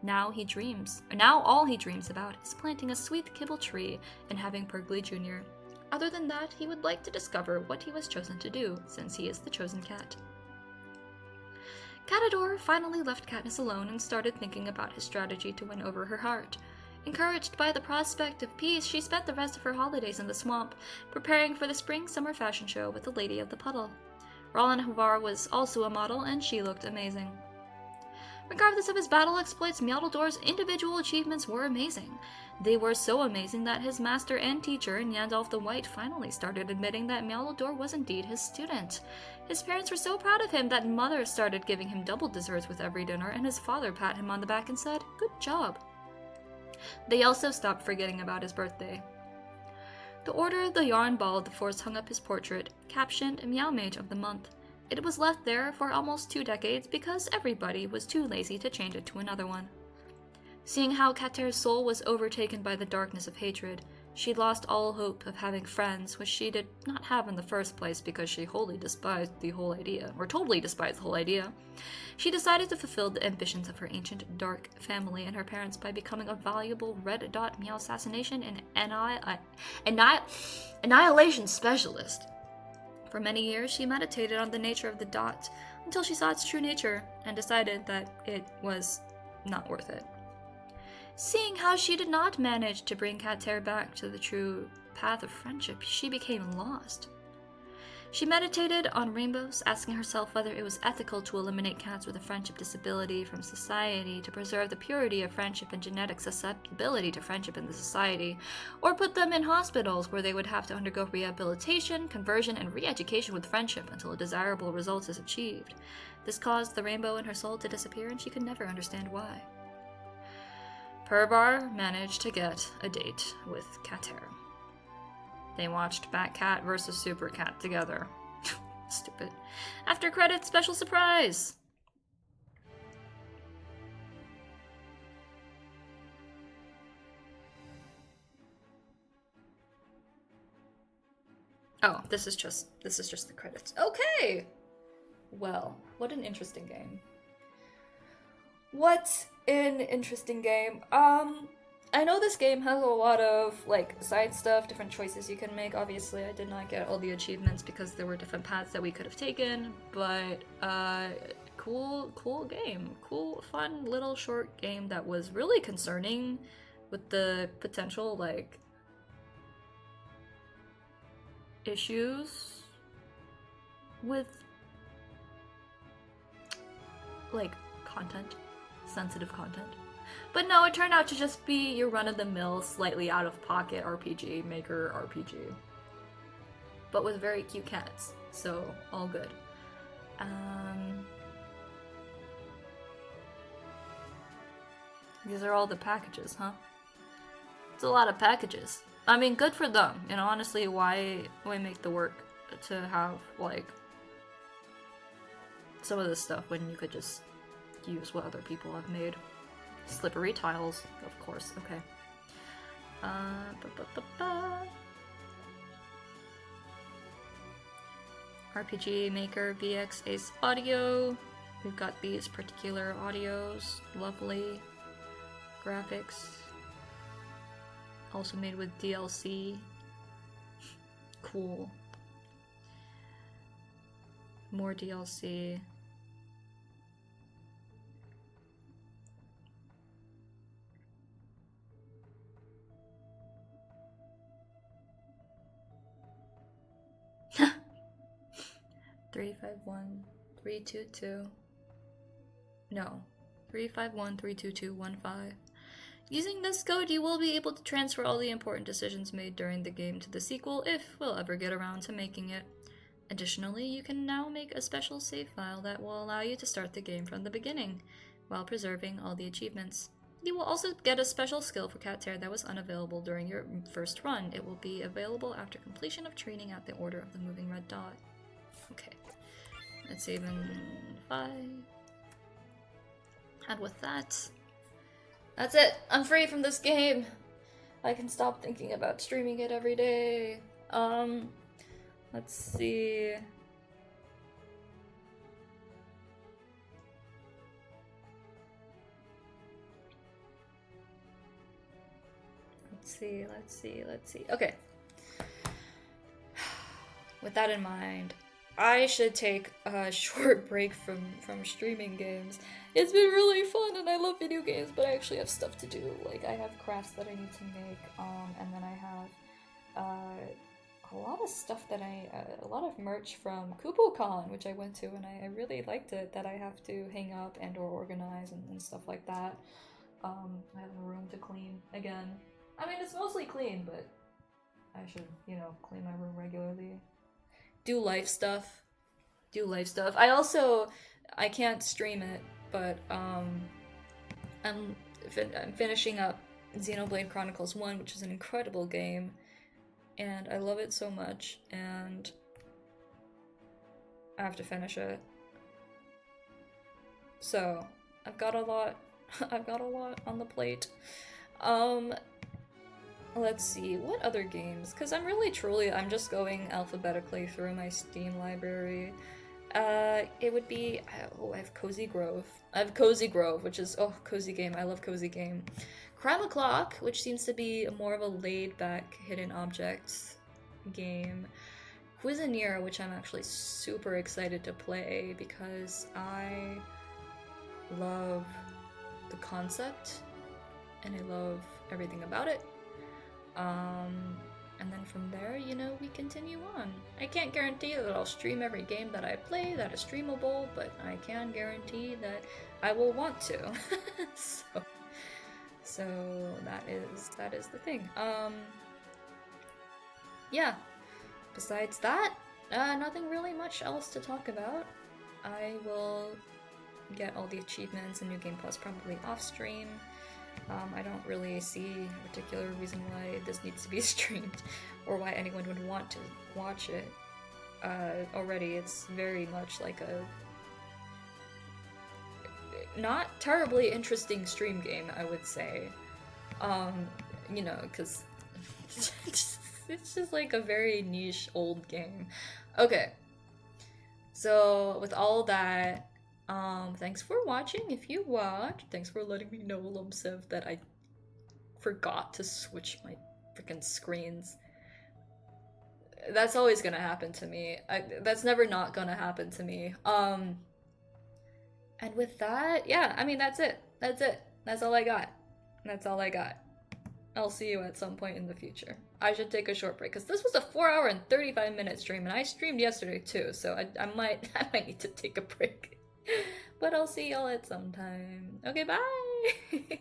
Now all he dreams about is planting a sweet kibble tree and having Purgly Jr. Other than that, he would like to discover what he was chosen to do, since he is the chosen cat. Catador finally left Katniss alone and started thinking about his strategy to win over her heart. Encouraged by the prospect of peace, she spent the rest of her holidays in the swamp, preparing for the spring-summer fashion show with the Lady of the Puddle. Roland Havar was also a model, and she looked amazing. Regardless of his battle exploits, Meowdledor's individual achievements were amazing. They were so amazing that his master and teacher, Nyandalf the White, finally started admitting that Meowdledor was indeed his student. His parents were so proud of him that Mother started giving him double desserts with every dinner, and his father pat him on the back and said, "Good job." They also stopped forgetting about his birthday. The Order of the Yarn Ball of the Force hung up his portrait, captioned Meow Mage of the Month. It was left there for almost 2 decades because everybody was too lazy to change it to another one. Seeing how Cater's soul was overtaken by the darkness of hatred, she lost all hope of having friends, which she did not have in the first place because she totally despised the whole idea. She decided to fulfill the ambitions of her ancient dark family and her parents by becoming a valuable red dot meow assassination and annihilation specialist. For many years, she meditated on the nature of the dot until she saw its true nature and decided that it was not worth it. Seeing how she did not manage to bring Cater back to the true path of friendship, she became lost. She meditated on rainbows, asking herself whether it was ethical to eliminate cats with a friendship disability from society to preserve the purity of friendship and genetic susceptibility to friendship in the society, or put them in hospitals where they would have to undergo rehabilitation, conversion, and re-education with friendship until a desirable result is achieved. This caused the rainbow in her soul to disappear, and she could never understand why. Purbar managed to get a date with Cater. They watched Batcat vs. Super Cat together. Stupid. After credits, special surprise! Oh, this is just the credits. Okay! Well, what an interesting game. What an interesting game. I know this game has a lot of, side stuff, different choices you can make. Obviously, I did not get all the achievements because there were different paths that we could have taken, but, cool game. Cool, fun, little short game that was really concerning with the potential, issues with, content. Sensitive content. But no, it turned out to just be your run-of-the-mill, slightly out-of-pocket RPG, maker RPG. But with very cute cats, so all good. These are all the packages, huh? It's a lot of packages. I mean, good for them. And honestly, why make the work to have, some of this stuff when you could just use what other people have made? Slippery tiles, of course. Okay. RPG Maker VX Ace Audio. We've got these particular audios. Lovely graphics. Also made with DLC. Cool. More DLC. Three five one 322. No. 351-32215. Using this code, you will be able to transfer all the important decisions made during the game to the sequel if we'll ever get around to making it. Additionally, you can now make a special save file that will allow you to start the game from the beginning, while preserving all the achievements. You will also get a special skill for catmeria that was unavailable during your first run. It will be available after completion of training at the Order of the Moving Red Dot. Okay. Let's save in 5. And with that, that's it. I'm free from this game. I can stop thinking about streaming it every day. Let's see. Let's see. Okay. With that in mind, I should take a short break from streaming games. It's been really fun and I love video games, but I actually have stuff to do. Like, I have crafts that I need to make, and then I have a lot of stuff that a lot of merch from KupoCon, which I went to, and I really liked it, that I have to hang up and or organize and stuff like that. I have a room to clean again. I mean, it's mostly clean, but I should, clean my room regularly. Do life stuff. I can't stream it, but I'm finishing up Xenoblade Chronicles 1, which is an incredible game, and I love it so much, and I have to finish it. So, I've got a lot on the plate. Let's see, what other games? Because I'm just going alphabetically through my Steam library. It would be, I have Cozy Grove. Which is, cozy game. I love cozy game. Crime O'Clock, which seems to be more of a laid-back hidden objects game. Cuisinier, which I'm actually super excited to play because I love the concept and I love everything about it. And then from there, we continue on. I can't guarantee that I'll stream every game that I play that is streamable, but I can guarantee that I will want to. So that is the thing. Yeah. Besides that, nothing really much else to talk about. I will get all the achievements and New Game Plus probably off stream. I don't really see a particular reason why this needs to be streamed, or why anyone would want to watch it. Already, it's very much like a not terribly interesting stream game, I would say. Because it's just like a very niche old game. Okay. So, with all that, thanks for watching. If you watched, thanks for letting me know, Lumsev, that I forgot to switch my freaking screens. That's always gonna happen to me. That's never not gonna happen to me. And with that, yeah, I mean, that's it. That's all I got. I'll see you at some point in the future. I should take a short break, because this was a 4-hour and 35-minute stream, and I streamed yesterday too, so I might need to take a break. But I'll see y'all at some time. Okay, bye!